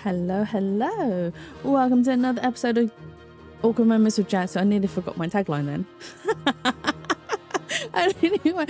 Hello, hello. Welcome to another episode of Awkward Moments with Jazz. So I nearly forgot my tagline then. Anyway,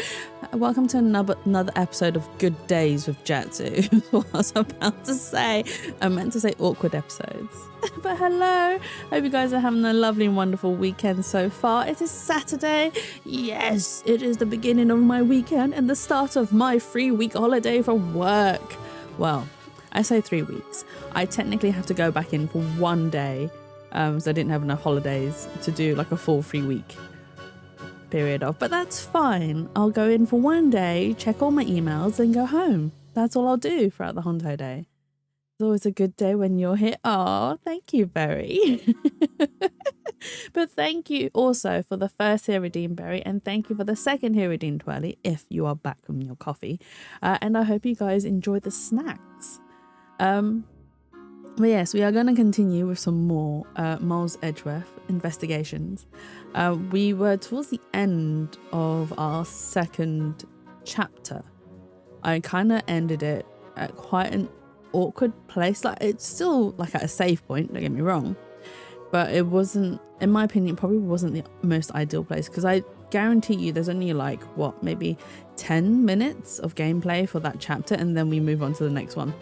welcome to another episode of Good Days with Jatsu. What I was about to say. I meant to say awkward episodes. But hello. Hope you guys are having a lovely and wonderful weekend so far. It is Saturday. Yes, it is the beginning of my weekend and the start of my 3-week holiday from work. Well, I say 3 weeks. I technically have to go back in for 1 day. So I didn't have enough holidays to do like a full 3-week period of, but that's fine. I'll go in for 1 day, check all my emails and go home. That's all I'll do throughout the Honto day. It's always a good day when you're here. Oh, thank you, Berry. But thank you also for the first here redeemed, Berry, and thank you for the second here redeemed, Twirly, if you are back from your coffee. And I hope you guys enjoy the snacks. But yes, we are going to continue with some more Miles Edgeworth investigations. We were towards the end of our second chapter. I kind of ended it at quite an awkward place. Like, it's still like at a save point, don't get me wrong, but it wasn't, in my opinion, probably wasn't the most ideal place, because I guarantee you there's only like maybe 10 minutes of gameplay for that chapter, and then we move on to the next one,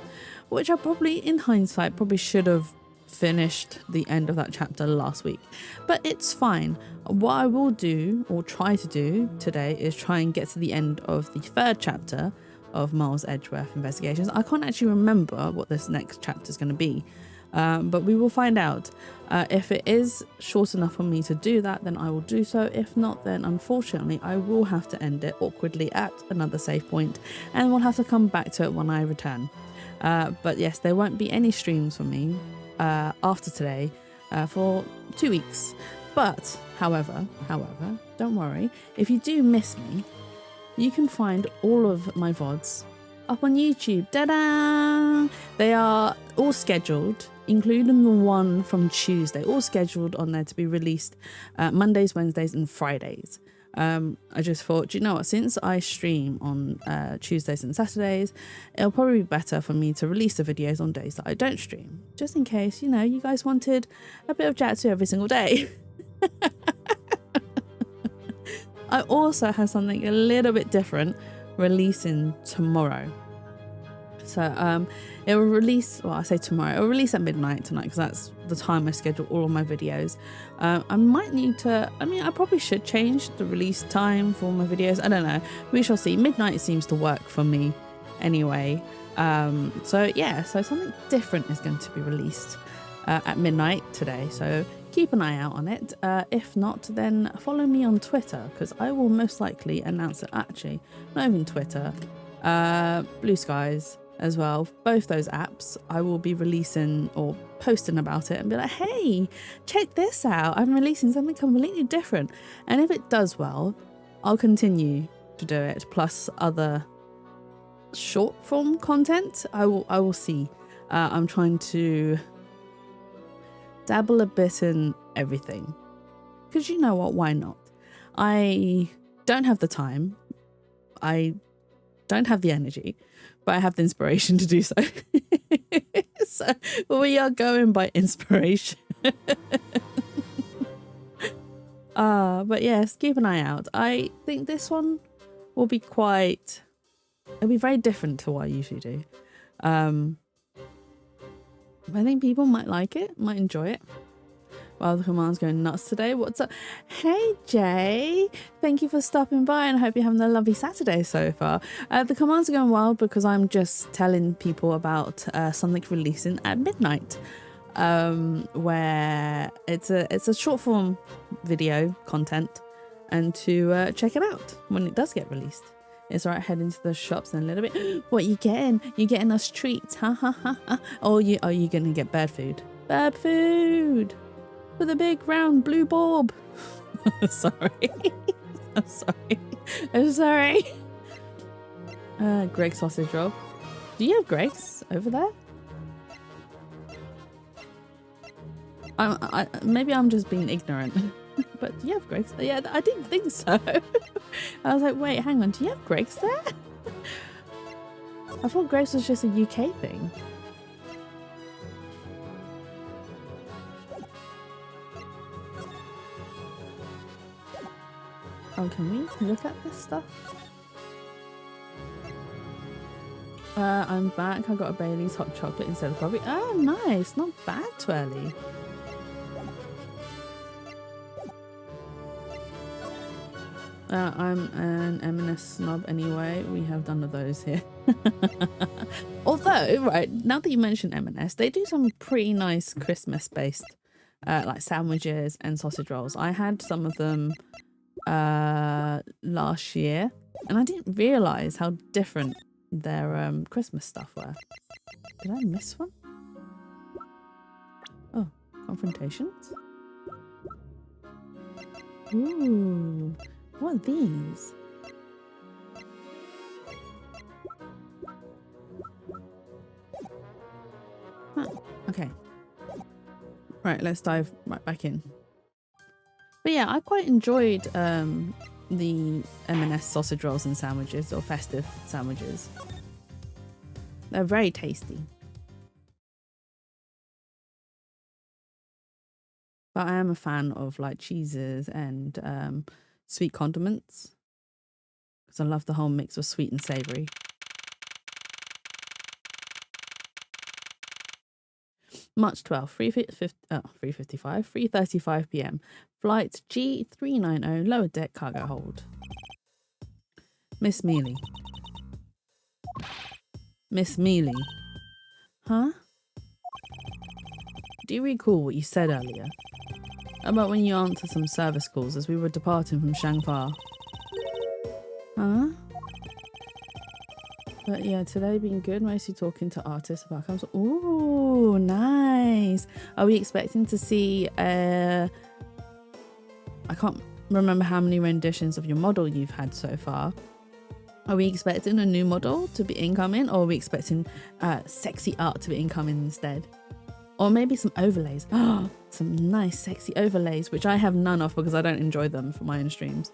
which I probably, in hindsight, probably should have finished the end of that chapter last week. But it's fine. What I will do, or try to do today, is try and get to the end of the third chapter of Miles Edgeworth Investigations. I can't actually remember what this next chapter is going to be, but we will find out. If it is short enough for me to do that, then I will do so. If not, then unfortunately I will have to end it awkwardly at another save point, and we'll have to come back to it when I return. But yes, there won't be any streams for me after today for 2 weeks. But however, don't worry, if you do miss me, you can find all of my VODs up on YouTube. Ta-da! They are all scheduled, including the one from Tuesday, all scheduled on there to be released Mondays, Wednesdays and Fridays. I just thought, you know what, since I stream on Tuesdays and Saturdays, it'll probably be better for me to release the videos on days that I don't stream, just in case, you know, you guys wanted a bit of Jatsu every single day. I also have something a little bit different releasing tomorrow. So it will release, well, I say tomorrow, it will release at midnight tonight, because that's the time I schedule all of my videos. I might need to, I probably should change the release time for my videos. I don't know. We shall see. Midnight seems to work for me anyway. So yeah, so something different is going to be released at midnight today. So keep an eye out on it. If not, then follow me on Twitter, because I will most likely announce it. Actually, not even Twitter, Blue Skies as well. Both those apps, I will be releasing or posting about it and be like, hey, check this out. I'm releasing something completely different. And if it does well, I'll continue to do it, plus other short form content. I will see. I'm trying to dabble a bit in everything, because you know what, why not? I don't have the time, I don't have the energy, but I have the inspiration to do so. So we are going by inspiration. But yes, keep an eye out. I think this one will be it'll be very different to what I usually do. I think people might like it, might enjoy it. Well, the command's going nuts today. What's up? Hey, Jay. Thank you for stopping by, and I hope you're having a lovely Saturday so far. The commands are going wild because I'm just telling people about something releasing at midnight, where it's a short form video content, and to check it out when it does get released. It's right, head into the shops in a little bit. What you getting? You getting us treats? Ha ha ha ha. Or are you gonna get bird food? Bird food with a big round blue bulb. Sorry. I'm sorry. Greg's sausage roll. Do you have Greg's over there? Maybe I'm just being ignorant. But do you have Greg's? Yeah, I didn't think so. I was like, wait, hang on, do you have Greg's there? I thought Greg's was just a UK thing. Oh, can we look at this stuff? I'm back. I got a Bailey's hot chocolate instead of coffee. Oh, nice. Not bad, Twirly. I'm an M&S snob anyway. We have none of those here. Although, right, now that you mention M&S, they do some pretty nice Christmas-based like sandwiches and sausage rolls. I had some of them last year, and I didn't realise how different their Christmas stuff were. Did I miss one? Oh, confrontations? Ooh. What are these? Huh. Okay. Right, let's dive right back in. But yeah, I quite enjoyed the M&S sausage rolls and sandwiches, or festive sandwiches. They're very tasty. But I am a fan of like cheeses and sweet condiments, because I love the whole mix of sweet and savoury. March 12th, 3:35 p.m. Flight G390, lower deck cargo hold. Miss Mealy. Miss Mealy. Huh? Do you recall what you said earlier about when you answered some service calls as we were departing from Shangfa? Huh? But yeah, today been good, mostly talking to artists about comes. Ooh, nice. Are we expecting to see I can't remember how many renditions of your model you've had so far. Are we expecting a new model to be incoming, or are we expecting sexy art to be incoming instead? Or maybe some overlays. Oh, some nice sexy overlays, which I have none of because I don't enjoy them for my own streams.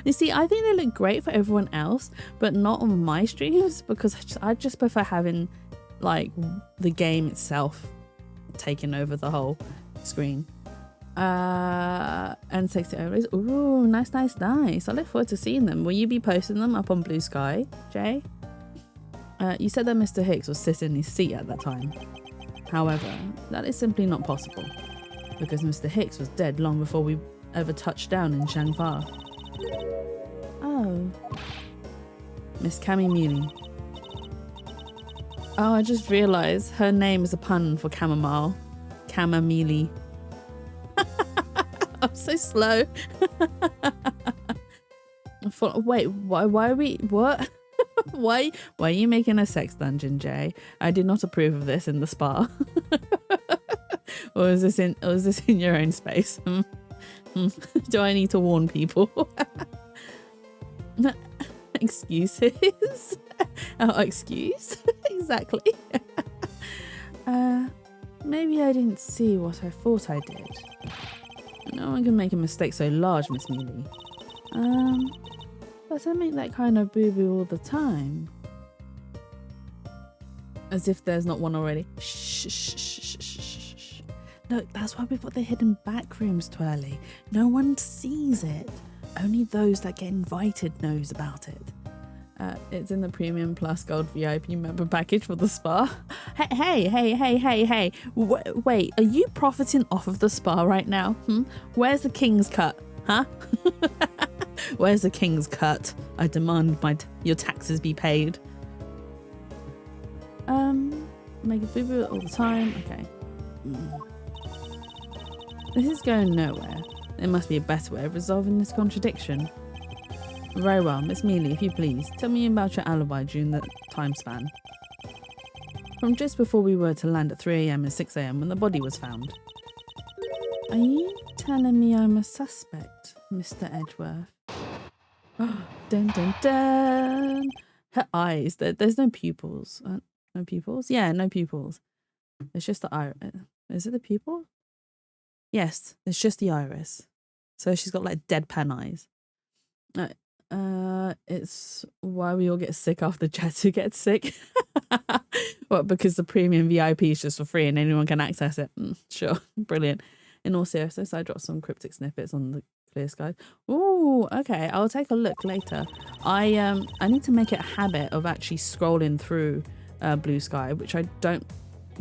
You see, I think they look great for everyone else, but not on my streams, because I just prefer having like the game itself taking over the whole screen. And sexy overlays. Ooh, nice, nice, nice. I look forward to seeing them. Will you be posting them up on Blue Sky, Jay? You said that Mr. Hicks was sitting in his seat at that time. However, that is simply not possible, because Mr. Hicks was dead long before we ever touched down in Shangfa. Oh. Miss Cammy Mealy. Oh, I just realised her name is a pun for chamomile. Chamomile. I'm so slow. I thought, wait, why are we, what? Why are you making a sex dungeon, Jay? I did not approve of this in the spa. or is this in your own space? Do I need to warn people? Excuses? Oh, excuse? Exactly. Maybe I didn't see what I thought I did. No one can make a mistake so large, Miss Mealy. But I make that kind of boo-boo all the time. As if there's not one already. Shh, shh, shh, shh, shh, shh. Look, that's why we put the hidden back rooms, Twirly. No one sees it. Only those that get invited knows about it. It's in the Premium Plus Gold VIP member package for the spa. Hey. Wait, are you profiting off of the spa right now? Where's the king's cut? Huh? Where's the king's cut? I demand your taxes be paid. Make a boo-boo all the time. Okay. This is going nowhere. There must be a better way of resolving this contradiction. Very well, Miss Mealy, if you please, tell me about your alibi during the time span. From just before we were to land at 3 AM and 6 AM when the body was found. Are you telling me I'm a suspect, Mr. Edgeworth? Dun dun dun! Her eyes, there's no pupils. No pupils? Yeah, no pupils. It's just the iris. Is it the pupil? Yes, it's just the iris. So she's got like deadpan eyes. It's why we all get sick after Jetsu gets sick. What, because the premium VIP is just for free and anyone can access it? Sure, brilliant. In all seriousness, I dropped some cryptic snippets on the Clear sky. Oh, okay. I'll take a look later. I need to make it a habit of actually scrolling through blue sky, which I don't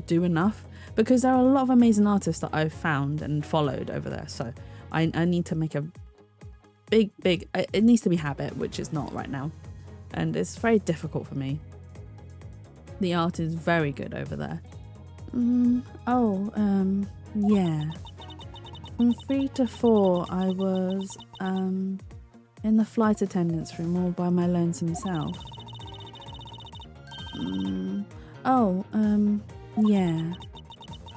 do enough, because there are a lot of amazing artists that I've found and followed over there. So I need to make a big, it needs to be habit, which is not right now. And it's very difficult for me. The art is very good over there. Yeah. From 3 to 4, I was in the flight attendance room all by my lonesome self. Yeah.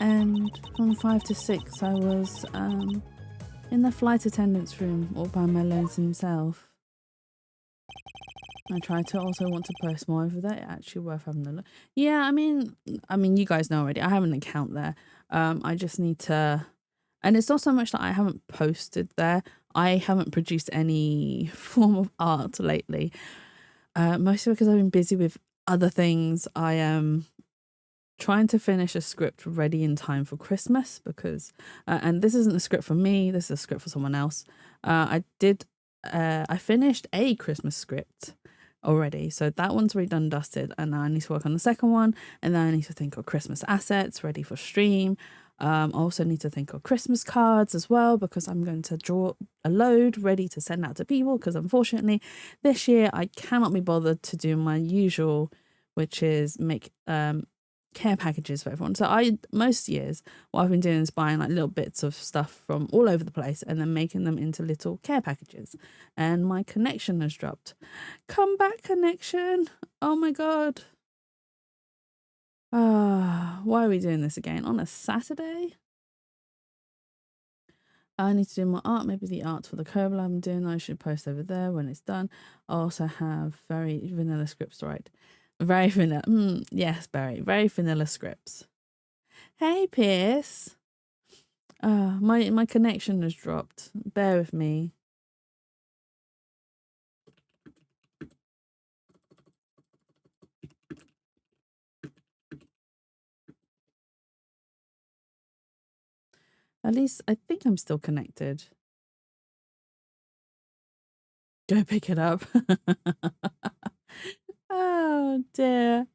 And from 5 to 6, I was in the flight attendance room all by my lonesome self. I try to also want to post more over there. Actually worth having a look. Yeah, I mean, you guys know already. I have an account there. I just need to, and it's not so much that I haven't posted there. I haven't produced any form of art lately. Mostly because I've been busy with other things. I am trying to finish a script ready in time for Christmas because, and this isn't a script for me. This is a script for someone else. I finished a Christmas script already, so that one's already done and dusted, and now I need to work on the second one, and then I need to think of Christmas assets ready for stream. I also need to think of Christmas cards as well, because I'm going to draw a load ready to send out to people, because unfortunately this year I cannot be bothered to do my usual, which is make care packages for everyone. So most years what I've been doing is buying like little bits of stuff from all over the place and then making them into little care packages. And my connection has dropped. Come back, connection. Oh my god. Why are we doing this again on a Saturday? I need to do my art, maybe the art for the collab I'm doing. I should post over there when it's done. I also have very vanilla scripts, right? Very vanilla. Yes, Barry. Very vanilla scripts. Hey, Pierce. My connection has dropped. Bear with me. At least I think I'm still connected. Go pick it up. Oh, dear.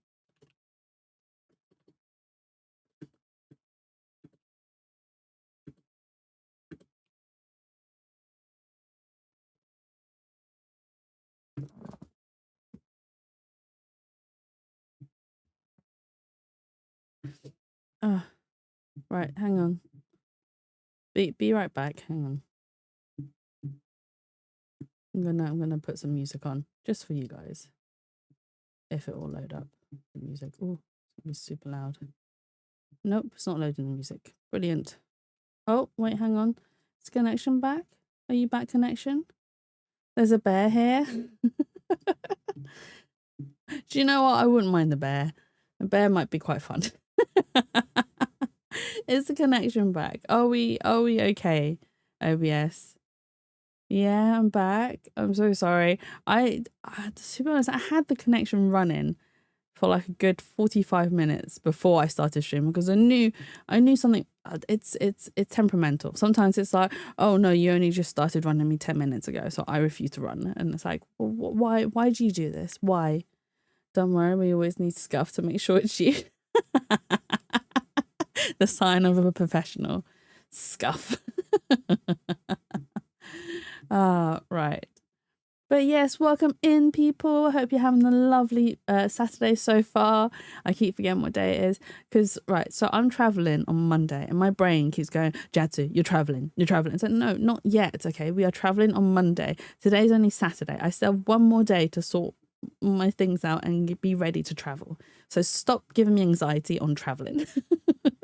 Right, hang on. Be right back. Hang on. I'm gonna put some music on just for you guys. If it will load up the music. Oh, it's super loud. Nope, it's not loading the music. Brilliant. Oh, wait, hang on. Is connection back? Are you back, connection? There's a bear here. Do you know what? I wouldn't mind the bear. The bear might be quite fun. Is the connection back? Are we okay? OBS. Yeah, I'm back. I'm so sorry. To be honest, I had the connection running for like a good 45 minutes before I started streaming, because I knew something. It's temperamental. Sometimes it's like, oh no, you only just started running me 10 minutes ago, so I refuse to run. And it's like, well, why do you do this? Why? Don't worry, we always need scuff to make sure it's you. The sign of a professional. Scuff. Right. But yes, welcome in, people. I hope you're having a lovely Saturday so far. I keep forgetting what day it is. Because, right, so I'm traveling on Monday and my brain keeps going, Jadsu, you're traveling. It's like, no, not yet. Okay, we are traveling on Monday. Today's only Saturday. I still have one more day to sort my things out and be ready to travel. So stop giving me anxiety on traveling.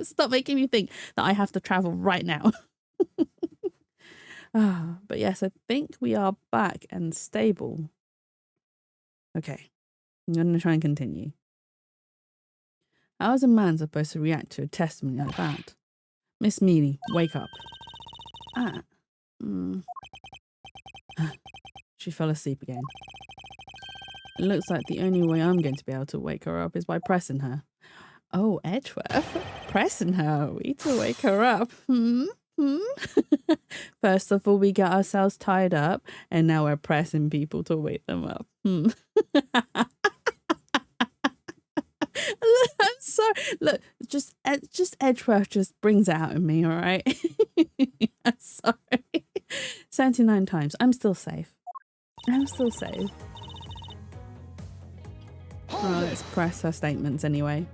Stop making me think that I have to travel right now. But yes, I think we are back and stable. Okay, I'm going to try and continue. How is a man supposed to react to a testimony like that? Miss Mealy, wake up. She fell asleep again. It looks like the only way I'm going to be able to wake her up is by pressing her. Oh, Edgeworth, pressing her. We to wake her up. First of all, we get ourselves tied up, and now we're pressing people to wake them up. I'm sorry. Look, just Edgeworth just brings it out in me, all right? I'm sorry. 79 times. I'm still safe. I'm still safe. Oh, let's press her statements anyway.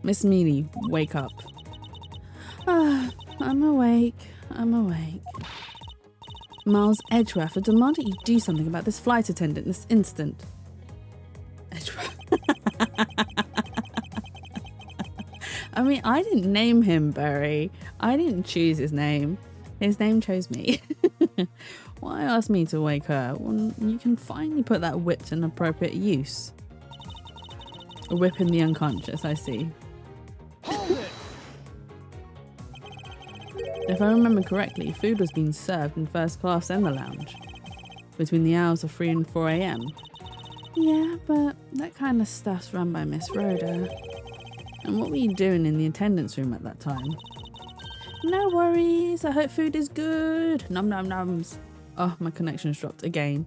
Miss Mealy, wake up. I'm awake. I'm awake. Miles Edgeworth, I demand that you do something about this flight attendant this instant. Edgeworth. I mean, I didn't name him Barry. I didn't choose his name. His name chose me. Why ask me to wake her when you can finally put that whip to an appropriate use? A whip in the unconscious, I see. Hold it. If I remember correctly, food was being served in first class in the lounge between the hours of 3 and 4 a.m. Yeah, but that kind of stuff's run by Miss Rhoda. And what were you doing in the attendance room at that time? No worries, I hope food is good. Nom nom noms. Oh, my connection's dropped again.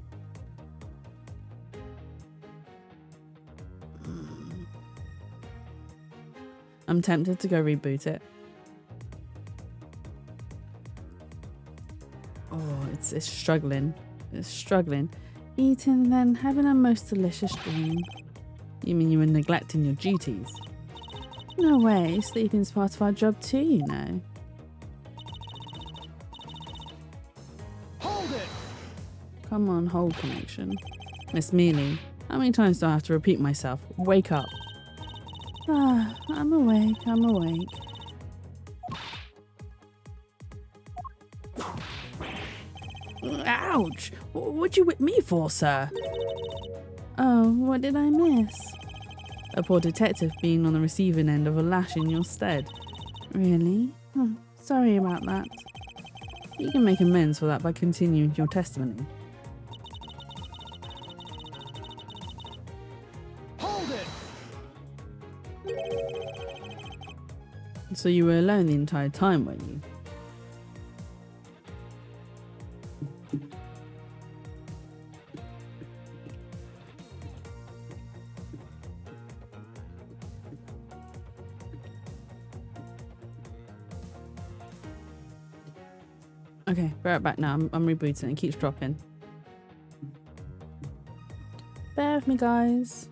I'm tempted to go reboot it. Oh, it's struggling. It's struggling. Eating, then having a most delicious dream. You mean you were neglecting your duties? No way, sleeping's part of our job too, you know. Hold it. Come on, hold connection. Miss Mealy, how many times do I have to repeat myself? Wake up. I'm awake, I'm awake. Ouch! What'd you whip me for, sir? Oh, what did I miss? A poor detective being on the receiving end of a lash in your stead. Really? Oh, sorry about that. You can make amends for that by continuing your testimony. Hold it. So you were alone the entire time, weren't you? Okay, we're right back now. I'm rebooting and it keeps dropping. Bear with me, guys.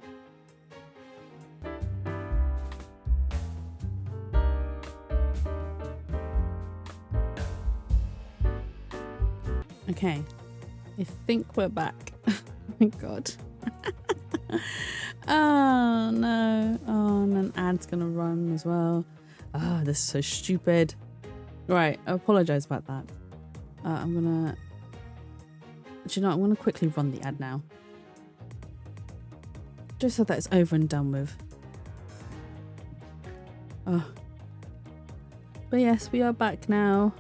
Okay, I think we're back. Oh my god. Oh no. Oh, and an ad's gonna run as well. Oh, this is so stupid. Right, I apologize about that. I'm gonna... Do you know, I'm gonna quickly run the ad now. Just so that it's over and done with. Oh. But yes, we are back now.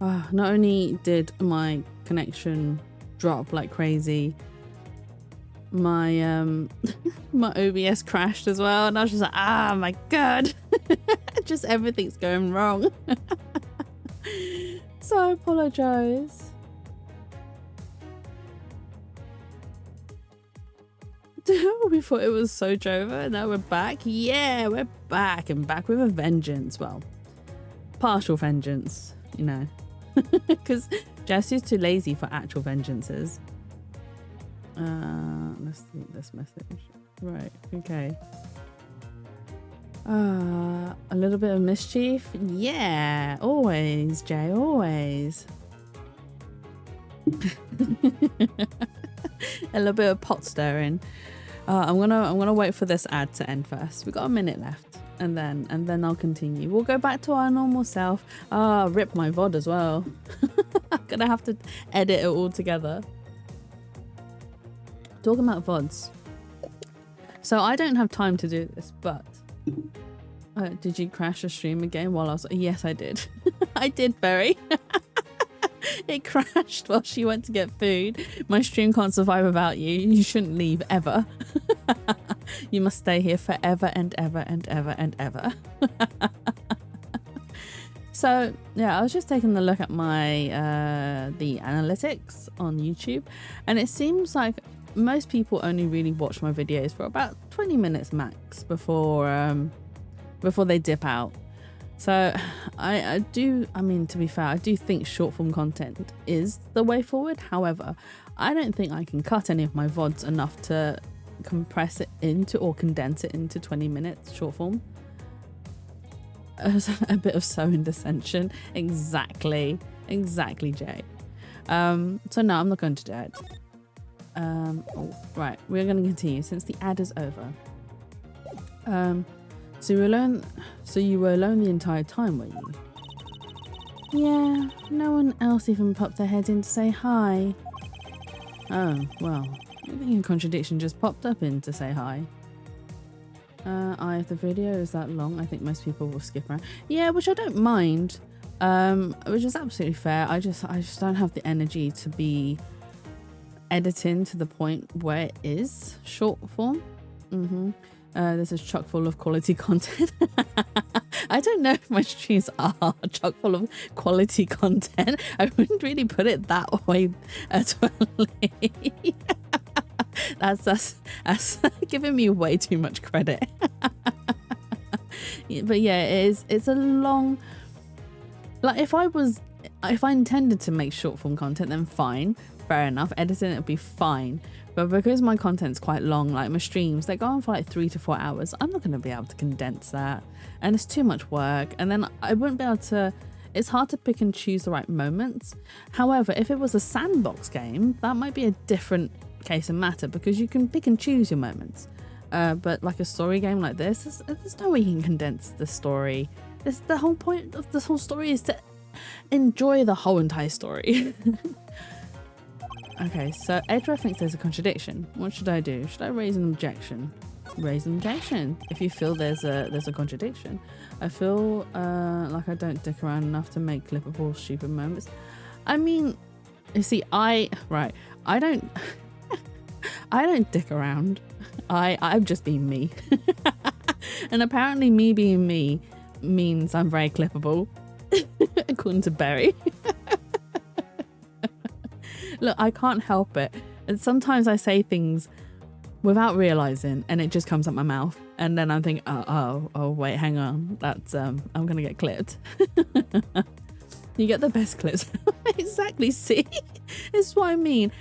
Not only did my connection drop like crazy, my my OBS crashed as well, and I was just like, ah, my god. Just everything's going wrong. So I apologize. We thought it was Soch over, and now we're back. Yeah, we're back, and back with a vengeance. Well, partial vengeance, you know, because Jesse's too lazy for actual vengeances. Let's delete this message. Right, okay. A little bit of mischief? Yeah, always, Jay, always. A little bit of pot stirring. I'm gonna wait for this ad to end first. We've got a minute left, and then I'll continue. We'll go back to our normal self. Rip my VOD as well. I'm gonna have to edit it all together. Talking about VODs. So I don't have time to do this, but did you crash the stream again while I was... Yes, I did. I did, Berry. It crashed while she went to get food. My stream can't survive without you. You shouldn't leave ever. You must stay here forever and ever and ever and ever. So yeah, I was just taking a look at my the analytics on YouTube, and it seems like most people only really watch my videos for about 20 minutes max before they dip out. So I mean, to be fair, I do think short form content is the way forward. However, I don't think I can cut any of my VODs enough to compress it into or condense it into 20 minutes short form. A bit of sewing dissension. Exactly, Jay. So no, I'm not going to do it. Oh, right, we're going to continue since the ad is over. So you were alone the entire time, were you? Yeah, no one else even popped their head in to say hi. Oh, well, I think a contradiction just popped up in to say hi. If the video is that long, I think most people will skip around. Yeah, which I don't mind, which is absolutely fair. I just don't have the energy to be editing to the point where it is short form. This is chock full of quality content. I don't know if my streams are chock full of quality content. I wouldn't really put it that way as well. That's giving me way too much credit. But yeah, it's a long, like if I intended to make short form content, then fine, fair enough, editing it would be fine. But because my content's quite long, like my streams, they go on for like 3 to 4 hours, I'm not going to be able to condense that, and it's too much work, and then I wouldn't be able to. It's hard to pick and choose the right moments. However, if it was a sandbox game, that might be a different case of matter, because you can pick and choose your moments. But like a story game like this, there's no way you can condense the story. The whole point of this whole story is to enjoy the whole entire story. Okay, so Edra thinks there's a contradiction. What should I do? Should I raise an objection? Raise an objection if you feel there's a contradiction. I feel like I don't dick around enough to make clippable stupid moments. I mean, you see, I don't I don't dick around. I've just been me. And apparently me being me means I'm very clippable, according to Berry. Look, I can't help it. And sometimes I say things without realizing, and it just comes out my mouth. And then I'm thinking, oh, wait, hang on. That's I'm gonna get clipped. You get the best clips. Exactly. See, it's what I mean.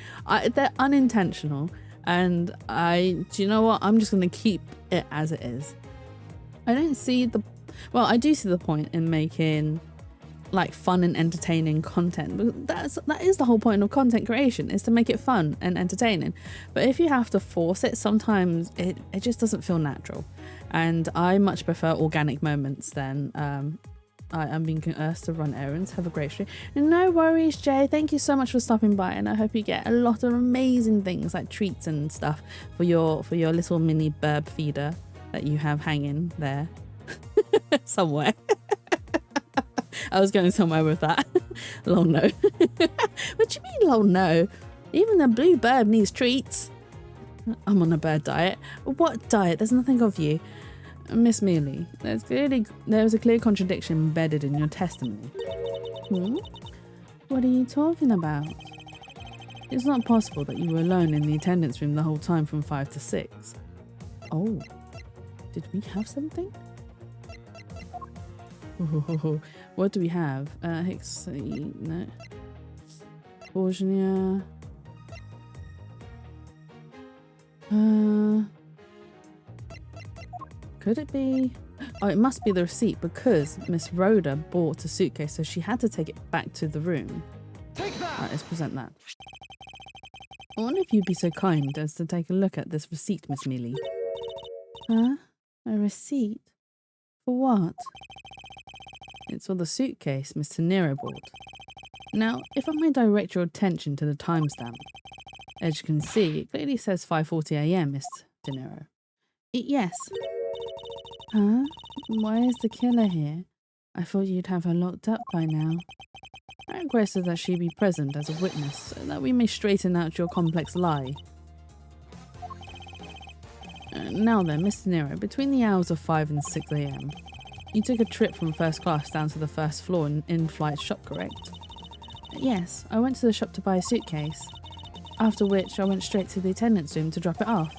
They're unintentional, and do you know what? I'm just gonna keep it as it is. I do see the point in making like fun and entertaining content, but that is the whole point of content creation, is to make it fun and entertaining. But if you have to force it, sometimes it just doesn't feel natural, and I much prefer organic moments than I'm being coerced to run errands. Have a great stream. No worries, Jay, thank you so much for stopping by, and I hope you get a lot of amazing things like treats and stuff for your little mini burb feeder that you have hanging there somewhere. I was going somewhere with that. Lol no. What do you mean lol no? Even a blue bird needs treats. I'm on a bird diet. What diet? There's nothing of you. Miss Mealy, there's a clear contradiction embedded in your testimony. What are you talking about? It's not possible that you were alone in the attendance room the whole time from 5 to 6. Oh, did we have something? What do we have? No. Borgia. Could it be? Oh, it must be the receipt, because Miss Rhoda bought a suitcase, so she had to take it back to the room. Take that! Right, let's present that. I wonder if you'd be so kind as to take a look at this receipt, Miss Mealy. Huh? A receipt? For what? It's for the suitcase Mr. Nero bought. Now, if I may direct your attention to the timestamp. As you can see, it clearly says 5:40 AM, Mr. De Niro. Yes. Huh? Why is the killer here? I thought you'd have her locked up by now. I requested that she be present as a witness, so that we may straighten out your complex lie. Now then, Mr. Nero, between the hours of 5 and 6 AM, You took a trip from first class down to the first floor in-flight shop, correct? Yes, I went to the shop to buy a suitcase, after which I went straight to the attendant's room to drop it off.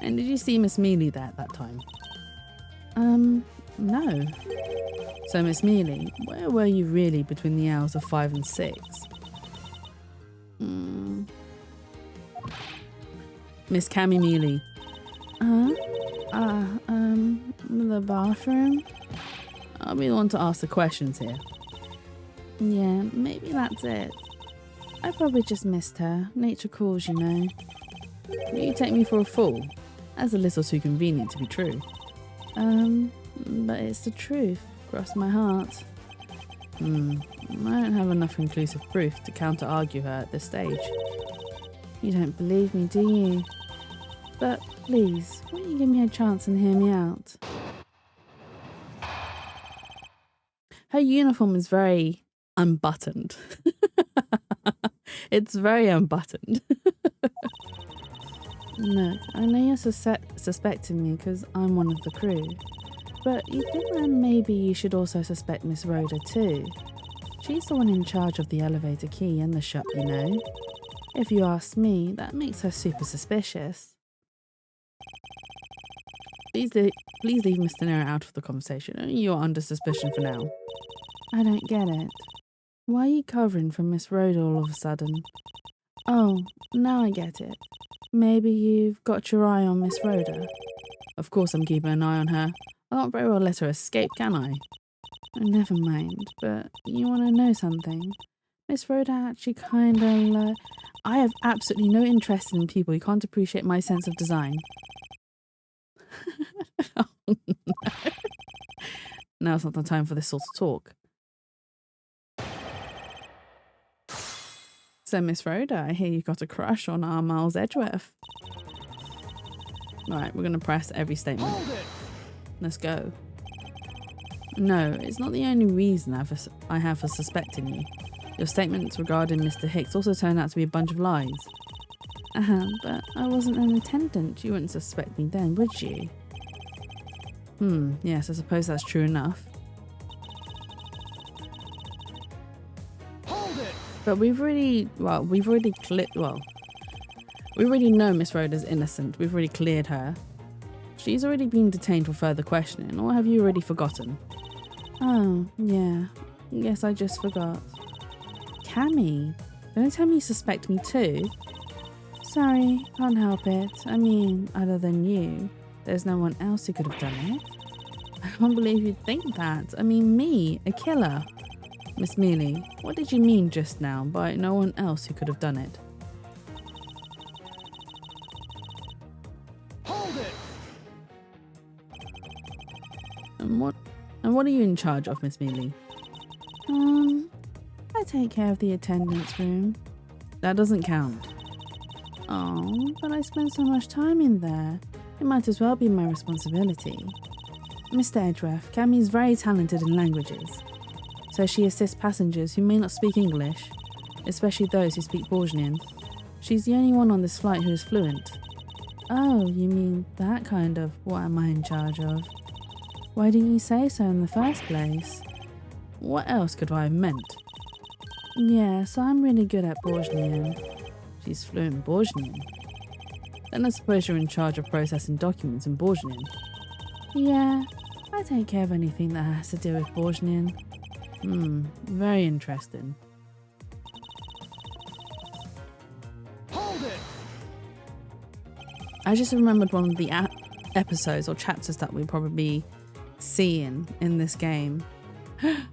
And did you see Miss Mealy there at that time? No. So Miss Mealy, where were you really between the hours of 5 and 6? Miss Cammy Mealy. The bathroom? I'll be the one to ask the questions here. Yeah, maybe that's it. I probably just missed her. Nature calls, you know. Will you take me for a fool? That's a little too convenient to be true. But it's the truth. Cross my heart. I don't have enough conclusive proof to counter-argue her at this stage. You don't believe me, do you? But please, won't you give me a chance and hear me out? Her uniform is very unbuttoned. It's very unbuttoned. Look, I know you're suspecting me because I'm one of the crew. But you think that maybe you should also suspect Miss Rhoda too? She's the one in charge of the elevator key and the shop, you know. If you ask me, that makes her super suspicious. Please leave Mr. Nero out of the conversation. You're under suspicion for now. I don't get it. Why are you covering for Miss Rhoda all of a sudden? Oh, now I get it. Maybe you've got your eye on Miss Rhoda. Of course I'm keeping an eye on her. I can't very well let her escape, can I? Never mind, but you want to know something? Miss Rhoda actually kind of I have absolutely no interest in people who can't appreciate my sense of design. Oh, no. Now's not the time for this sort of talk. So, Miss Rhoda, I hear you got a crush on our Miles Edgeworth. Right, we're going to press every statement. Let's go. No, it's not the only reason I have for suspecting you. Your statements regarding Mr. Hicks also turned out to be a bunch of lies. But I wasn't an attendant. You wouldn't suspect me then, would you? Yes, I suppose that's true enough. But we already know Miss Rhoda's innocent. We've already cleared her. She's already been detained for further questioning, or have you already forgotten? Oh, yeah. Yes, I just forgot. Cammy, don't tell me you suspect me too. Sorry, can't help it. I mean, other than you, there's no one else who could have done it. I can't believe you'd think that. I mean, me, a killer. Miss Mealy, what did you mean just now by no one else who could have done it? Hold it! And what are you in charge of, Miss Mealy? I take care of the attendance room. That doesn't count. Oh, but I spend so much time in there. It might as well be my responsibility. Mr. Edgeworth, Cammy is very talented in languages. So she assists passengers who may not speak English, especially those who speak Borgian. She's the only one on this flight who is fluent. Oh, you mean that kind of what am I in charge of? Why didn't you say so in the first place? What else could I have meant? Yes, I'm really good at Borgian. She's fluent in Borgian. Then I suppose you're in charge of processing documents in Borgian. Yeah, I take care of anything that has to do with Borgian. Very interesting. Hold it! I just remembered one of the episodes or chapters that we'll probably be seeing in this game.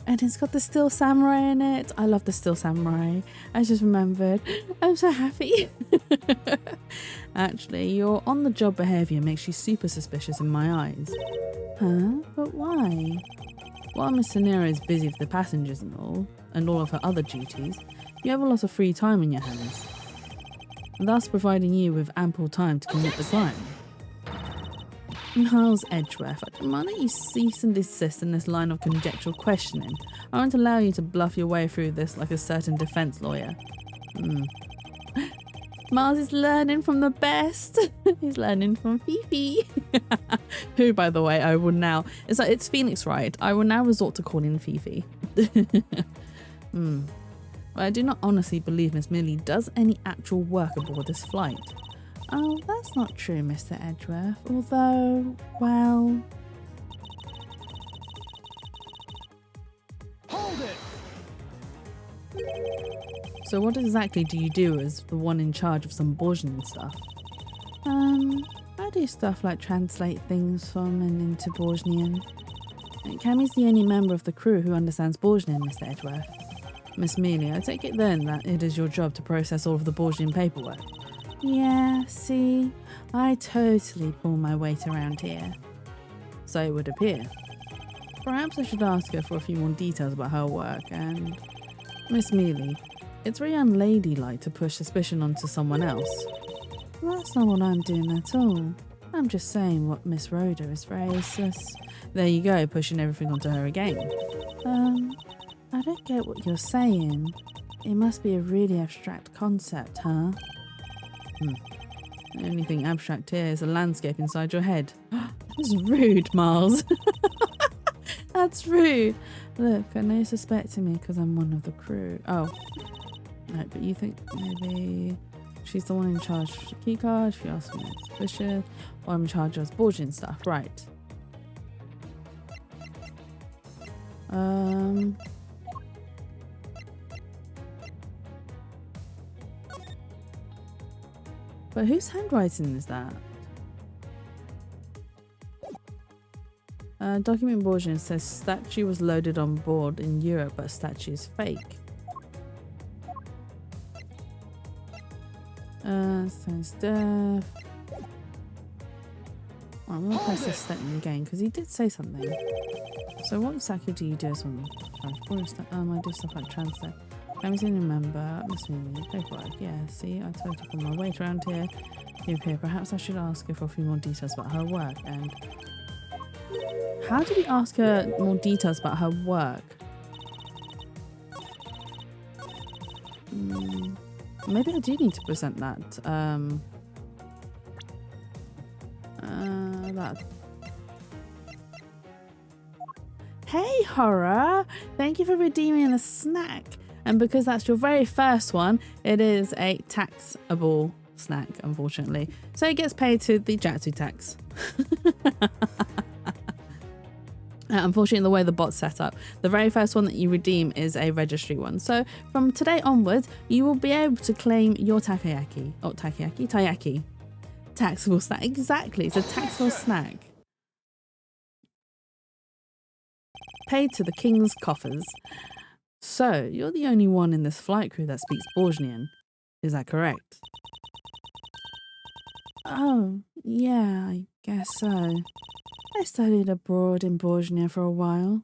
And it's got the Still Samurai in it. I love the Still Samurai. I just remembered. I'm so happy. Actually, your on-the-job behaviour makes you super suspicious in my eyes. Huh? But why? While Miss Nero is busy with the passengers and all of her other duties, you have a lot of free time on your hands, thus providing you with ample time to commit the crime. Miles Edgeworth, I demand that you cease and desist in this line of conjectural questioning. I won't allow you to bluff your way through this like a certain defence lawyer. Miles is learning from the best. He's learning from Fifi. Who, by the way, I will now... It's like, it's Phoenix, right? I will now resort to calling Fifi. But I do not honestly believe Miss Millie does any actual work aboard this flight. Oh, that's not true, Mr. Edgeworth. Although, well... Hold it! So what exactly do you do as the one in charge of some Borgian stuff? I do stuff like translate things from and into Borgian. Cammy's the only member of the crew who understands Borgian, Mr. Edgeworth. Miss Mealy, I take it then that it is your job to process all of the Borgian paperwork. Yeah, see, I totally pull my weight around here. So it would appear. Perhaps I should ask her for a few more details about her work and... Miss Mealy, it's very unladylike to push suspicion onto someone else. Well, that's not what I'm doing at all. I'm just saying what Miss Rhoda is very There you go, pushing everything onto her again. I don't get what you're saying. It must be a really abstract concept, huh? The only thing abstract here is a landscape inside your head. That's rude, Miles. That's rude. Look, I know you're suspecting me because I'm one of the crew. Oh. No, but you think maybe she's the one in charge of the keycard, she asked me suspicious, or I'm in charge of Borgian stuff, right. But whose handwriting is that? Document Borgian says statue was loaded on board in Europe, but statue is fake. Says death. I'm gonna press this statement again because he did say something. So what exactly do you do as one? I do stuff like translate. I'm seeing a member, Miss Mealy, paperwork. Yeah, see, I totally pull my weight around here. Here, perhaps I should ask her for a few more details about her work. And how do we ask her more details about her work? Maybe I do need to present that. That. Hey, Horror! Thank you for redeeming a snack. And because that's your very first one, it is a taxable snack, unfortunately. So it gets paid to the Jatsu tax. Unfortunately, the way the bot's set up, the very first one that you redeem is a registry one. So from today onwards, you will be able to claim your takoyaki. Oh, taiyaki. Taxable snack. Exactly. It's a taxable snack. Paid to the king's coffers. So, you're the only one in this flight crew that speaks Borgian. Is that correct? Oh, yeah, I guess so. I studied abroad in Borgian for a while.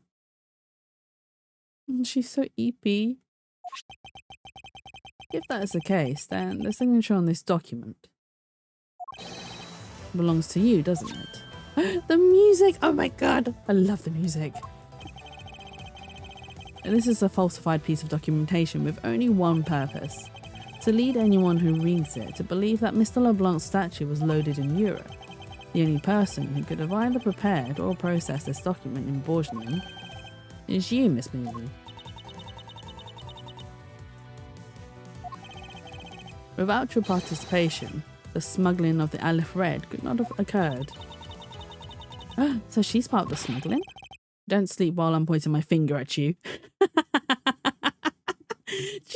And she's so eepy. If that is the case, then the signature on this document belongs to you, doesn't it? The music! Oh my god! I love the music. This is a falsified piece of documentation with only one purpose: to lead anyone who reads it to believe that Mr. LeBlanc's statue was loaded in Europe. The only person who could have either prepared or processed this document in Borgian is you, Miss Mealy. Without your participation, the smuggling of the Aleph Red could not have occurred. So she's part of the smuggling? Don't sleep while I'm pointing my finger at you. Do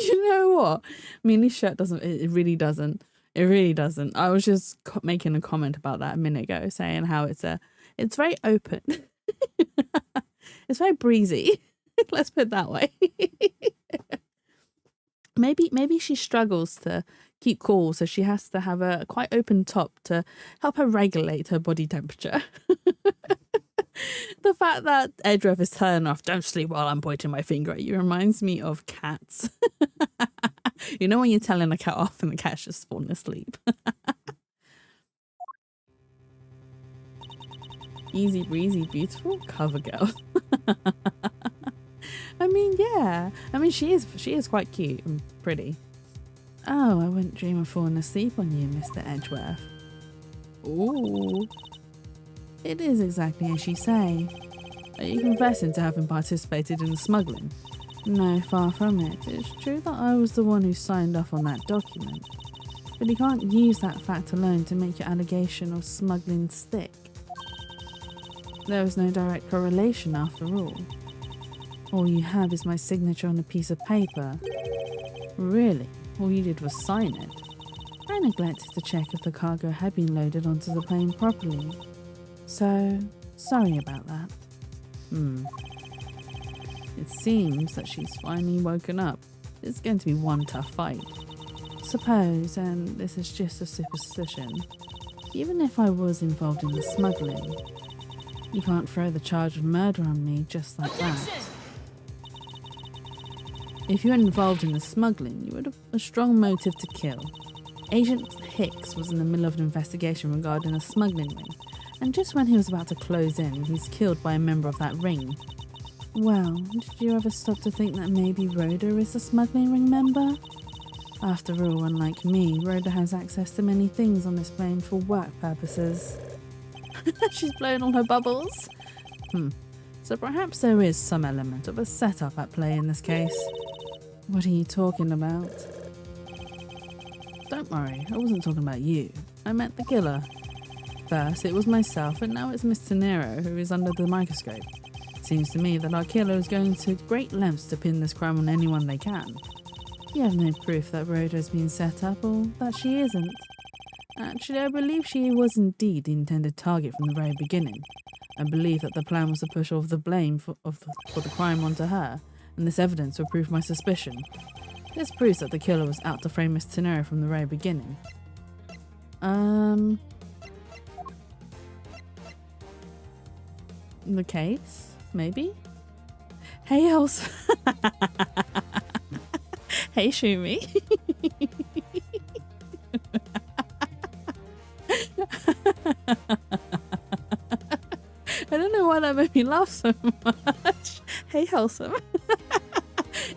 you know what? Mealy's shirt doesn't, it really doesn't. It really doesn't. I was just making a comment about that a minute ago, saying how it's very open. It's very breezy. Let's put it that way. Maybe she struggles to keep cool, so she has to have a quite open top to help her regulate her body temperature. The fact that Edgeworth is turning off, don't sleep while I'm pointing my finger at you, reminds me of cats. You know when you're telling a cat off and the cat's just falling asleep. Easy breezy, beautiful cover girl. I mean, yeah. I mean, she is quite cute and pretty. Oh, I wouldn't dream of falling asleep on you, Mr. Edgeworth. Ooh. It is exactly as you say. Are you confessing to having participated in the smuggling? No, far from it. It's true that I was the one who signed off on that document. But you can't use that fact alone to make your allegation of smuggling stick. There was no direct correlation after all. All you have is my signature on a piece of paper. Really? All you did was sign it? I neglected to check if the cargo had been loaded onto the plane properly. So, sorry about that. It seems that she's finally woken up. It's going to be one tough fight. Suppose, and this is just a superstition, even if I was involved in the smuggling, you can't throw the charge of murder on me just like that. If you were involved in the smuggling, you would have a strong motive to kill. Agent Hicks was in the middle of an investigation regarding a smuggling ring, and just when he was about to close in, he's killed by a member of that ring. Well, did you ever stop to think that maybe Rhoda is a smuggling ring member? After all, unlike me, Rhoda has access to many things on this plane for work purposes. She's blown all her bubbles. So perhaps there is some element of a setup at play in this case. What are you talking about? Don't worry, I wasn't talking about you. I meant the killer. First, it was myself, and now it's Miss Tenero who is under the microscope. Seems to me that our killer is going to great lengths to pin this crime on anyone they can. You have no proof that Rhoda has been set up, or that she isn't. Actually, I believe she was indeed the intended target from the very beginning. I believe that the plan was to push all of the blame for the crime onto her, and this evidence will prove my suspicion. This proves that the killer was out to frame Miss Tenero from the very beginning. The case? Maybe? Hey, Elsa. Hey, Shumi. I don't know why that made me laugh so much. Hey, Wholesome.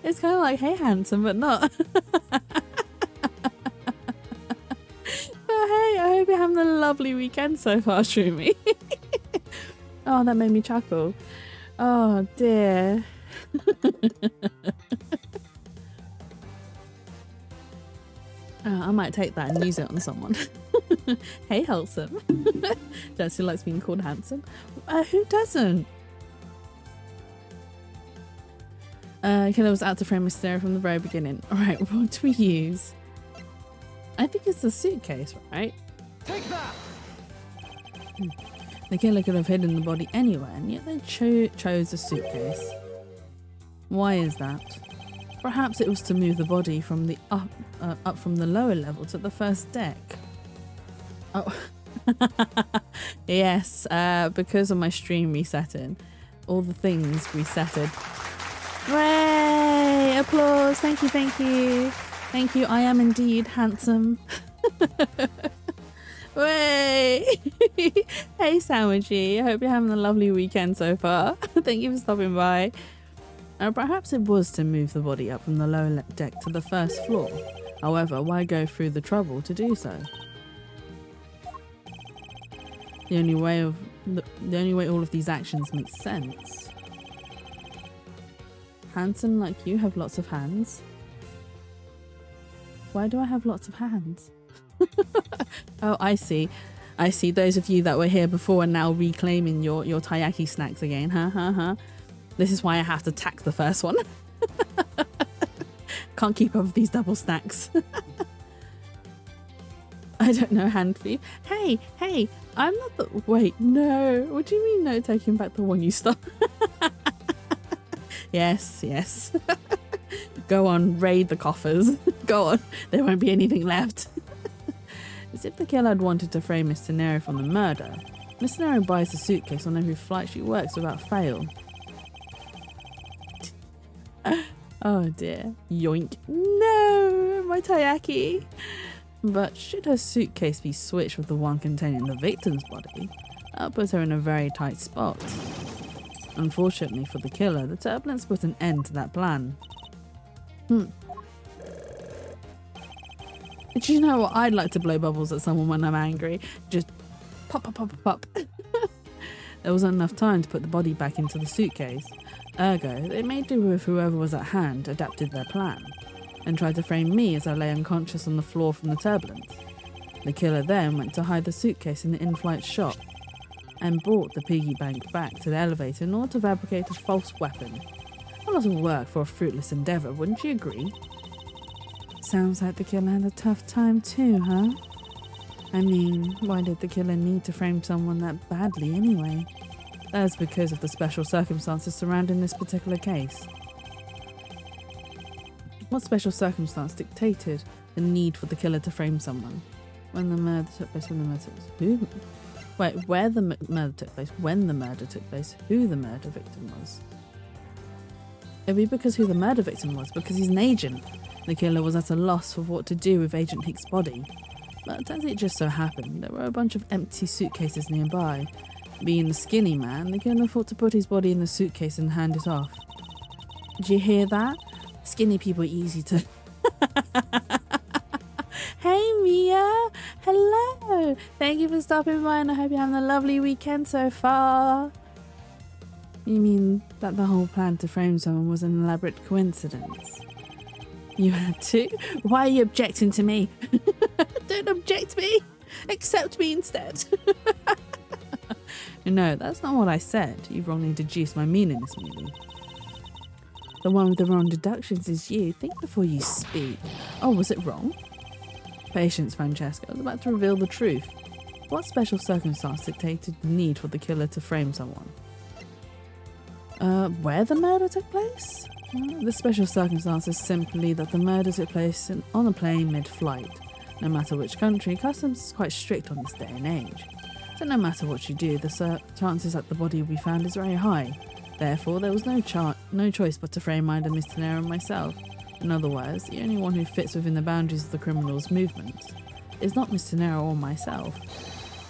It's kind of like, hey, handsome, but not. But hey, I hope you're having a lovely weekend so far, Shumi. Oh, that made me chuckle. Oh, dear. I might take that and use it on someone. Hey, wholesome. Jesse likes being called handsome. Who doesn't? Killer was out to frame Mysterio from the very beginning. Alright, what do we use? I think it's the suitcase, right? Take that! The killer could have hidden the body anywhere, and yet they chose a suitcase. Why is that? Perhaps it was to move the body from the up from the lower level to the first deck. Oh, yes, because of my stream resetting, all the things resetted. Hooray! Applause! Thank you, thank you, thank you. I am indeed handsome. Way! Hey, Sandwichy. I hope you're having a lovely weekend so far. Thank you for stopping by. Perhaps it was to move the body up from the lower deck to the first floor. However, why go through the trouble to do so? The only way all of these actions make sense. Handsome like you have lots of hands. Why do I have lots of hands? Oh, I see. I see. Those of you that were here before are now reclaiming your taiyaki snacks again. Huh? This is why I have to tack the first one. Can't keep up with these double snacks. I don't know, hand thief. Hey, I'm not the... Wait, no. What do you mean no taking back the one you stole? Yes. Go on, raid the coffers. Go on. There won't be anything left. As if the killer had wanted to frame Miss Tenero from the murder. Miss Tenero buys a suitcase on every flight she works without fail. Oh dear. Yoink. No! My taiyaki! But should her suitcase be switched with the one containing the victim's body, that puts her in a very tight spot. Unfortunately for the killer, the turbulence put an end to that plan. Do you know what? I'd like to blow bubbles at someone when I'm angry. Just pop, pop, pop, pop, pop. There wasn't enough time to put the body back into the suitcase. Ergo, they made do with whoever was at hand adapted their plan, and tried to frame me as I lay unconscious on the floor from the turbulence. The killer then went to hide the suitcase in the in-flight shop, and brought the piggy bank back to the elevator in order to fabricate a false weapon. A lot of work for a fruitless endeavour, wouldn't you agree? Sounds like the killer had a tough time too, huh? I mean, why did the killer need to frame someone that badly anyway? That's because of the special circumstances surrounding this particular case. What special circumstance dictated the need for the killer to frame someone? When the murder took place, who? Wait, where the murder took place, when the murder took place, who the murder victim was. It'd be because who the murder victim was, because he's an agent. The killer was at a loss for what to do with Agent Hick's body. But as it just so happened, there were a bunch of empty suitcases nearby. Being the skinny man, the killer thought to put his body in the suitcase and hand it off. Did you hear that? Skinny people are easy to... Hey Mia! Hello! Thank you for stopping by and I hope you're having a lovely weekend so far. You mean that the whole plan to frame someone was an elaborate coincidence? You had to? Why are you objecting to me? Don't object me! Accept me instead! No, that's not what I said. You've wrongly deduced my meaning, Miss Mealy. The one with the wrong deductions is you. Think before you speak. Oh, was it wrong? Patience, Francesca. I was about to reveal the truth. What special circumstance dictated the need for the killer to frame someone? Where the murder took place? The special circumstance is simply that the murder took place on a plane mid-flight. No matter which country, customs is quite strict on this day and age. So no matter what you do, the chances that the body will be found is very high. Therefore, there was no choice but to frame either Mr. Nero and myself. In other words, the only one who fits within the boundaries of the criminal's movements is not Mr. Nero or myself,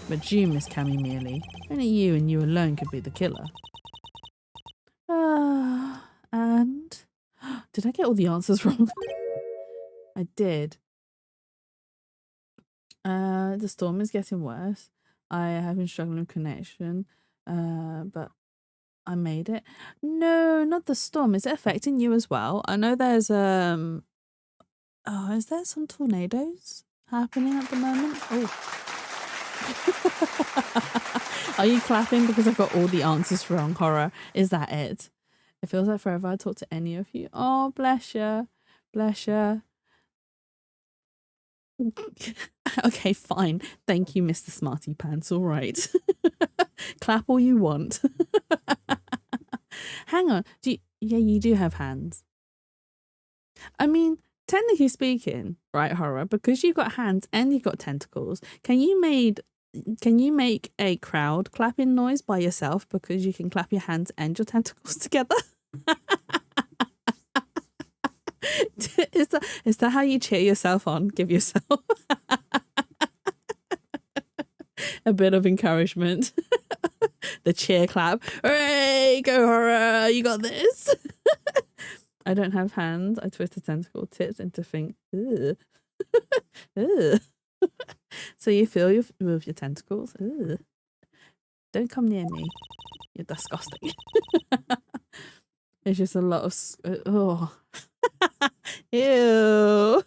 but you, Miss Cammy merely. Only you and you alone could be the killer. And did I get all the answers wrong? I did. The storm is getting worse. I have been struggling with connection, but I made it. No, not the storm. Is it affecting you as well? I know there's is there some tornadoes happening at the moment? Oh. Are you clapping because I've got all the answers wrong, Horror? Is that it? It feels like forever I talk to any of you. Oh, bless you. Bless you. Okay, fine. Thank you, Mr. Smarty Pants. All right. Clap all you want. Hang on. Yeah, you do have hands. I mean, technically speaking, right, Horror, because you've got hands and you've got tentacles, can you make a crowd clapping noise by yourself because you can clap your hands and your tentacles together? Is that how you cheer yourself on? Give yourself a bit of encouragement. The cheer clap. Hooray, go Horror, you got this. I don't have hands. I twist a tentacle tits into thing. Ugh. Ugh. So you feel you move your tentacles. Ugh. Don't come near me. You're disgusting. It's just a lot of oh. Ew.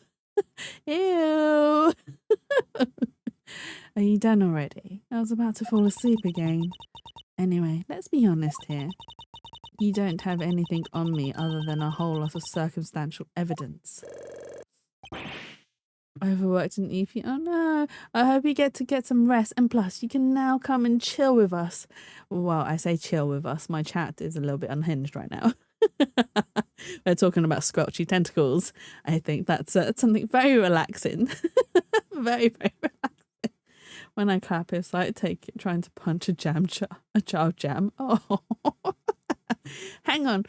Ew. Are you done already? I was about to fall asleep again. Anyway, let's be honest here. You don't have anything on me other than a whole lot of circumstantial evidence. Overworked an EP. Oh no. I hope you get some rest. And plus, you can now come and chill with us. Well, I say chill with us. My chat is a little bit unhinged right now. We're talking about squelchy tentacles. I think that's something very relaxing. Very, very relaxing. When I clap, it's like trying to punch a child jam. Oh. Hang on.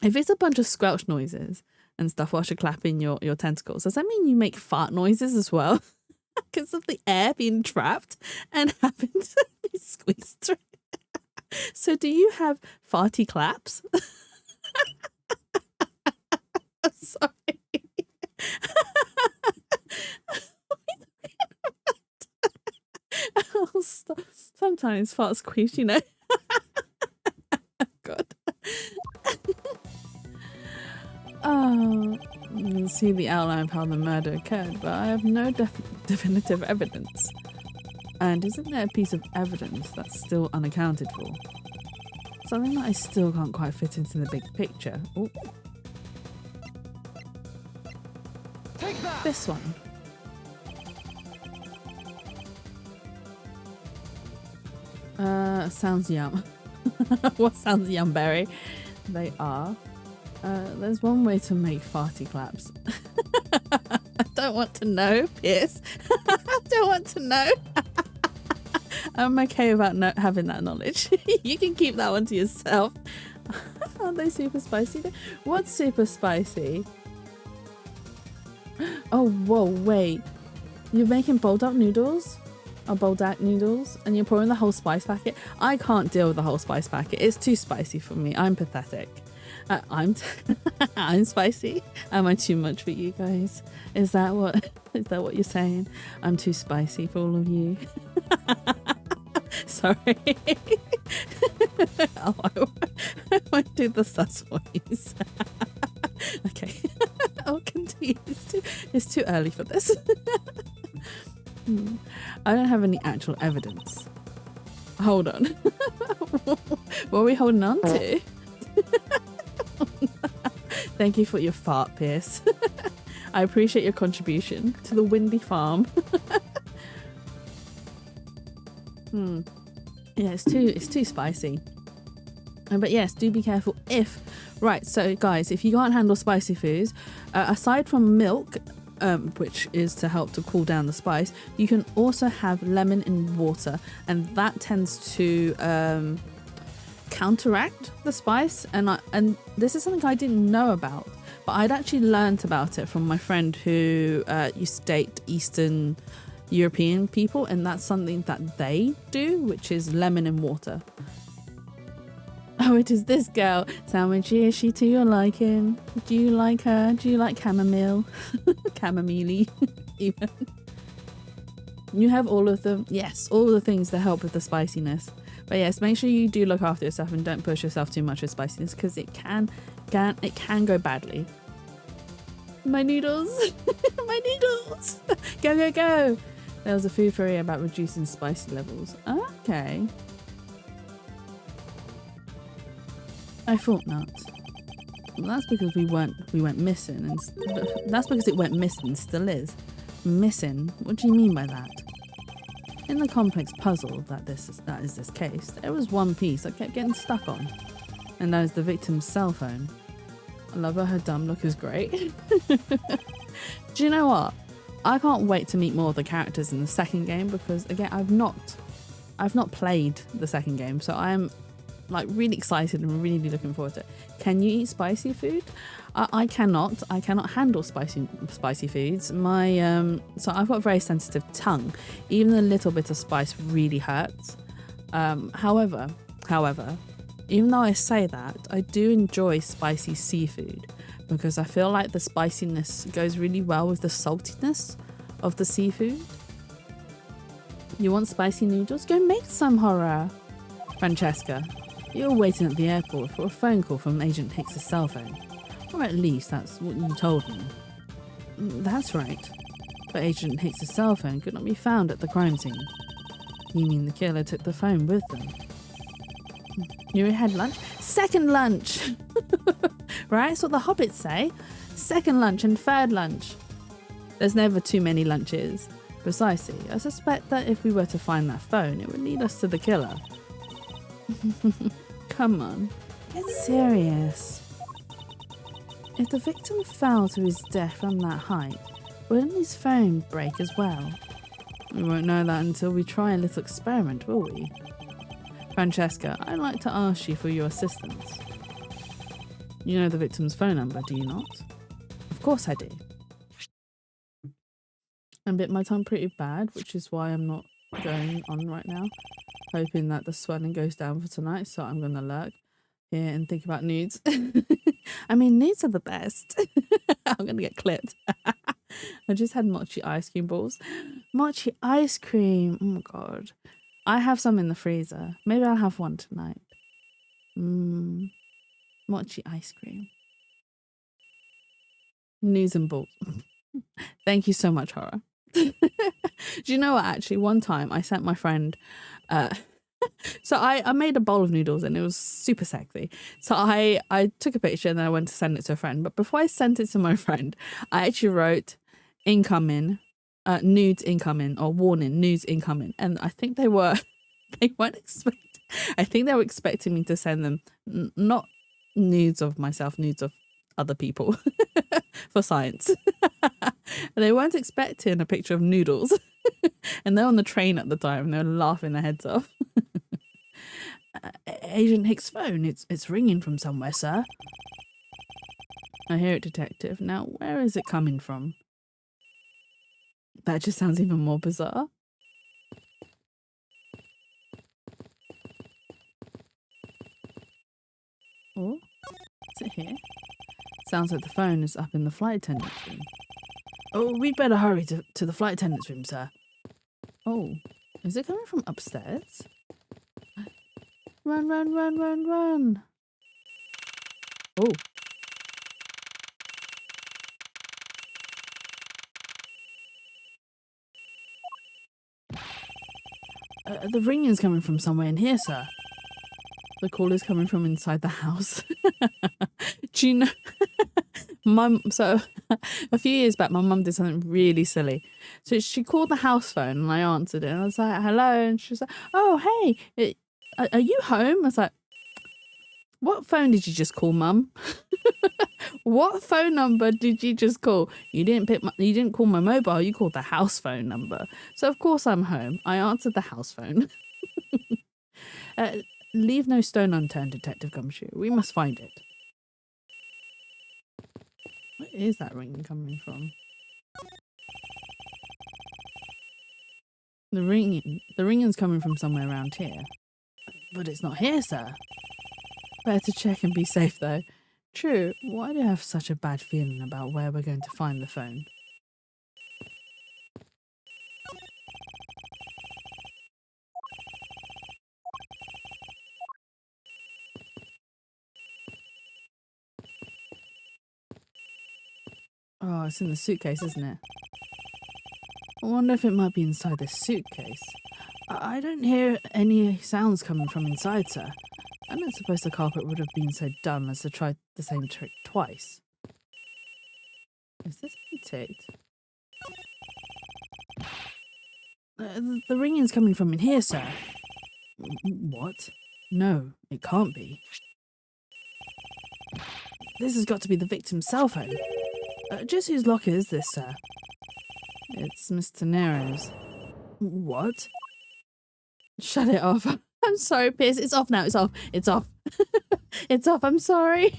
If it's a bunch of squelch noises and stuff whilst you're clapping your tentacles, does that mean you make fart noises as well? Because of the air being trapped and having to be squeezed through. So do you have farty claps? Sorry. Sometimes farts squeeze, you know. God. Oh, you can see the outline of how the murder occurred, but I have no definitive evidence. And isn't there a piece of evidence that's still unaccounted for? Something that I still can't quite fit into the big picture. Ooh. Take that. This one. Sounds yum. What sounds yum, Berry? They are. There's one way to make farty claps. I don't want to know, Pierce. I don't want to know. I'm okay about not having that knowledge. You can keep that one to yourself. Aren't they super spicy? What's super spicy? Oh, whoa, wait. You're making bulldog noodles? Or bulldog noodles? And you're pouring the whole spice packet? I can't deal with the whole spice packet. It's too spicy for me. I'm pathetic. I'm spicy. Am I too much for you guys? Is that what you're saying? I'm too spicy for all of you. Sorry. Oh, I won't do the sus voice. Okay. I'll continue. It's too early for this. I don't have any actual evidence. Hold on. What are we holding on to? Thank you for your fart, Pierce. I appreciate your contribution to the windy farm. Yeah, it's too spicy. But yes, do be careful if... Right, so guys, if you can't handle spicy foods, aside from milk, which is to help to cool down the spice, you can also have lemon in water, and that tends to counteract the spice. And this is something I didn't know about, but I'd actually learnt about it from my friend who used to date Eastern European people, and that's something that they do, which is lemon in water. Oh, it is this girl. Sandwich, is she to your liking? Do you like her? Do you like chamomile? Chamomile, even. You have all of them. Yes, all the things that help with the spiciness. But yes, make sure you do look after yourself and don't push yourself too much with spiciness, because it can go badly. My noodles. My noodles. Go, go, go. There was a food theory about reducing spicy levels. Okay. I thought not. Well, that's because we went missing, and that's because it went missing. Still is missing. What do you mean by that? In the complex puzzle that is this case, there was one piece I kept getting stuck on, and that is the victim's cell phone. I love her dumb look is great. Do you know what? I can't wait to meet more of the characters in the second game, because again, I've not played the second game, so I am like really excited and really looking forward to it. Can you eat spicy food? I cannot. I cannot handle spicy foods. My so I've got a very sensitive tongue. Even a little bit of spice really hurts. However, even though I say that, I do enjoy spicy seafood, because I feel like the spiciness goes really well with the saltiness of the seafood. You want spicy noodles? Go make some, horror. Francesca, you're waiting at the airport for a phone call from Agent Hicks's cell phone. Or at least that's what you told me. That's right. But Agent Hicks's cell phone could not be found at the crime scene. You mean the killer took the phone with them? You had lunch? Second lunch! Right? That's what the hobbits say. Second lunch and third lunch. There's never too many lunches. Precisely. I suspect that if we were to find that phone, it would lead us to the killer. Come on. Get serious. If the victim fell to his death from that height, wouldn't his phone break as well? We won't know that until we try a little experiment, will we? Francesca, I'd like to ask you for your assistance. You know the victim's phone number, do you not? Of course I do. I bit my tongue pretty bad, which is why I'm not going on right now. Hoping that the swelling goes down for tonight, so I'm going to lurk here and think about nudes. I mean, nudes are the best. I'm going to get clipped. I just had mochi ice cream balls. Mochi ice cream. Oh my god. I have some in the freezer. Maybe I'll have one tonight. Mochi ice cream. News and balls. Thank you so much, Horror. Do you know what? Actually, one time I sent my friend. So I made a bowl of noodles and it was super sexy. So I took a picture and then I went to send it to a friend. But before I sent it to my friend, I actually wrote incoming, nudes incoming, or warning, nudes incoming. And I think they weren't expecting. I think they were expecting me to send them not nudes of myself, nudes of other people for science. They weren't expecting a picture of noodles. And they're on the train at the time and they're laughing their heads off. Agent Hicks' phone, it's ringing from somewhere, sir. I hear it, detective. Now, where is it coming from? That just sounds even more bizarre. Oh, is it here? Sounds like the phone is up in the flight attendant's room. Oh, we'd better hurry to the flight attendant's room, sir. Oh, is it coming from upstairs? Run, run, run, run, run. Oh. The ringing's coming from somewhere in here, sir. The call is coming from inside the house. Do you know? So a few years back, my mum did something really silly. So she called the house phone and I answered it. And I was like, hello. And she was like, oh, hey, are you home? I was like, what phone did you just call, mum? What phone number did you just call? You didn't call my mobile. You called the house phone number. So of course I'm home. I answered the house phone. Leave no stone unturned, Detective Gumshoe. We must find it. Where is that ringing coming from? The ringing's coming from somewhere around here. But it's not here, sir. Better to check and be safe, though. True, why do you have such a bad feeling about where we're going to find the phone? Oh, it's in the suitcase, isn't it? I wonder if it might be inside this suitcase. I don't hear any sounds coming from inside, sir. I don't suppose the culprit would have been so dumb as to try the same trick twice. Is this being ticked? The ringing's coming from in here, sir. What? No, it can't be. This has got to be the victim's cell phone. Just whose locker is this, sir? It's Mr. Nero's. What? Shut it off. I'm sorry, Pierce. It's off now. It's off. It's off. It's off. I'm sorry.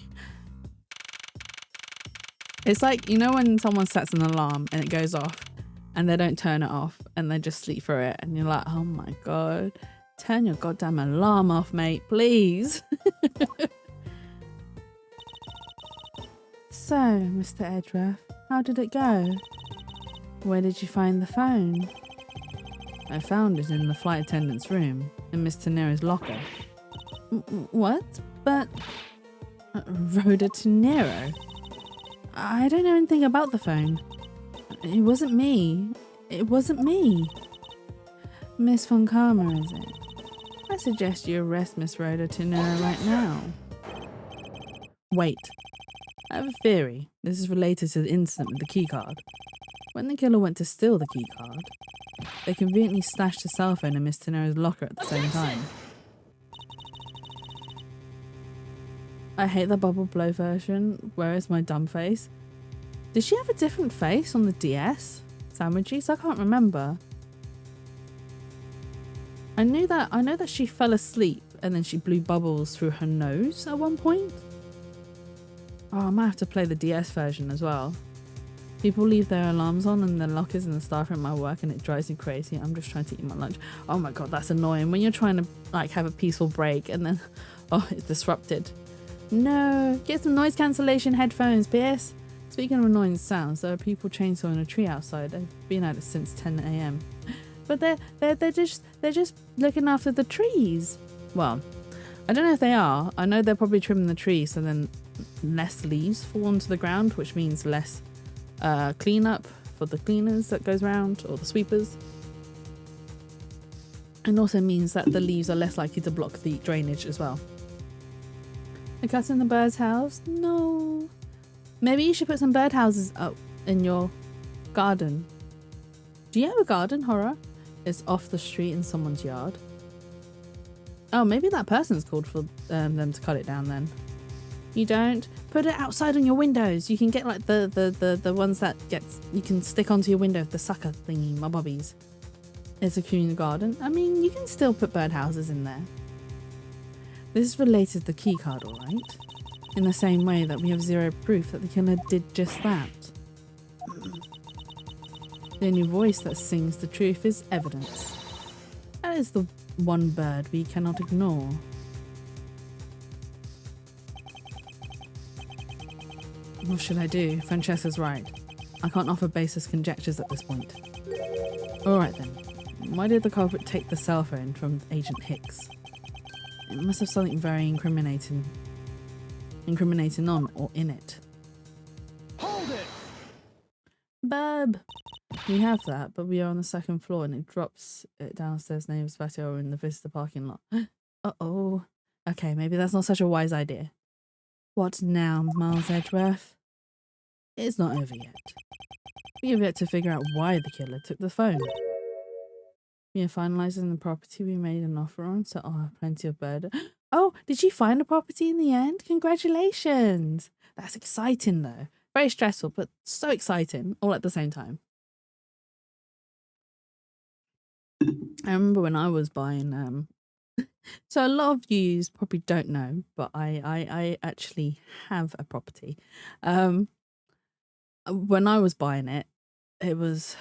It's like, you know when someone sets an alarm and it goes off and they don't turn it off and they just sleep through it and you're like, oh my God, turn your goddamn alarm off, mate, please. So, Mr. Edgeworth, how did it go? Where did you find the phone? I found it in the flight attendant's room, in Mr. Nero's locker. What? But... Rhoda to Nero? I don't know anything about the phone. It wasn't me. It wasn't me. Miss Von Karma, is it? I suggest you arrest Miss Rhoda to Nero right now. Wait. I have a theory. This is related to the incident with the keycard. When the killer went to steal the keycard, they conveniently stashed the cell phone in Mr. Nero's locker at the same time. I hate the bubble blow version. Where is my dumb face? Did she have a different face on the DS? Sandwichies? I can't remember. I know that she fell asleep and then she blew bubbles through her nose at one point. Oh, I might have to play the DS version as well. People leave their alarms on in their lockers in the staff room at my work and it drives me crazy. I'm just trying to eat my lunch. Oh my God, that's annoying. When you're trying to like have a peaceful break and then, oh, it's disrupted. No, get some noise cancellation headphones, Pierce. Speaking of annoying sounds, there are people chainsawing a tree outside. They've been at it since 10 AM. but they're just looking after the trees. Well, I don't know if they are. I know they're probably trimming the trees, so then less leaves fall onto the ground, which means less cleanup for the cleaners that goes around, or the sweepers. And also means that the leaves are less likely to block the drainage as well. A cat in the bird's house? No. Maybe you should put some bird houses up in your garden. Do you have a garden, Horror? It's off the street in someone's yard. Oh, maybe that person's called for them to cut it down then. You don't? Put it outside on your windows. You can get like the ones that you can stick onto your window, the sucker thingy, my bobbies. It's a communal garden. I mean, you can still put birdhouses in there. This is related to the key card, alright? In the same way that we have zero proof that the killer did just that. The only voice that sings the truth is evidence. That is the one bird we cannot ignore. What should I do? Francesca's right. I can't offer baseless conjectures at this point. Alright then. Why did the culprit take the cell phone from Agent Hicks? It must have something very incriminating on or in it. Hold it! Bub! We have that, but we are on the second floor and it drops it downstairs neighbor's patio or in the visitor parking lot. Uh-oh. Okay, maybe that's not such a wise idea. What now, Miles Edgeworth? It's not over yet. We have yet to figure out why the killer took the phone. We are finalising the property we made an offer on, so I'll have plenty of bird. Oh, did you find a property in the end? Congratulations! That's exciting though. Very stressful, but so exciting, all at the same time. I remember when I was buying, so a lot of you probably don't know, but I actually have a property. When I was buying it, it was,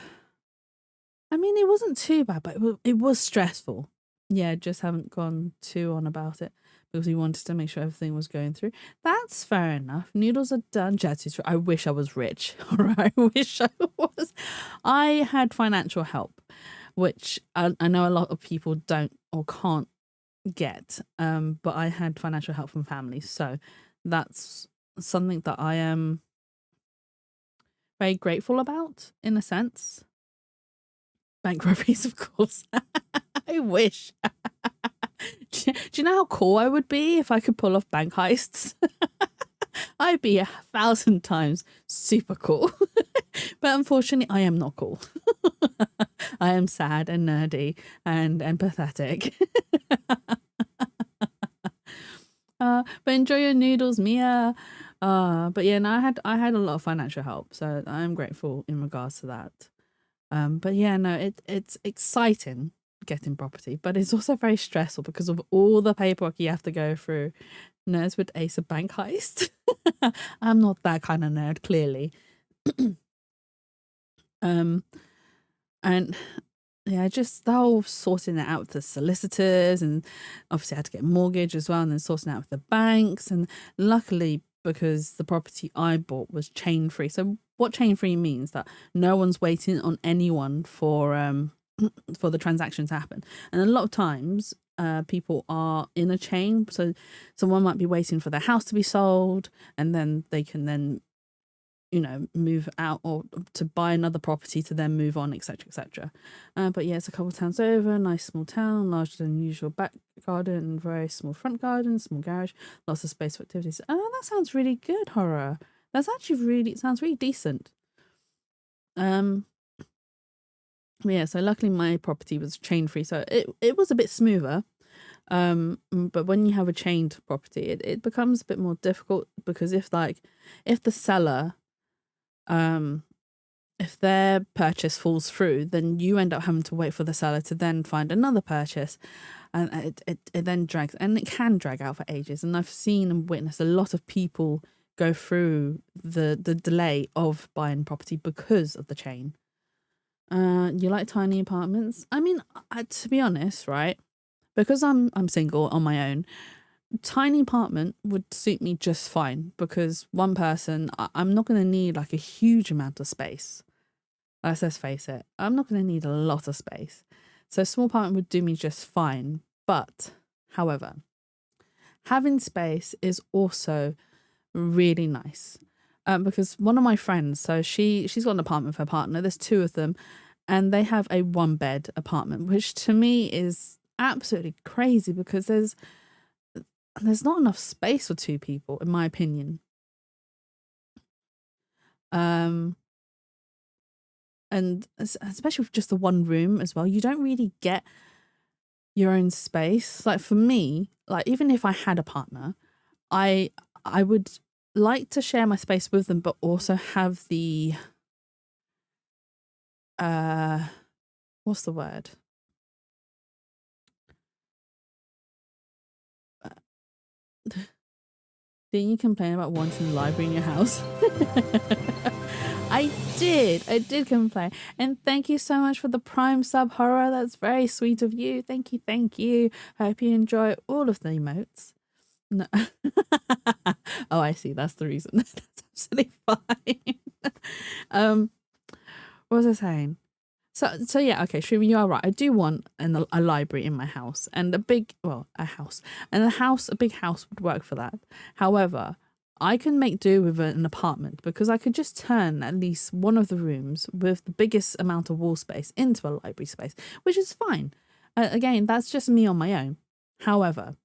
I mean, it wasn't too bad, but it was stressful. Yeah, just haven't gone too on about it because we wanted to make sure everything was going through. That's fair enough. Noodles are done. Jetty's. I wish I was rich. All right, I wish I was. I had financial help, which I know a lot of people don't or can't get. But I had financial help from family, so that's something that I am very grateful about, in a sense. Bank robberies, of course. I wish. Do you know how cool I would be if I could pull off bank heists? I'd be 1,000 times super cool. But unfortunately, I am not cool. I am sad and nerdy and pathetic. But enjoy your noodles, Mia. But yeah, no, I had a lot of financial help, so I'm grateful in regards to that. But yeah, no, it's exciting getting property, but it's also very stressful because of all the paperwork you have to go through. Nerds would ace a bank heist. I'm not that kind of nerd, clearly. And yeah, just the whole sorting it out with the solicitors, and obviously I had to get a mortgage as well, and then sorting it out with the banks. And luckily, because the property I bought was chain free. So what chain free means that no one's waiting on anyone for the transaction to happen. And a lot of times people are in a chain, so someone might be waiting for their house to be sold, and then they can then, you know, move out or to buy another property to then move on, etc, etc. But yeah, it's a couple of towns over, nice small town, larger than usual back garden, very small front garden, small garage, lots of space for activities. Oh, that sounds really good, Horror. That's actually really, it sounds really decent. Yeah, so luckily my property was chain free, so it was a bit smoother. But when you have a chained property, it becomes a bit more difficult, because if the seller, if their purchase falls through, then you end up having to wait for the seller to then find another purchase, and it then drags, and it can drag out for ages. And I've seen and witnessed a lot of people go through the delay of buying property because of the chain. You like tiny apartments? I mean, to be honest, right? Because I'm single on my own, tiny apartment would suit me just fine, because one person, I'm not going to need like a huge amount of space. Let's face it, I'm not going to need a lot of space. So a small apartment would do me just fine. But, however, having space is also really nice. Because one of my friends, so she's got an apartment with her partner. There's two of them, and they have a 1-bed apartment, which to me is absolutely crazy because there's not enough space for two people, in my opinion. And especially with just the one room as well, you don't really get your own space. Like for me, like even if I had a partner, I would like to share my space with them, but also have the what's the word? Didn't you complain about wanting a library in your house? I did complain. And thank you so much for the Prime sub, Horror. That's very sweet of you. Thank you. I hope you enjoy all of the emotes. No. Oh, I see. That's the reason. That's absolutely fine. What was I saying? So yeah, okay, Shrimi, you are right. I do want a library in my house and a big house. And a big house would work for that. However, I can make do with an apartment because I could just turn at least one of the rooms with the biggest amount of wall space into a library space, which is fine. Again, that's just me on my own. However,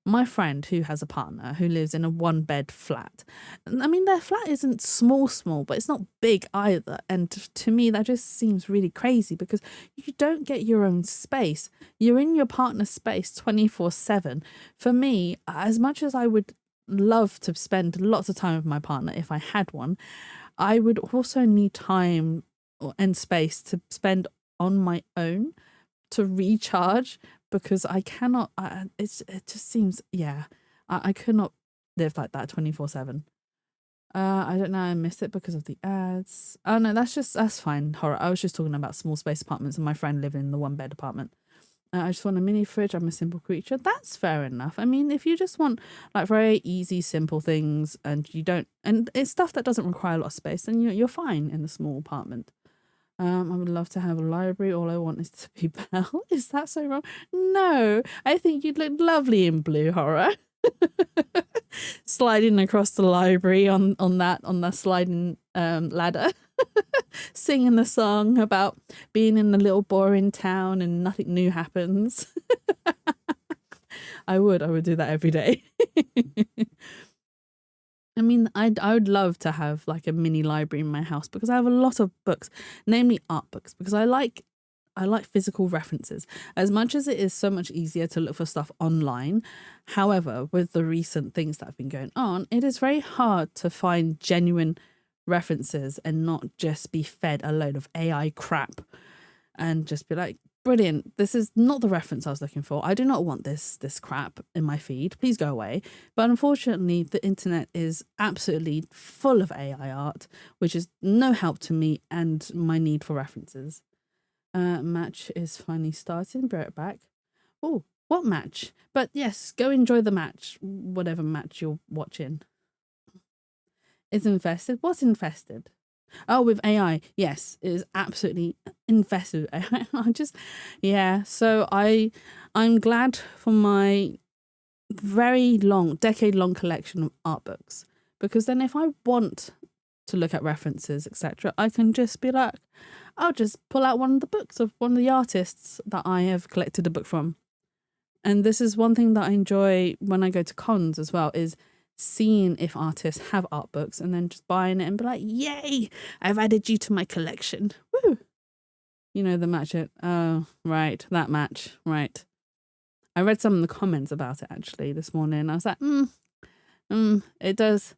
my friend who has a partner who lives in a 1-bed flat. I mean, their flat isn't small, but it's not big either. And to me, that just seems really crazy because you don't get your own space. You're in your partner's space 24/7. For me, as much as I would love to spend lots of time with my partner if I had one, I would also need time and space to spend on my own to recharge because I cannot. It just seems I could not live like that 24/7. I don't know. I miss it because of the ads. Oh no, that's fine. Horror. I was just talking about small space apartments and my friend living in the 1-bed apartment. I just want a mini fridge. I'm a simple creature. That's fair enough. I mean, if you just want like very easy, simple things and it's stuff that doesn't require a lot of space, then you're fine in a small apartment. I would love to have a library. All I want is to be Belle. Is that so wrong? No, I think you'd look lovely in blue, Horror. Sliding across the library on the sliding ladder, singing the song about being in a little boring town and nothing new happens. I would do that every day. I mean, I would love to have like a mini library in my house because I have a lot of books, namely art books, because I like physical references as much as it is so much easier to look for stuff online. However, with the recent things that have been going on, it is very hard to find genuine references and not just be fed a load of AI crap and just be like, brilliant, this is not the reference I was looking for. I do not want this crap in my feed. Please go away. But unfortunately, the internet is absolutely full of AI art, which is no help to me and my need for references. Match is finally starting. Bring it back. Oh, what match? But yes, go enjoy the match, whatever match you're watching. It's infested. What's infested? Oh, with AI. Yes, it is absolutely infested with AI. So I'm glad for my very long, decade-long collection of art books because then if I want to look at references, etc., I can just be like, I'll just pull out one of the books of one of the artists that I have collected a book from. And this is one thing that I enjoy when I go to cons as well, is seeing if artists have art books and then just buying it and be like, yay, I've added you to my collection. Woo! You know, the match it. Oh, right. That match. Right. I read some of the comments about it actually this morning. I was like, it does.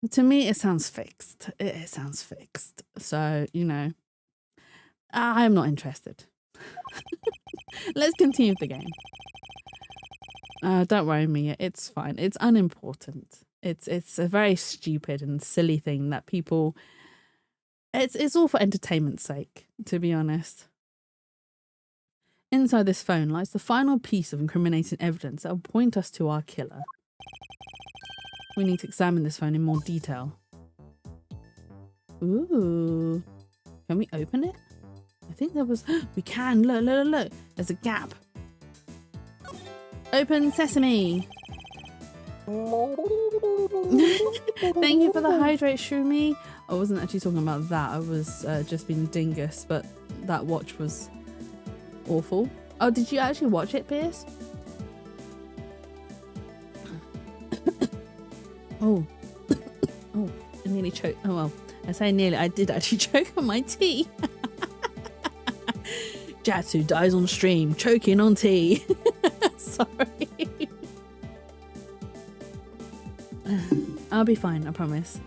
To me, it sounds fixed. It sounds fixed. So, you know, I'm not interested. Let's continue the game. Don't worry, Mia. It's fine. It's unimportant. It's a very stupid and silly thing that people... It's all for entertainment's sake, to be honest. Inside this phone lies the final piece of incriminating evidence that will point us to our killer. We need to examine this phone in more detail. Ooh. Can we open it? I think there was... We can. Look, look, look. There's a gap. Open sesame. Thank you for the hydrate, Shroomy. I wasn't actually talking about that. I was just being dingus, but that watch was awful. Oh, did you actually watch it, Pierce? Oh. Oh, I nearly choked. Oh, well, I say nearly. I did actually choke on my tea. Jatsu dies on stream, choking on tea. Sorry. I'll be fine, I promise.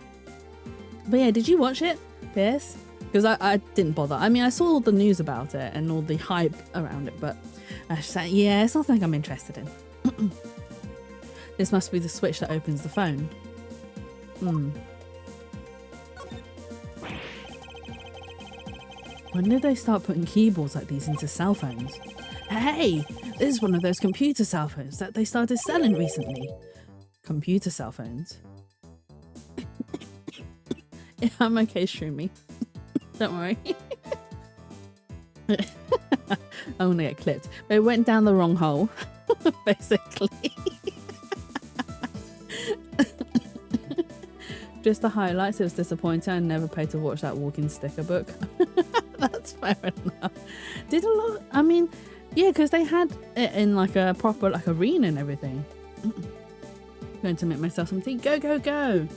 But yeah, did you watch it, Pierce? Because I didn't bother. I mean, I saw all the news about it and all the hype around it, but I just said, yeah, it's nothing I'm interested in. This must be the switch that opens the phone. When did they start putting keyboards like these into cell phones? Hey, this is one of those computer cell phones that they started selling recently. Computer cell phones? Yeah, I'm okay, Shroomy. Don't worry. I'm gonna get clipped. But it went down the wrong hole, basically. Just the highlights, it was disappointing. I never paid to watch that walking sticker book. That's fair enough. Did a lot, I mean, yeah, because they had it in like a proper like arena and everything. Going to make myself some tea. Go, go, go.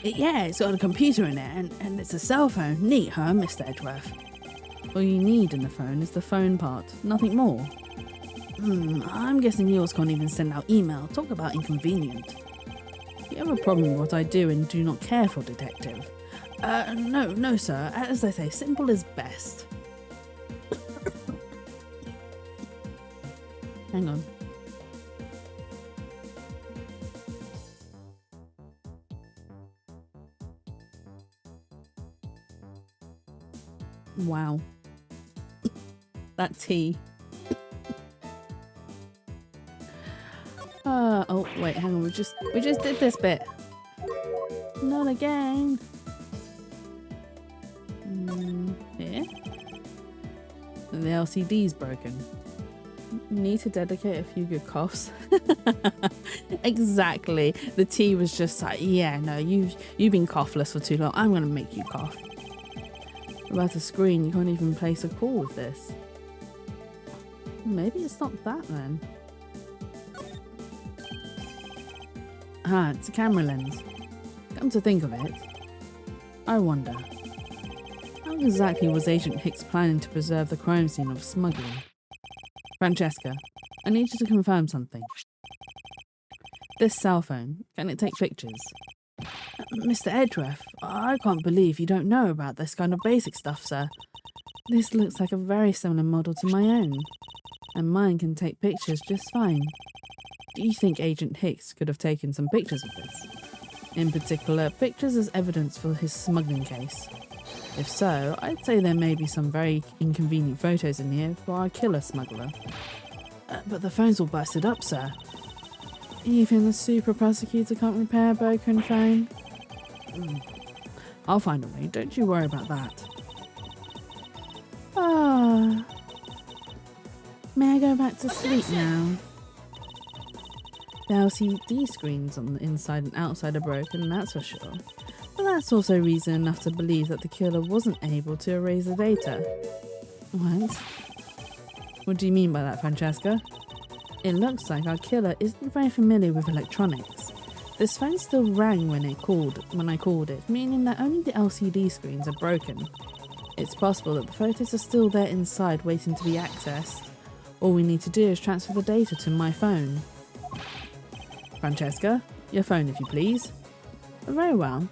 Yeah, it's got a computer in it and it's a cell phone. Neat, huh, Mr. Edgeworth? All you need in the phone is the phone part, nothing more. I'm guessing yours can't even send out email. Talk about inconvenient. You have a problem with what I do and do not care for, detective. No, sir. As I say, simple is best. Hang on. Wow. That tea. Oh wait, hang on. We just did this bit. Not again. Here. The LCD's broken. Need to dedicate a few good coughs. Exactly. The tea was just like, yeah, no, you've been coughless for too long. I'm gonna make you cough. About a screen, you can't even place a call with this. Maybe it's not that then. Ah, it's a camera lens. Come to think of it, I wonder, how exactly was Agent Hicks planning to preserve the crime scene of smuggling? Francesca, I need you to confirm something. This cell phone, can it take pictures? Mr. Edgeworth, I can't believe you don't know about this kind of basic stuff, sir. This looks like a very similar model to my own, and mine can take pictures just fine. Do you think Agent Hicks could have taken some pictures of this? In particular, pictures as evidence for his smuggling case. If so, I'd say there may be some very inconvenient photos in here for our killer smuggler. But the phone's all busted up, sir. Even the super prosecutor can't repair a broken phone? I'll find a way, don't you worry about that. Ah. May I go back to sleep now? The LCD screens on the inside and outside are broken, that's for sure. But that's also reason enough to believe that the killer wasn't able to erase the data. What? What do you mean by that, Francesca? It looks like our killer isn't very familiar with electronics. This phone still rang when I called it, meaning that only the LCD screens are broken. It's possible that the photos are still there inside waiting to be accessed. All we need to do is transfer the data to my phone. Francesca, your phone if you please. Very well.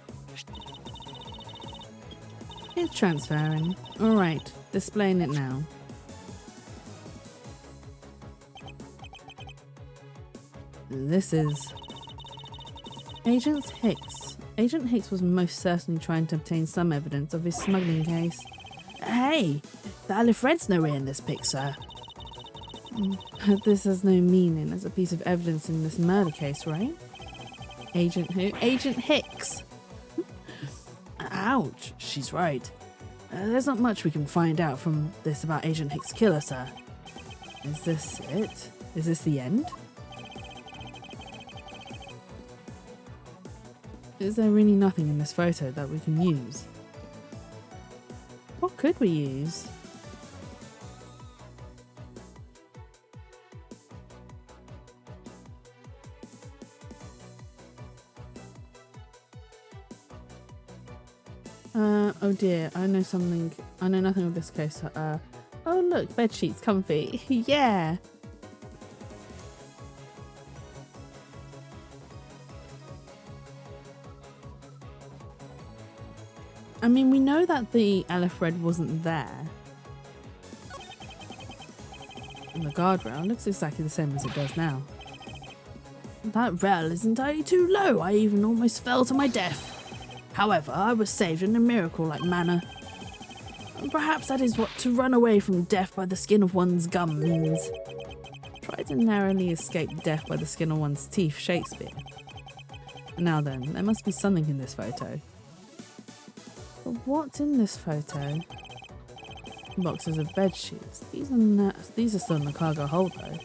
It's transferring. Alright, displaying it now. This is... Agent Hicks. Agent Hicks was most certainly trying to obtain some evidence of his smuggling case. Hey! The Aleph Red's nowhere in this pic, sir. This has no meaning as a piece of evidence in this murder case, right? Agent who? Agent Hicks. Ouch, she's right. There's not much we can find out from this about Agent Hicks' killer, sir. Is this it? Is this the end? Is there really nothing in this photo that we can use? What could we use? Oh dear, I know something. I know nothing of this case. Oh look, bed sheets, comfy. Yeah. I mean, we know that the Alfred wasn't there. And the guardrail looks exactly the same as it does now. That rail is entirely too low. I even almost fell to my death. However, I was saved in a miracle-like manner. Perhaps that is what to run away from death by the skin of one's gum means. Try to narrowly escape death by the skin of one's teeth, Shakespeare. Now then, there must be something in this photo. But what's in this photo? Boxes of bed sheets. These are still in the cargo hold though.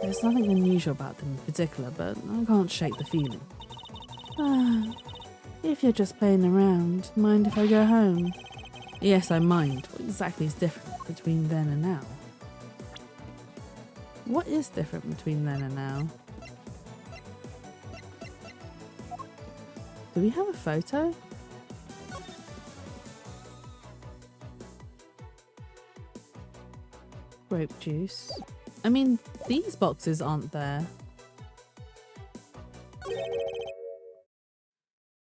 There's nothing unusual about them in particular, but I can't shake the feeling. If you're just playing around, mind if I go home? Yes, I mind. What exactly is different between then and now? What is different between then and now? Do we have a photo? Grape juice. I mean, these boxes aren't there.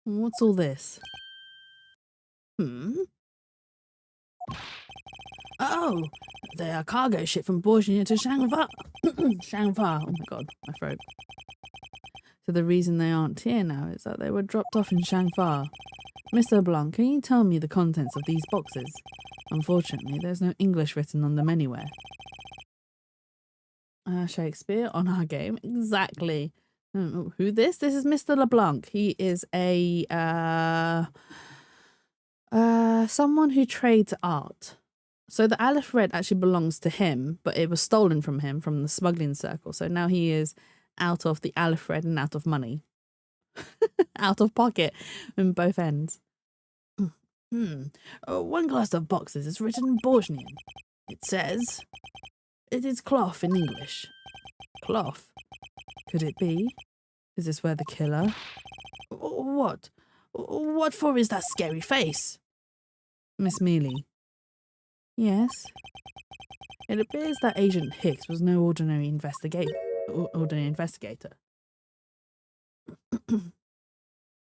What's all this? Oh, they are cargo ship from Borgia to Shangva. Shangfa. Oh my god, my throat. So the reason they aren't here now is that they were dropped off in Shangfa. Mr. Blanc, can you tell me the contents of these boxes? Unfortunately, there's no English written on them anywhere. Shakespeare on our game. Exactly. Who this? This is Mr. LeBlanc. He is a someone who trades art. So the Aleph Red actually belongs to him, but it was stolen from him from the smuggling circle. So now he is out of the Aleph Red and out of money. Out of pocket in both ends. One glass of boxes is written in Borgian. It says, it is cloth in English. Cloth? Could it be? Is this where the killer? What? What for is that scary face? Miss Mealy. Yes? It appears that Agent Hicks was no ordinary investigator.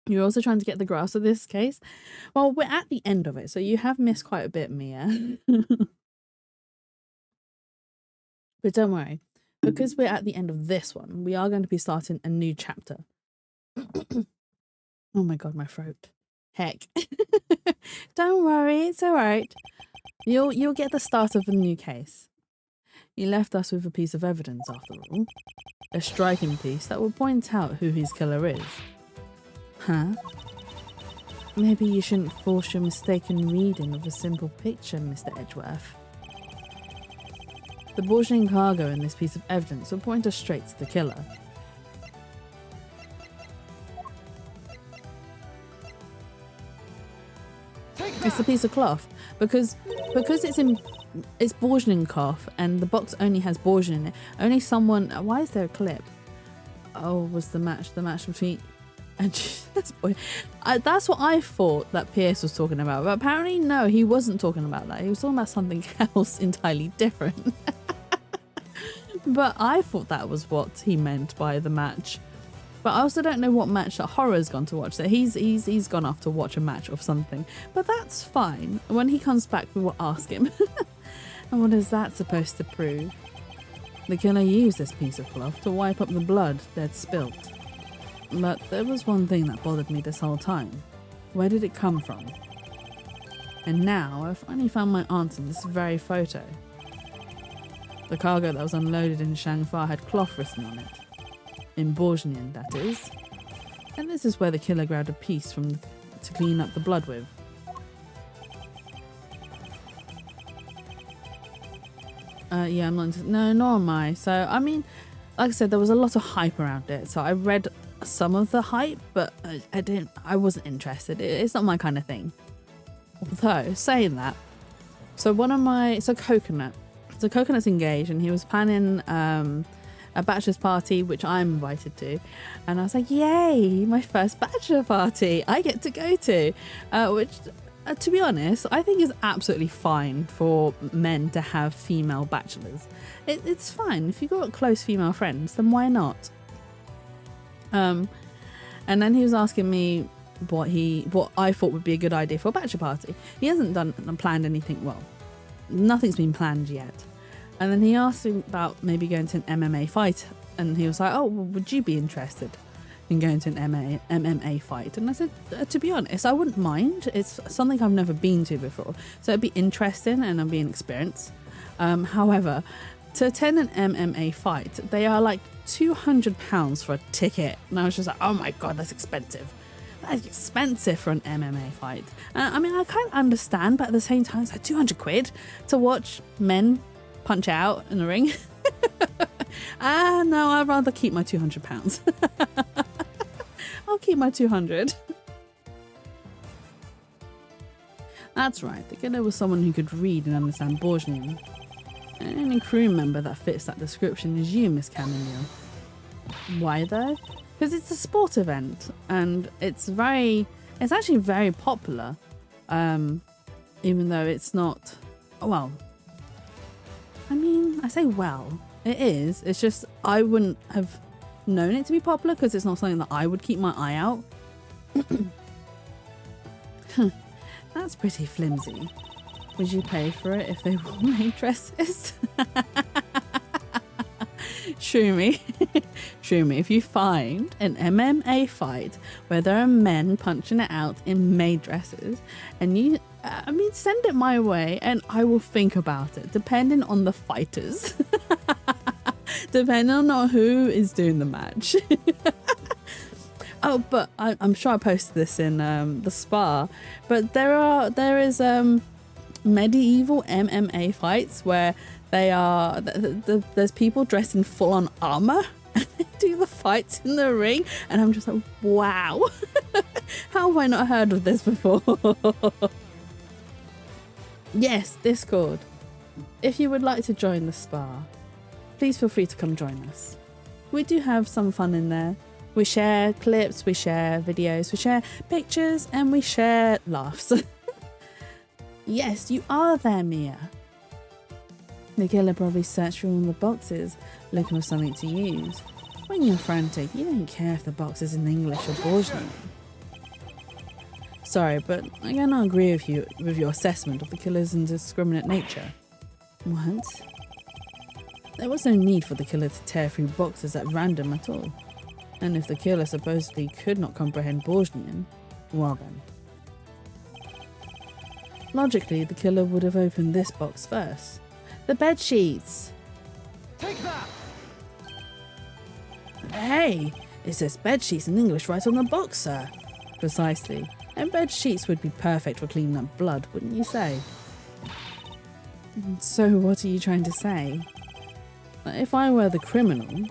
You're also trying to get the grasp of this case? Well, we're at the end of it, so you have missed quite a bit, Mia. But don't worry, because we're at the end of this one, we are going to be starting a new chapter. Oh my god, my throat. Heck. Don't worry, it's alright. You'll get the start of a new case. You left us with a piece of evidence, after all. A striking piece that will point out who his killer is. Huh? Maybe you shouldn't force your mistaken reading of a simple picture, Mr. Edgeworth. The Borgian cargo in this piece of evidence will point us straight to the killer. It's a piece of cloth because it's Borgian cloth and the box only has Borgian in it. Only someone. Why is there a clip? Oh, was the match between? And that's what I thought that Pierce was talking about, but apparently no, he wasn't talking about that. He was talking about something else entirely different. But I thought that was what he meant by the match. But I also don't know what match that Horror's gone to watch. So he's gone off to watch a match of something. But that's fine. When he comes back, we will ask him. And what is that supposed to prove? The killer used this piece of cloth to wipe up the blood they'd spilt. But there was one thing that bothered me this whole time. Where did it come from? And now I've finally found my answer in this very photo. The cargo that was unloaded in Shangfa had cloth written on it. In Borgian, that is. And this is where the killer grabbed a piece to clean up the blood with. Yeah, I'm not no, nor am I. So, I mean, like I said, there was a lot of hype around it. So I read some of the hype, but I wasn't interested. It's not my kind of thing. Although, saying that, so Coconut's engaged and he was planning a bachelor's party, which I'm invited to. And I was like, yay, my first bachelor party I get to go to, which, to be honest, I think is absolutely fine for men to have female bachelors. It's fine. If you've got close female friends, then why not? And then he was asking me what I thought would be a good idea for a bachelor party. He hasn't planned anything. Well, nothing's been planned yet. And then he asked me about maybe going to an MMA fight, and he was like, "Oh, well, would you be interested in going to an MMA fight?" And I said, "To be honest, I wouldn't mind. It's something I've never been to before, so it'd be interesting and it'd be an experience. However, to attend an MMA fight, they are like £200 for a ticket." And I was just like, "Oh my god, that's expensive. That's expensive for an MMA fight." I mean, I kind of understand, but at the same time, it's like £200 to watch men punch out in the ring. No, I'd rather keep my £200. I'll keep my 200. That's right, the killer was someone who could read and understand Borgian. Any crew member that fits that description is you, Miss Camille. Why though? Because it's a sport event and it's actually very popular, even though it's not, well, I mean, I say well, it is. It's just I wouldn't have known it to be popular because it's not something that I would keep my eye out. That's pretty flimsy. Would you pay for it if they wore maid dresses? Shoo me. If you find an MMA fight where there are men punching it out in maid dresses, and send it my way and I will think about it, depending on the fighters. Depending on who is doing the match. Oh, but I'm sure I posted this in the spa, but there is medieval MMA fights where there's people dressed in full-on armor and they do the fights in the ring, and I'm just like, wow. How have I not heard of this before? Yes, Discord. If you would like to join the spa, please feel free to come join us. We do have some fun in there. We share clips, we share videos, we share pictures, and we share laughs. Yes, you are there, Mia. The killer probably searched through all the boxes, looking for something to use. When you're frantic, you don't care if the box is in English or Borgian. Sorry, but I cannot agree with you with your assessment of the killer's indiscriminate nature. What? There was no need for the killer to tear through boxes at random at all. And if the killer supposedly could not comprehend Borgian, well then. Logically, the killer would have opened this box first. The bed sheets! Take that! Hey! It says bed sheets in English right on the box, sir. Precisely. And bed sheets would be perfect for cleaning up blood, wouldn't you say? So what are you trying to say? If I were the criminal,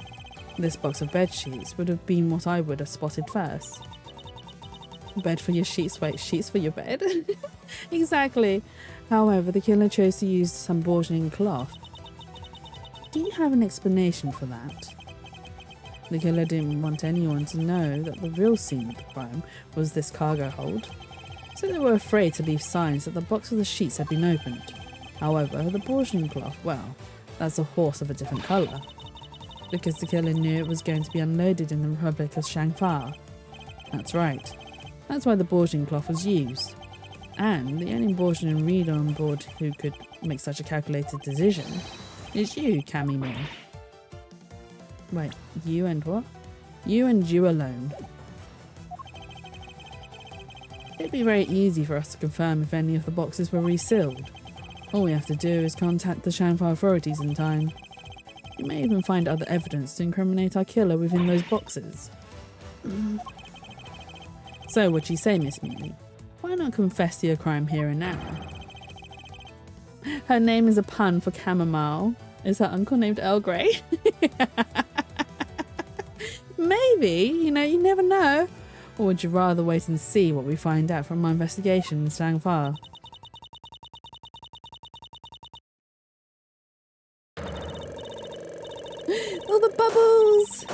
this box of bed sheets would have been what I would have spotted first. Bed for your sheets, wait, sheets for your bed? Exactly. However, the killer chose to use some Borgian cloth. Do you have an explanation for that? The killer didn't want anyone to know that the real scene of the crime was this cargo hold, so they were afraid to leave signs that the box of the sheets had been opened. However, the Borgian cloth, well, that's a horse of a different colour, because the killer knew it was going to be unloaded in the Republic of Shangfa. That's right. That's why the Borgian cloth was used. And the only Borgian reader on board who could make such a calculated decision is you, Camille. Wait, you and what? You and you alone. It'd be very easy for us to confirm if any of the boxes were resealed. All we have to do is contact the Shangfa authorities in time. You may even find other evidence to incriminate our killer within those boxes. So, what'd you say, Miss Mealy? Why not confess to your crime here and now? Her name is a pun for chamomile. Is her uncle named Earl Grey? Maybe, you know, you never know. Or would you rather wait and see what we find out from my investigation in Sangfar? All the bubbles!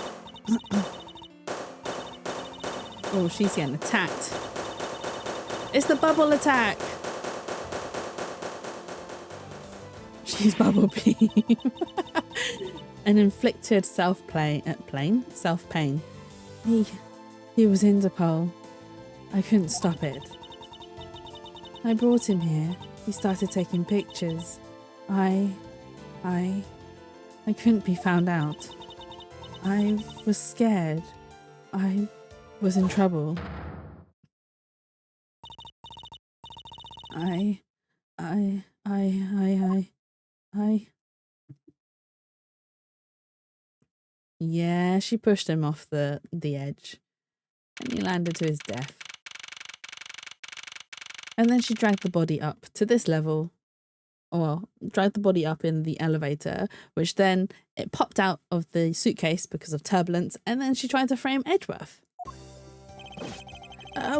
Oh, she's getting attacked. It's the bubble attack! She's bubble beam. An inflicted self-pain. He was Interpol. I couldn't stop it. I brought him here. He started taking pictures. I couldn't be found out. I was scared. I was in trouble. I. Yeah, she pushed him off the edge. And he landed to his death. And then she dragged the body up to this level. Well, dragged the body up in the elevator, which then it popped out of the suitcase because of turbulence, and then she tried to frame Edgeworth.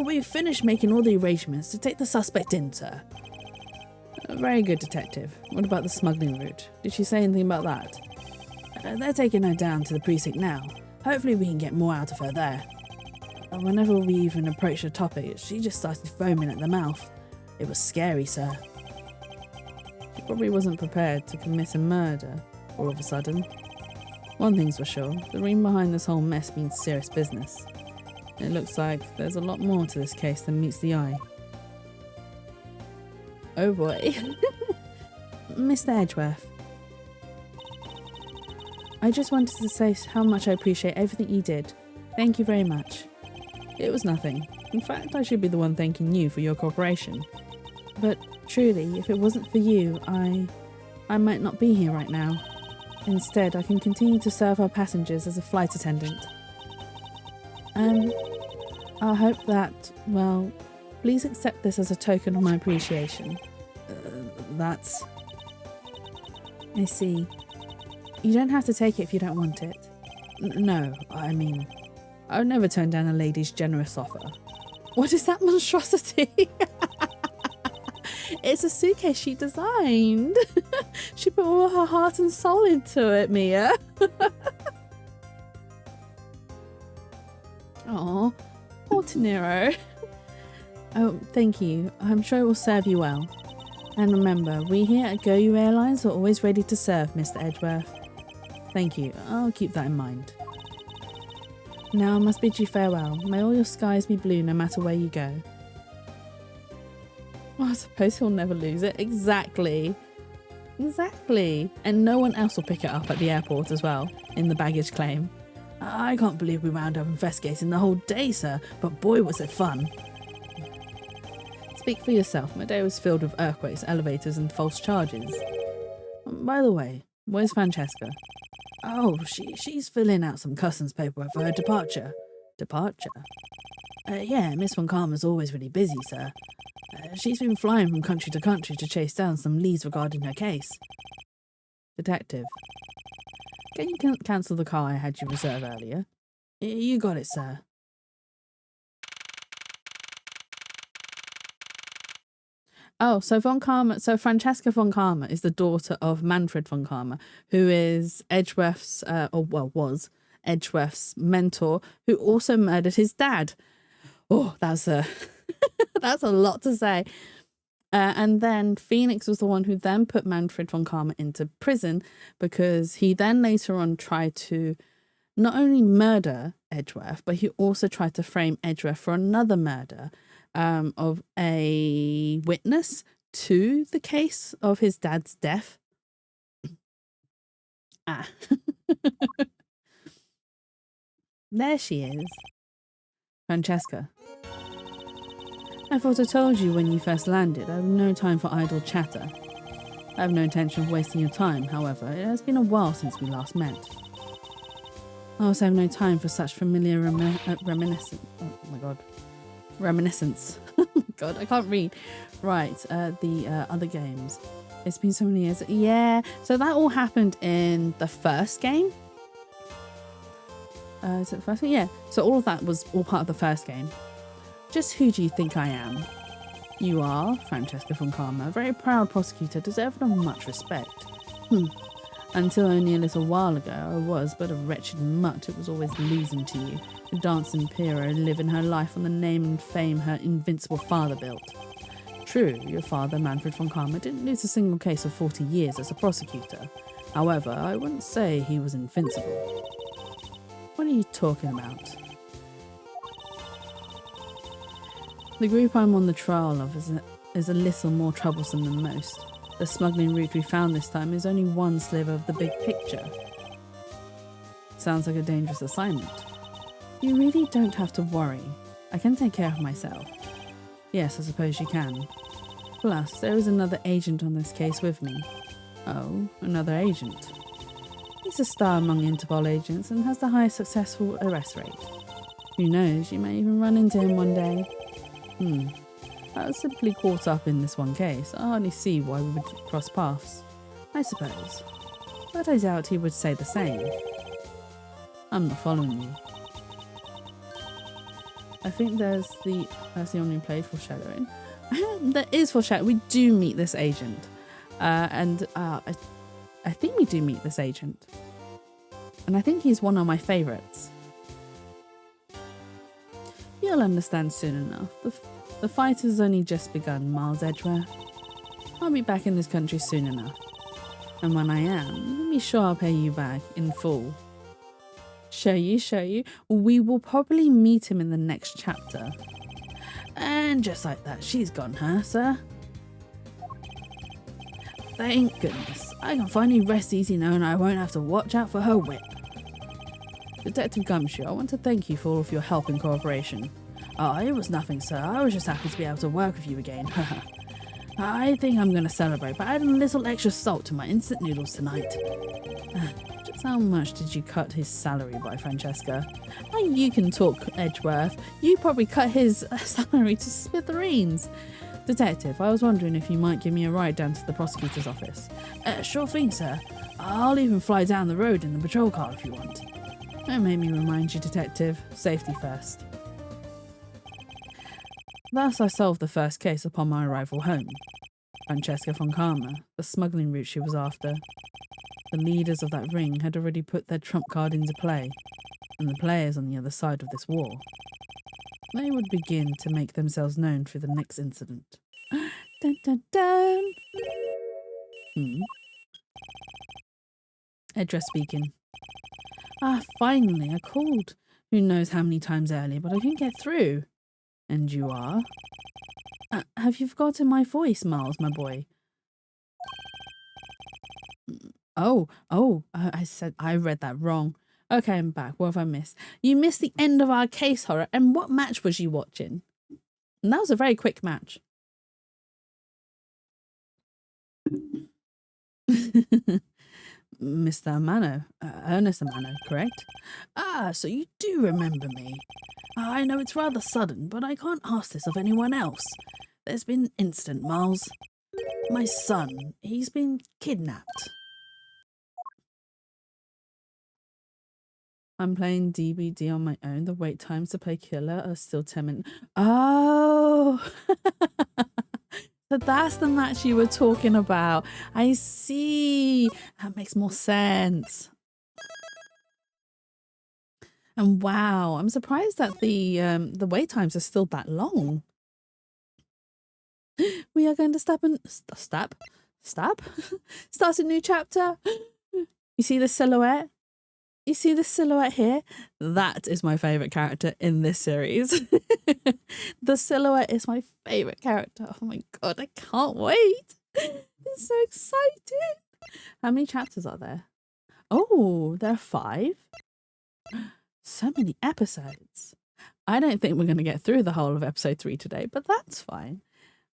We've finished making all the arrangements to take the suspect in, sir. Very good, detective. What about the smuggling route? Did she say anything about that? They're taking her down to the precinct now. Hopefully we can get more out of her there. Whenever we even approached the topic, she just started foaming at the mouth. It was scary, sir. She probably wasn't prepared to commit a murder all of a sudden. One thing's for sure, the ring behind this whole mess means serious business. It looks like there's a lot more to this case than meets the eye. Oh boy. Mr. Edgeworth. I just wanted to say how much I appreciate everything you did. Thank you very much. It was nothing. In fact, I should be the one thanking you for your cooperation. But truly, if it wasn't for you, I might not be here right now. Instead, I can continue to serve our passengers as a flight attendant. I hope that, well, please accept this as a token of my appreciation. That's... I see. You don't have to take it if you don't want it. No, I mean, I would never turn down a lady's generous offer. What is that monstrosity? It's a suitcase she designed. She put all her heart and soul into it, Mia. Aw, poor De Niro. Oh, thank you. I'm sure it will serve you well. And remember, we here at GoU Airlines are always ready to serve, Mr. Edgeworth. Thank you. I'll keep that in mind. Now I must bid you farewell. May all your skies be blue no matter where you go. Well, I suppose he'll never lose it. Exactly. Exactly. And no one else will pick it up at the airport as well, in the baggage claim. I can't believe we wound up investigating the whole day, sir, but boy was it fun. Speak for yourself. My day was filled with earthquakes, elevators and false charges. By the way, where's Francesca? Oh, she's filling out some customs paperwork for her departure. Departure? Yeah, Miss Von Karma's always really busy, sir. She's been flying from country to country to chase down some leads regarding her case. Detective. Can you cancel the car I had you reserve earlier? You got it, sir. Oh, so Francesca Von Karma is the daughter of Manfred Von Karma, who is Edgeworth's, was Edgeworth's mentor, who also murdered his dad. Oh, that's a lot to say. And then Phoenix was the one who then put Manfred Von Karma into prison because he then later on tried to not only murder Edgeworth, but he also tried to frame Edgeworth for another murder of a witness to the case of his dad's death. There she is. Francesca. I thought I told you when you first landed. I have no time for idle chatter. I have no intention of wasting your time, however. It has been a while since we last met. I also have no time for such familiar reminiscence. Oh my god. Reminiscence. God, I can't read. Right, the other games. It's been so many years. Yeah, so that all happened in the first game. Is it the first one? Yeah, so all of that was all part of the first game. Just who do you think I am? You are Francesca von Karma, a very proud prosecutor, deserving of much respect. Until only a little while ago, I was but a wretched mutt who was always losing to you, a dancing hero living her life on the name and fame her invincible father built. True, your father, Manfred von Karma, didn't lose a single case for 40 years as a prosecutor. However, I wouldn't say he was invincible. What are you talking about? The group I'm on the trial of is a little more troublesome than most. The smuggling route we found this time is only one sliver of the big picture. Sounds like a dangerous assignment. You really don't have to worry. I can take care of myself. Yes, I suppose you can. Plus, there is another agent on this case with me. Oh, another agent. He's a star among Interpol agents and has the highest successful arrest rate. Who knows, you may even run into him one day. I was simply caught up in this one case. I hardly see why we would cross paths. I suppose. But I doubt he would say the same. I'm not following you. I think that's the only play foreshadowing. There is foreshadowing. We do meet this agent. I think we do meet this agent. And I think he's one of my favourites. You'll understand soon enough. The fight has only just begun, Miles Edgware. I'll be back in this country soon enough. And when I am, be sure I'll pay you back in full. Show you. We will probably meet him in the next chapter. And just like that, she's gone, huh, sir? Thank goodness. I can finally rest easy knowing I won't have to watch out for her whip. Detective Gumshoe, I want to thank you for all of your help and cooperation. Oh, it was nothing, sir. I was just happy to be able to work with you again. I think I'm going to celebrate by adding a little extra salt to my instant noodles tonight. Just how much did you cut his salary by, Francesca? And you can talk, Edgeworth. You probably cut his salary to smithereens. Detective, I was wondering if you might give me a ride down to the prosecutor's office. Sure thing, sir. I'll even fly down the road in the patrol car if you want. Don't make me remind you, Detective. Safety first. Thus I solved the first case upon my arrival home. Francesca von Karma, the smuggling route she was after. The leaders of that ring had already put their trump card into play, and the players on the other side of this war. They would begin to make themselves known through the next incident. Dun dun dun! Edra speaking. Finally, I called. Who knows how many times earlier, but I couldn't get through. And you are? Have you forgotten my voice, Miles, my boy? I read that wrong. Okay, I'm back. What have I missed? You missed the end of our case, Horror. And what match was you watching? And that was a very quick match. Mr. Amano, Ernest Amano, correct? So you do remember me. I know it's rather sudden, but I can't ask this of anyone else. There's been an incident, Miles. My son, he's been kidnapped. I'm playing DBD on my own. The wait times to play killer are still 10 minutes. Oh! So that's the match you were talking about. I see. That makes more sense. And wow, I'm surprised that the wait times are still that long. We are going to start a new chapter. You see the silhouette? You see the silhouette here? That is my favourite character in this series. The silhouette is my favourite character. Oh my god, I can't wait. It's so exciting. How many chapters are there? Oh, there are 5. So many episodes. I don't think we're going to get through the whole of episode 3 today, but that's fine.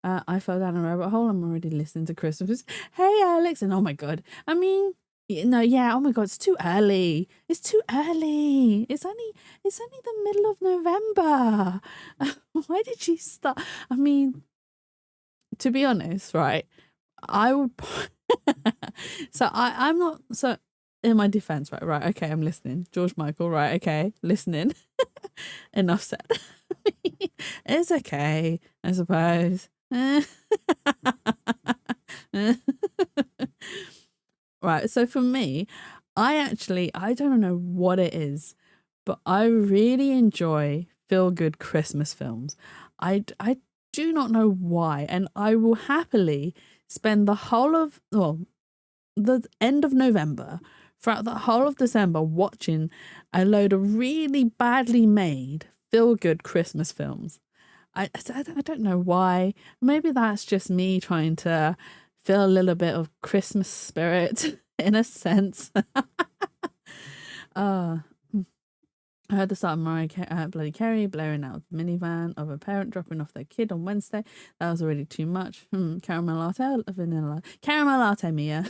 I fell down a rabbit hole. I'm already listening to Christmas. Hey, Alex. And oh my god. I mean, No, yeah. Oh my God, it's too early. It's too early. It's only the middle of November. Why did she start? I mean, to be honest, right? I would. I'm not. So in my defense, right. Okay, I'm listening. George Michael, right? Okay, listening. Enough said. It's okay, I suppose. Right. So for me, I don't know what it is, but I really enjoy feel good Christmas films. I do not know why, and I will happily spend the whole of the end of November throughout the whole of December watching a load of really badly made feel good Christmas films. I don't know why. Maybe that's just me trying to feel a little bit of Christmas spirit in a sense. uh, I heard the start of Bloody Carey blaring out the minivan of a parent dropping off their kid on Wednesday. That was already too much. Caramel latte, vanilla. Caramel latte, Mia.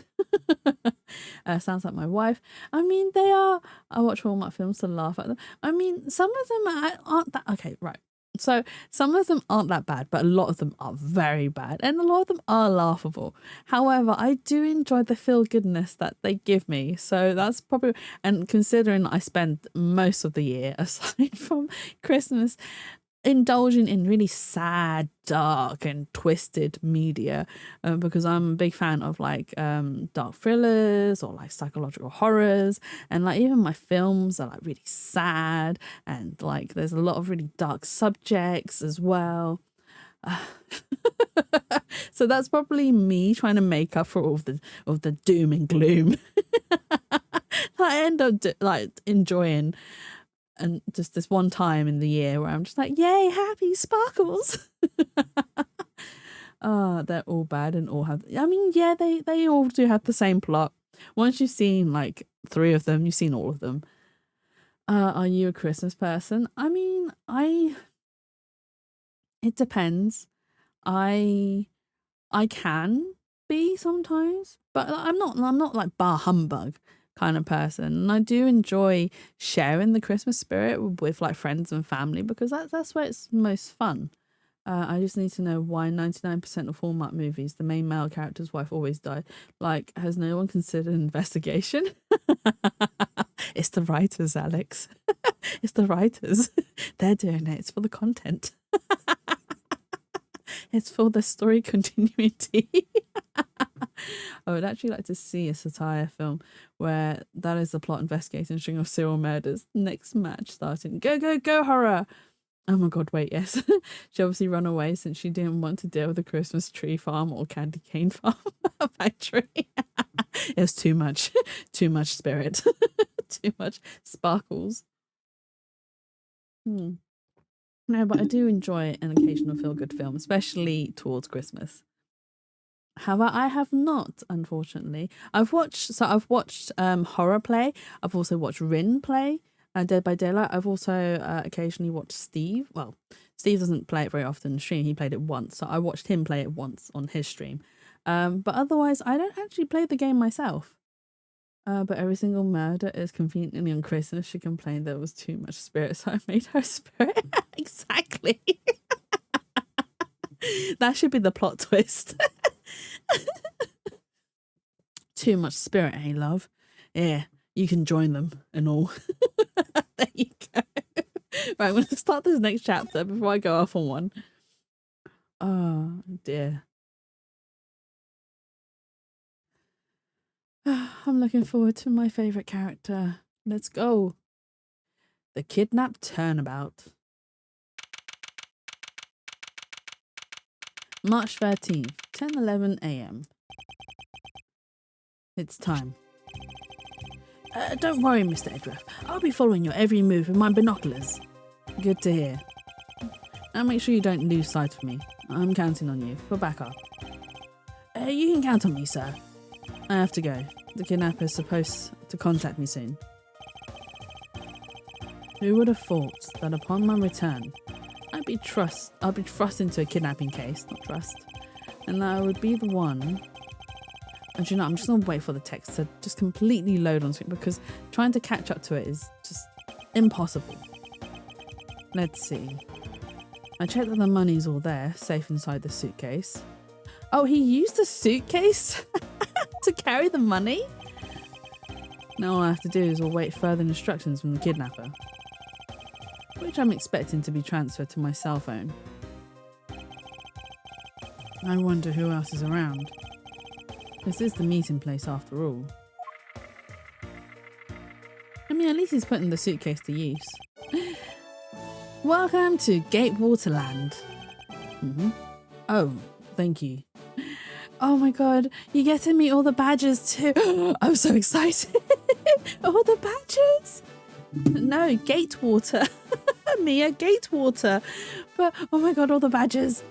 Sounds like my wife. I mean, they are. I watch Hallmark films to laugh at them. I mean, some of them aren't that. Okay, right. So some of them aren't that bad, but a lot of them are very bad, and a lot of them are laughable. However, I do enjoy the feel goodness that they give me. So that's probably, and considering I spend most of the year aside from Christmas indulging in really sad, dark, and twisted media, because I'm a big fan of like dark thrillers or like psychological horrors, and like even my films are like really sad, and like there's a lot of really dark subjects as well. So that's probably me trying to make up for all of the doom and gloom. I end up like enjoying. And just this one time in the year where I'm just like, yay, happy sparkles. They're all bad and all have, I mean, yeah, they all do have the same plot. Once you've seen like 3 of them, you've seen all of them. Are you a Christmas person? I mean, it depends. I can be sometimes, but I'm not like bar humbug kind of person, and I do enjoy sharing the Christmas spirit with like friends and family, because that's where it's most fun. I just need to know why 99% of Hallmark movies the main male character's wife always died. Like, has no one considered an investigation? It's the writers, Alex. It's the writers. They're doing it. It's for the content. It's for the story continuity. I would actually like to see a satire film where that is the plot, investigating a string of serial murders. Next match starting. Go, go, go, horror. Oh my God, wait, yes. She obviously ran away since she didn't want to deal with a Christmas tree farm or candy cane farm factory. It was too much. Too much spirit. Too much sparkles. No, but I do enjoy an occasional feel-good film, especially towards Christmas. However, I have not, unfortunately. I've watched horror play. I've also watched Rin play, Dead by Daylight. I've also occasionally watched Steve. Well, Steve doesn't play it very often on stream. He played it once, so I watched him play it once on his stream. But otherwise, I don't actually play the game myself. But every single murder is conveniently on Christmas. She complained there was too much spirit, so I made her spirit. Exactly. That should be the plot twist. Too much spirit, hey love. Yeah, you can join them and all. There you go. Right, I'm going to start this next chapter before I go off on one. Oh dear. I'm looking forward to my favourite character. Let's go. The Kidnapped Turnabout. March 13th, 10:11 a.m. It's time. Don't worry, Mr. Edgeworth. I'll be following your every move with my binoculars. Good to hear. Now make sure you don't lose sight of me. I'm counting on you for backup. You can count on me, sir. I have to go. The kidnapper is supposed to contact me soon. Who would have thought that upon my return, I'd be thrust into a kidnapping case, not trust, and that I would be the one And you know, I'm just going to wait for the text to just completely load on screen because trying to catch up to it is just impossible. Let's see. I checked that the money's all there, safe inside the suitcase. Oh, he used the suitcase to carry the money? Now all I have to do is await further instructions from the kidnapper, which I'm expecting to be transferred to my cell phone. I wonder who else is around. This is the meeting place after all. I mean, at least he's putting the suitcase to use. Welcome to Gatewaterland. Oh, thank you. Oh my god, you get to meet all the badgers too. I'm so excited. All the badgers? No, Gatewater. Mia, Gatewater. But oh my god, all the badgers.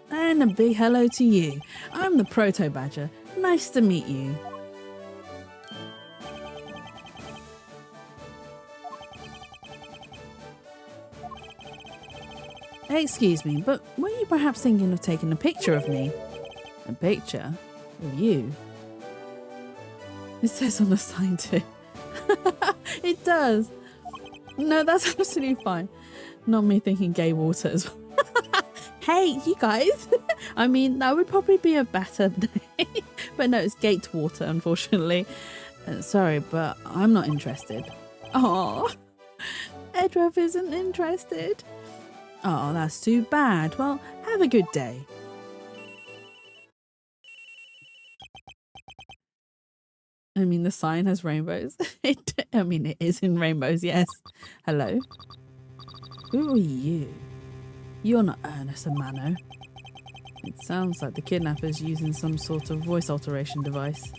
And a big hello to you. I'm the Proto Badger. Nice to meet you. Excuse me, but were you perhaps thinking of taking a picture of me? A picture? Of you? It says on the sign too. It does. No, that's absolutely fine. Not me thinking gay water as well. Hey, you guys. I mean, that would probably be a better name. But no, it's Gate Water, unfortunately. Sorry, but I'm not interested. Oh, Edward isn't interested. Oh, that's too bad. Well, have a good day. I mean, the sign has rainbows. It is in rainbows, yes. Hello? Who are you? You're not Ernest Amano. It sounds like the kidnapper's using some sort of voice alteration device.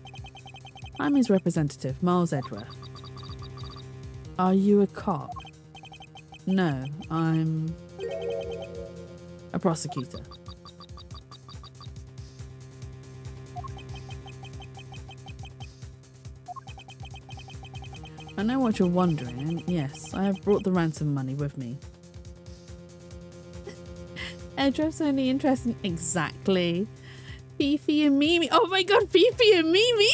I'm his representative, Miles Edgeworth. Are you a cop? No, I'm a prosecutor. I know what you're wondering, and yes, I have brought the ransom money with me. Edgeworth's only interested in exactly Fifi and Mimi. Oh my god, Fifi and Mimi!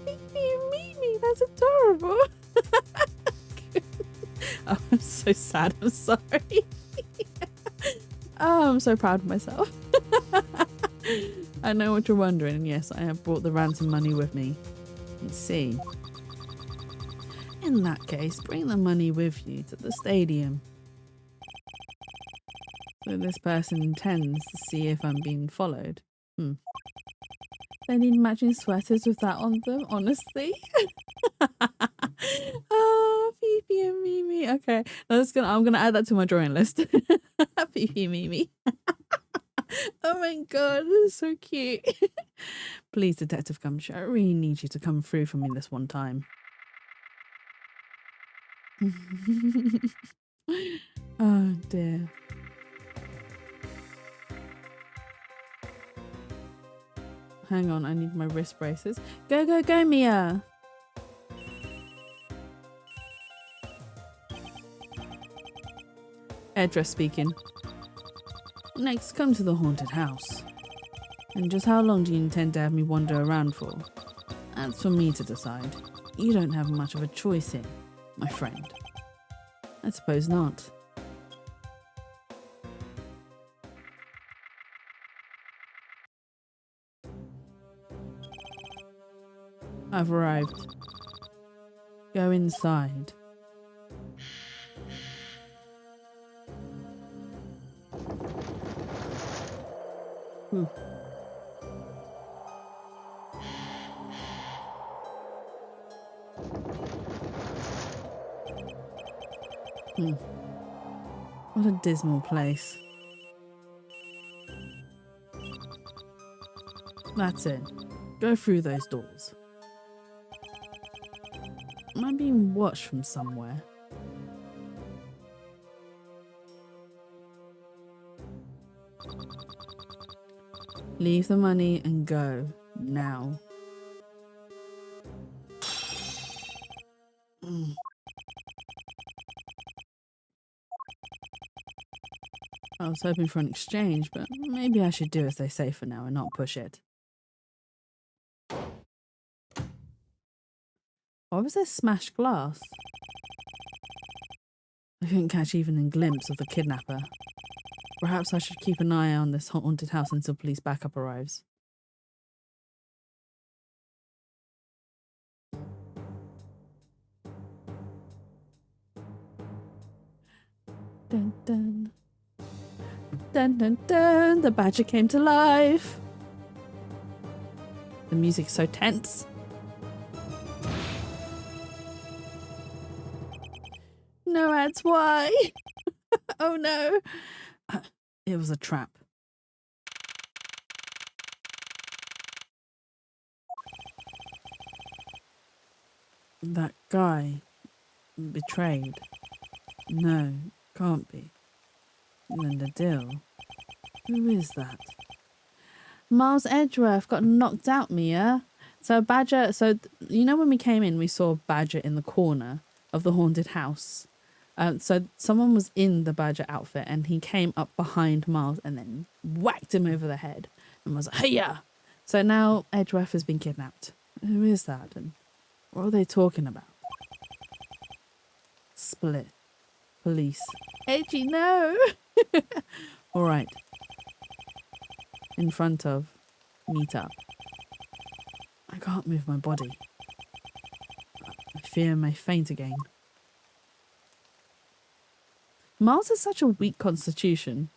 Fifi and Mimi, that's adorable. Oh, I'm so sad, I'm sorry. Oh, I'm so proud of myself. I know what you're wondering, and yes, I have brought the ransom money with me. Let's see. In that case, bring the money with you to the stadium. So this person intends to see if I'm being followed. They need matching sweaters with that on them, honestly. Oh, Fifi and Mimi. Okay, I'm gonna add that to my drawing list. Fifi and Mimi. Oh my god, this is so cute. Please, Detective Gumshoe, I really need you to come through for me this one time. Oh dear. Hang on, I need my wrist braces. Go, go, go, Mia! Edra speaking. Next, come to the haunted house. And just how long do you intend to have me wander around for? That's for me to decide. You don't have much of a choice here, my friend. I suppose not. I've arrived. Go inside. Ooh. What a dismal place. That's it. Go through those doors. Am I being watched from somewhere? Leave the money and go now. I was hoping for an exchange, but maybe I should do as they say for now and not push it. Why was there smashed glass? I couldn't catch even a glimpse of the kidnapper. Perhaps I should keep an eye on this haunted house until police backup arrives. Dun dun. Dun dun dun, the badger came to life. The music's so tense. No ads, why? Oh no. It was a trap. That guy betrayed. No, can't be. Linda Dill. Who is that? Miles Edgeworth got knocked out, Mia. So Badger, you know when we came in, we saw Badger in the corner of the haunted house. So someone was in the Badger outfit and he came up behind Miles and then whacked him over the head and was like, "Hiya!" So now Edgeworth has been kidnapped. Who is that? And what are they talking about? Split. Police. Edgy, no! All right. In front of. Meet up. I can't move my body. I fear I may faint again. Miles has such a weak constitution.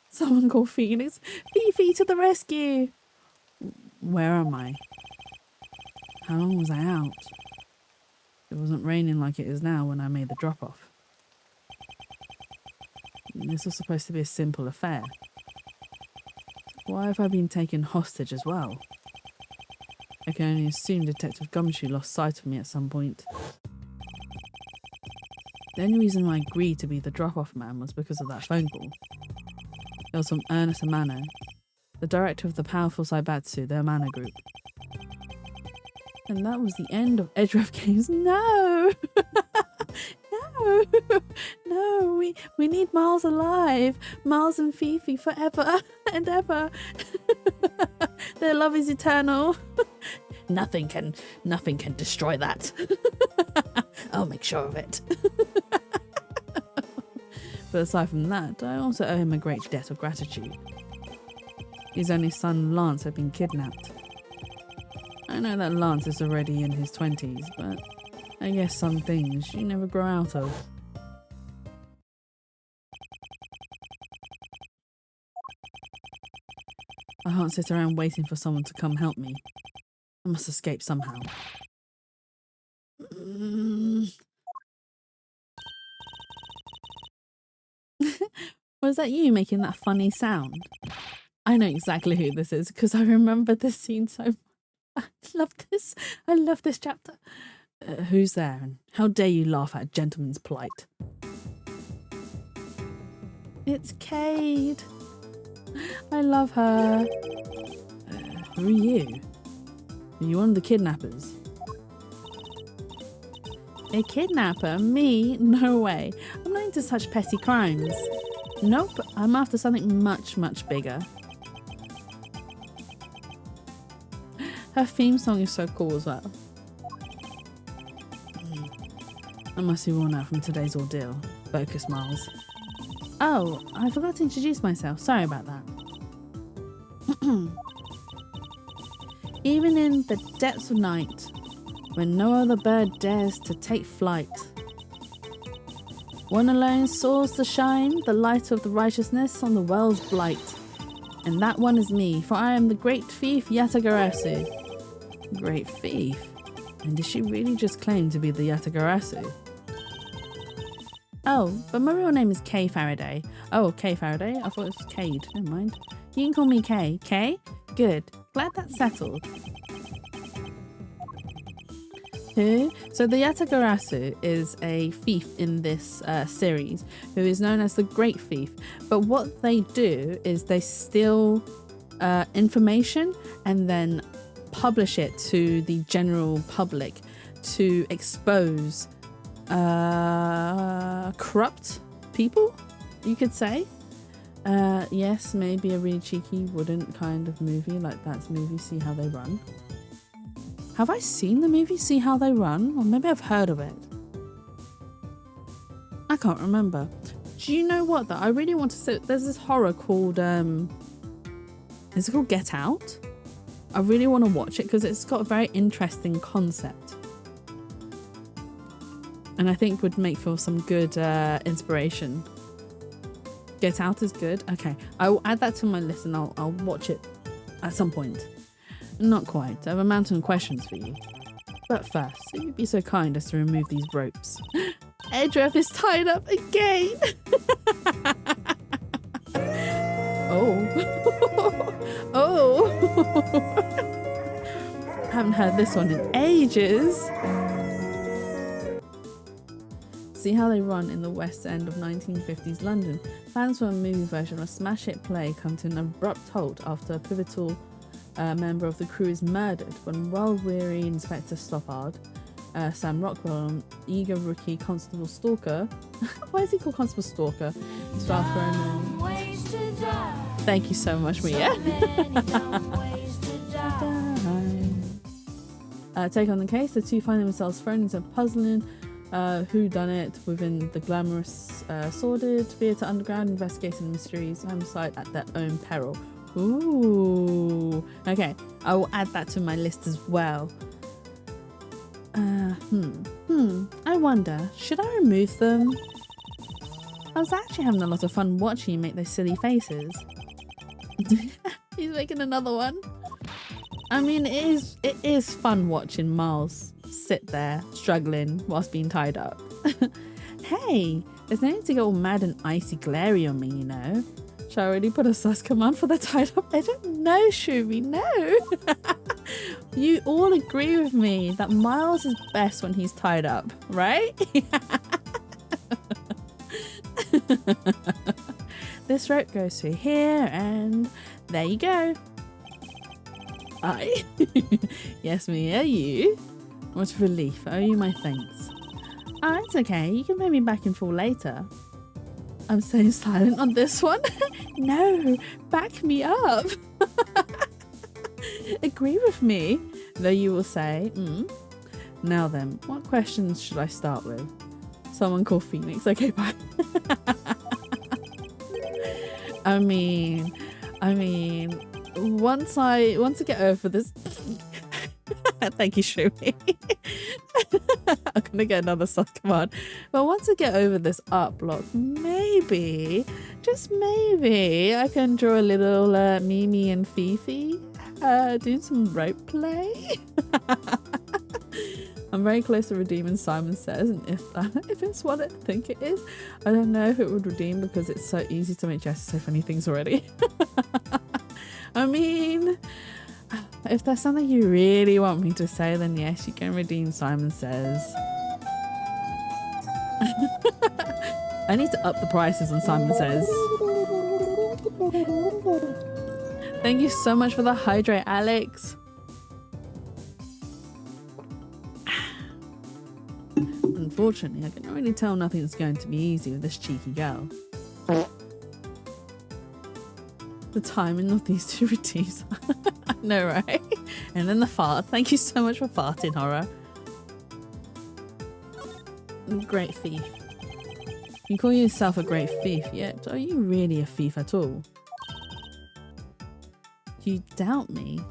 Someone call Phoenix. Fifi to the rescue! Where am I? How long was I out? It wasn't raining like it is now when I made the drop-off. This was supposed to be a simple affair. Why have I been taken hostage as well? I can only assume Detective Gumshoe lost sight of me at some point. The only reason I agreed to be the drop-off man was because of that phone call. It was from Ernest Amano, the director of the powerful Saibatsu, their mana group. And that was the end of Edgeworth Games. No! No! No, we need Miles alive. Miles and Fifi forever and ever. Their love is eternal. Nothing can destroy that. I'll make sure of it. But aside from that, I also owe him a great debt of gratitude. His only son, Lance, had been kidnapped. I know that Lance is already in his 20s, but I guess some things you never grow out of. I can't sit around waiting for someone to come help me. I must escape somehow. Was that you making that funny sound? I know exactly who this is because I remember this scene so much. I love this. I love this chapter. Who's there and how dare you laugh at a gentleman's plight? It's Cade. I love her. Who are you? Are you one of the kidnappers? A kidnapper? Me? No way. I'm not into such petty crimes. Nope, I'm after something much, much bigger. Her theme song is so cool as well. I must be worn out from today's ordeal. Focus, Miles. Oh, I forgot to introduce myself. Sorry about that. Even in the depths of night, when no other bird dares to take flight, one alone soars to shine the light of the righteousness on the world's blight. And that one is me, for I am the great thief Yatagarasu. Great thief? And did she really just claim to be the Yatagarasu? Oh, but my real name is Kay Faraday. Oh, Kay Faraday? I thought it was Cade. Never mind. You can call me Kay. Kay? Good. Glad that's settled. Who? So the Yatagarasu is a thief in this series who is known as the Great Thief. But what they do is they steal information and then publish it to the general public to expose corrupt people, you could say. Yes, maybe a really cheeky wooden kind of movie, like that's movie See How They Run. Have I seen the movie See How They Run? Or maybe I've heard of it. I can't remember. Do you know what though? I really want to say, there's this horror called, is it called Get Out? I really want to watch it because it's got a very interesting concept. And I think would make for some good inspiration. Get Out is good. Okay, I will add that to my list and I'll watch it at some point. Not quite. I have a mountain of questions for you. But first, if you'd be so kind as to remove these ropes. Edref is tied up again. Oh. Oh. Haven't heard this one in ages. See How They Run in the West End of 1950s London. Fans for a movie version of Smash Hit Play come to an abrupt halt after a pivotal member of the crew is murdered when world-weary Inspector Stoppard, Sam Rockwell, and eager rookie Constable Stalker. Why is he called Constable Stalker? Staff Thank you so much, Mia. Take on the case. The two find themselves thrown into a puzzling whodunit within the glamorous, sordid theatre underground, investigating mysterious homicide at their own peril. Ooh. Okay, I will add that to my list as well. I wonder, should I remove them? I was actually having a lot of fun watching you make those silly faces. He's making another one. I mean, it is fun watching Miles sit there struggling whilst being tied up. Hey, there's no need to go all mad and icy glary on me, you know. Shall I already put a sus command for the tied up? I don't know, Shumi, no. You all agree with me that Miles is best when he's tied up, right? This rope goes through here and there you go. Aye. Yes, Mia, you. What relief. I owe you my thanks. Oh, it's okay. You can pay me back in full later. I'm staying silent on this one. No, back me up. Agree with me, though you will say, Now then, what questions should I start with? Someone called Phoenix. Okay, bye. I mean, once I get over this. Thank you, Shumi. I'm gonna get another sus command. But once I get over this art block, maybe, just maybe, I can draw a little Mimi and Fifi doing some rope play. I'm very close to redeeming Simon Says, and if it's what I think it is, I don't know if it would redeem because it's so easy to make Jess say funny things already. I mean, if there's something you really want me to say, then yes, you can redeem Simon Says. I need to up the prices on Simon Says. Thank you so much for the hydrate, Alex. Unfortunately, I can already tell nothing's going to be easy with this cheeky girl. The timing of these two redeems. I know, right? And then the fart. Thank you so much for farting, Horror. Great thief. You call yourself a great thief, yet are you really a thief at all? You doubt me?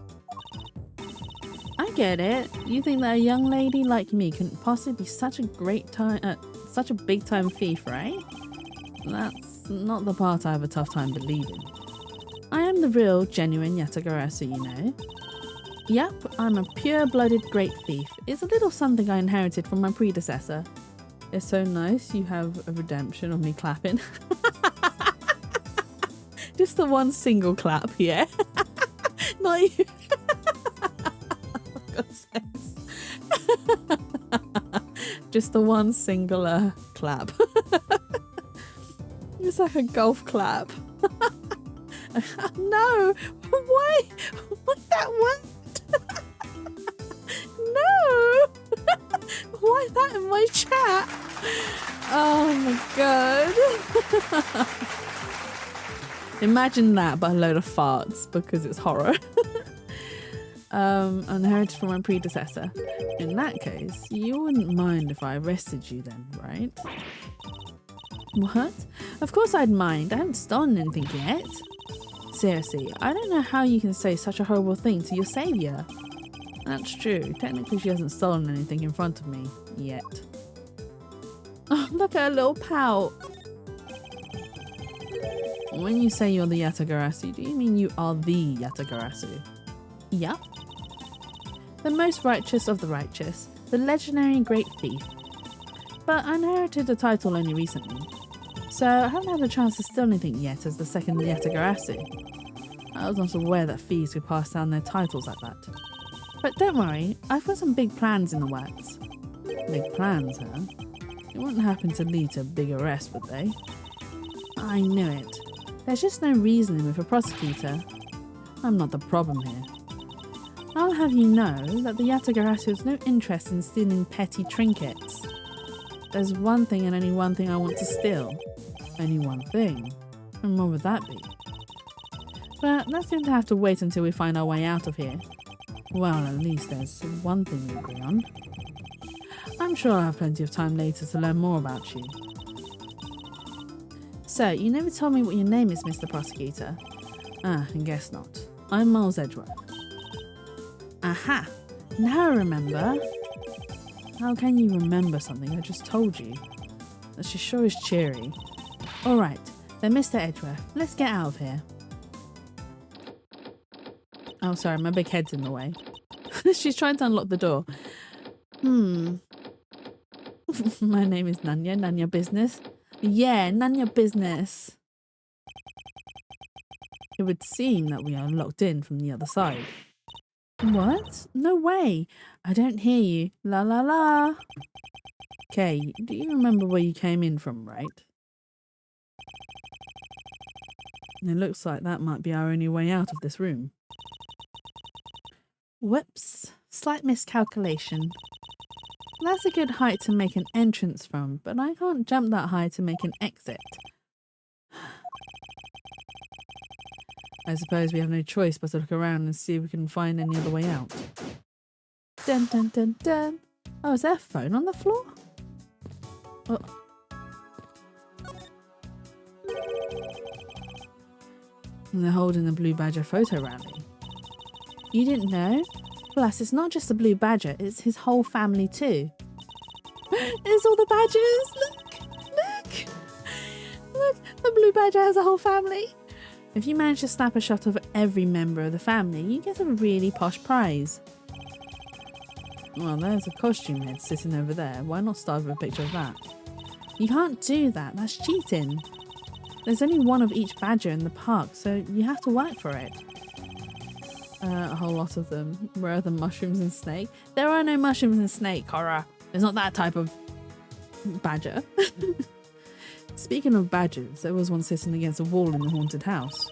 I get it. You think that a young lady like me couldn't possibly be such a such a big time thief, right? That's not the part I have a tough time believing. I am the real, genuine Yatagarasu, you know. Yep, I'm a pure-blooded great thief. It's a little something I inherited from my predecessor. It's so nice you have a redemption of me clapping. Just the one single clap, yeah? Not you. God's sakes. Just the one singular clap. It's like a golf clap. No! Why? Why that worked? No! Why that in my chat? Oh my god. Imagine that, but a load of farts because it's horror. Inherited from my predecessor. In that case, you wouldn't mind if I arrested you then, right? What? Of course I'd mind. I haven't stolen anything yet. Seriously, I don't know how you can say such a horrible thing to your saviour. That's true. Technically, she hasn't stolen anything in front of me yet. Oh, look at her little pout. When you say you're the Yatagarasu, do you mean you are the Yatagarasu? Yup. The most righteous of the righteous, the legendary great thief. But I inherited the title only recently, so I haven't had a chance to steal anything yet as the second Yatagarasu. I was not aware that thieves could pass down their titles like that. But don't worry, I've got some big plans in the works. Big plans, huh? It wouldn't happen to lead to a big arrest, would they? I knew it. There's just no reasoning with a prosecutor. I'm not the problem here. I'll have you know that the Yatagarasu has no interest in stealing petty trinkets. There's one thing and only one thing I want to steal. Only one thing. And what would that be? But that's going to have to wait until we find our way out of here. Well, at least there's one thing we agree on. I'm sure I'll have plenty of time later to learn more about you. So, you never told me what your name is, Mr. Prosecutor. I guess not. I'm Miles Edgeworth. Aha! Now I remember. How can you remember something I just told you? She sure is cheery. Alright, then Mr. Edgeworth, let's get out of here. Oh, sorry, my big head's in the way. She's trying to unlock the door. My name is Nanya. Nanya business. Yeah, Nanya business. It would seem that we are locked in from the other side. What? No way. I don't hear you. La la la. Okay, do you remember where you came in from, right? It looks like that might be our only way out of this room. Whoops. Slight miscalculation. That's a good height to make an entrance from, but I can't jump that high to make an exit. I suppose we have no choice but to look around and see if we can find any other way out. Dun dun dun dun. Oh, is there a phone on the floor? Oh. They're holding the Blue Badger photo rally. You didn't know? Plus, it's not just the Blue Badger, it's his whole family too. It's all the badgers! Look! Look! The Blue Badger has a whole family! If you manage to snap a shot of every member of the family, you get a really posh prize. Well, there's a costume head sitting over there. Why not start with a picture of that? You can't do that. That's cheating. There's only one of each badger in the park, so you have to work for it. A whole lot of them. Where are the mushrooms and snake? There are no mushrooms and snake, horror. There's not that type of badger. Speaking of badgers, there was one sitting against a wall in the haunted house.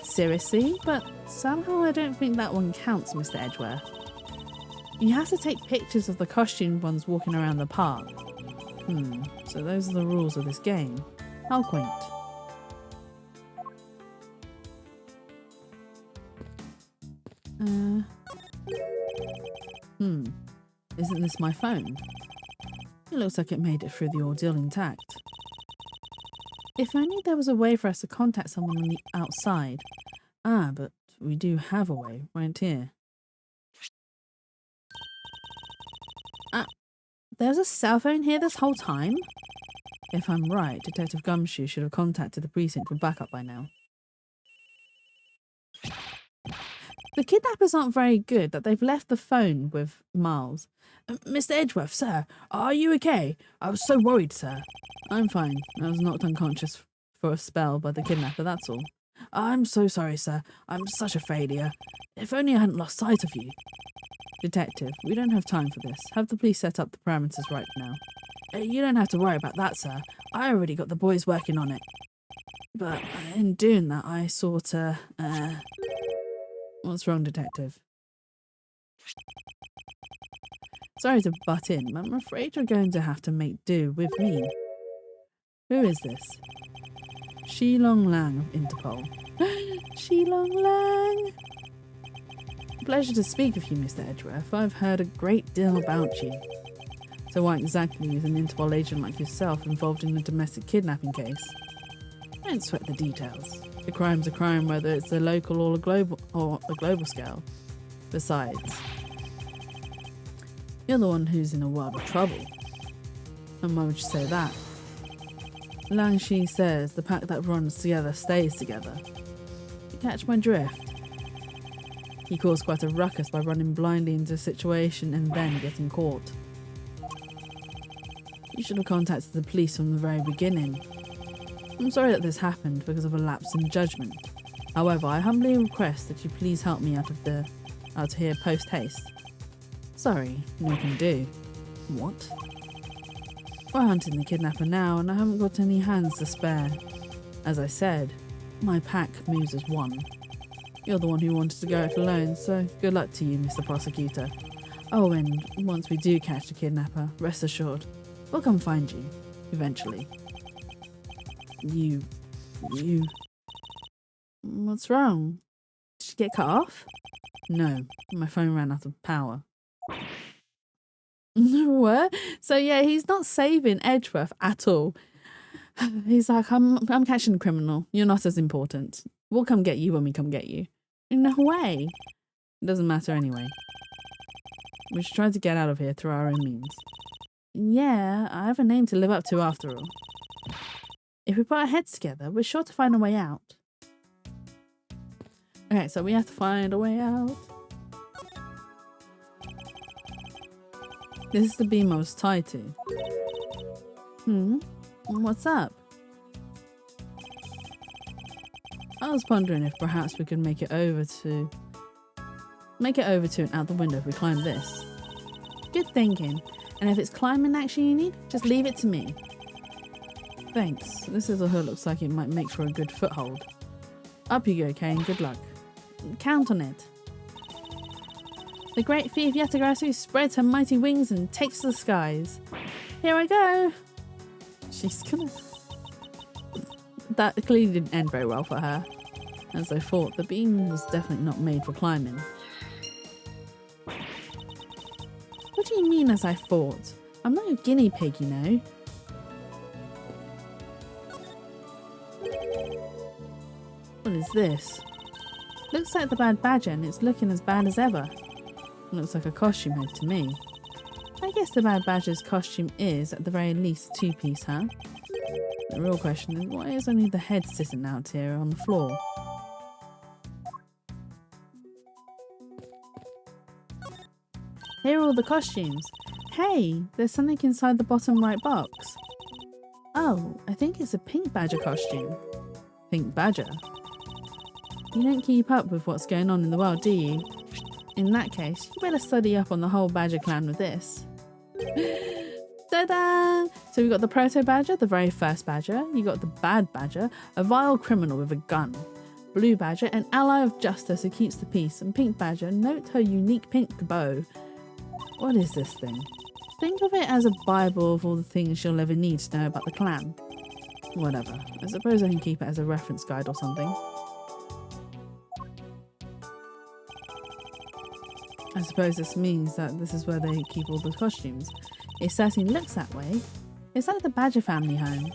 Seriously? But somehow I don't think that one counts, Mr. Edgeworth. You have to take pictures of the costumed ones walking around the park. So those are the rules of this game. How quaint. Isn't this my phone? It looks like it made it through the ordeal intact. If only there was a way for us to contact someone on the outside. But we do have a way, right here. There's a cell phone here this whole time? If I'm right, Detective Gumshoe should have contacted the precinct for backup by now. The kidnappers aren't very good that they've left the phone with Miles. Mr. Edgeworth, sir, are you okay? I was so worried, sir. I'm fine. I was knocked unconscious for a spell by the kidnapper, that's all. I'm so sorry, sir. I'm such a failure. If only I hadn't lost sight of you. Detective, we don't have time for this. Have the police set up the parameters right now. You don't have to worry about that, sir. I already got the boys working on it. But in doing that, I sorta, What's wrong, Detective? Sorry to butt in, but I'm afraid you're going to have to make do with me. Who is this? Shilong Lang of Interpol. Shilong Lang! Pleasure to speak with you, Mr. Edgeworth. I've heard a great deal about you. So why exactly is an Interpol agent like yourself involved in a domestic kidnapping case? Don't sweat the details. A crime's a crime, whether it's a local or a global scale. Besides, you're the one who's in a world of trouble. And why would you say that? Lang Shi says the pack that runs together stays together. You catch my drift? He caused quite a ruckus by running blindly into a situation and then getting caught. You should have contacted the police from the very beginning. I'm sorry that this happened because of a lapse in judgment. However, I humbly request that you please help me out of here post haste. Sorry, no can do. What? We're hunting the kidnapper now and I haven't got any hands to spare. As I said, my pack moves as one. You're the one who wanted to go it alone, so good luck to you, Mr. Prosecutor. Oh, and once we do catch the kidnapper, rest assured, we'll come find you, eventually. You... What's wrong? Did you get cut off? No, my phone ran out of power. What? So yeah, he's not saving Edgeworth at all. He's like, I'm catching a criminal. You're not as important. We'll come get you when we come get you. No way. It doesn't matter anyway. We should try to get out of here through our own means. Yeah, I have a name to live up to after all. If we put our heads together, we're sure to find a way out. Okay, so we have to find a way out. This is the beam I was tied to. What's up? I was pondering if perhaps we could make it over to and out the window if we climb this. Good thinking. And if it's climbing action you need, just leave it to me. Thanks. This little hood looks like it might make for a good foothold. Up you go, Kane. Good luck. Count on it. The great thief Yatagarasu spreads her mighty wings and takes to the skies. Here I go. She's gonna... That clearly didn't end very well for her. As I thought, the beam was definitely not made for climbing. What do you mean, as I thought? I'm not a guinea pig, you know. What is this? Looks like the Bad Badger and it's looking as bad as ever. Looks like a costume head to me. I guess the Bad Badger's costume is, at the very least, a two-piece, huh? The real question is, why is only the head sitting out here on the floor? Here are all the costumes. Hey, there's something inside the bottom right box. Oh, I think it's a Pink Badger costume. Pink Badger? You don't keep up with what's going on in the world, do you? In that case, you better study up on the whole Badger clan with this. Ta-da! So we've got the Proto Badger, the very first Badger. You got the Bad Badger, a vile criminal with a gun. Blue Badger, an ally of justice who keeps the peace. And Pink Badger, note her unique pink bow. What is this thing? Think of it as a bible of all the things you'll ever need to know about the clan. Whatever. I suppose I can keep it as a reference guide or something. I suppose this means that this is where they keep all the costumes. It certainly looks that way. It's like the Badger family home.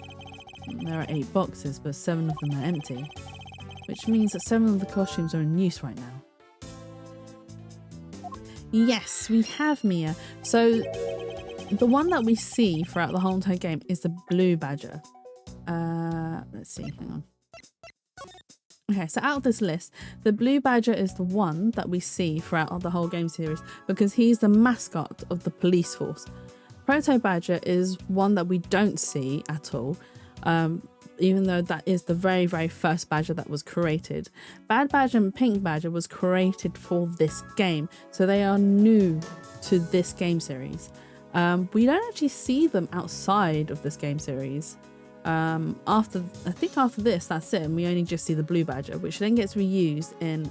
There are 8 boxes, but 7 of them are empty. Which means that 7 of the costumes are in use right now. Yes, we have Mia. So, the one that we see throughout the whole entire game is the Blue Badger. Let's see, hang on. Okay, so out of this list, the Blue Badger is the one that we see throughout the whole game series because he's the mascot of the police force. Proto Badger is one that we don't see at all, even though that is the very, very first Badger that was created. Bad Badger and Pink Badger was created for this game, so they are new to this game series. We don't actually see them outside of this game series. I think after this, that's it, and we only just see the Blue Badger, which then gets reused in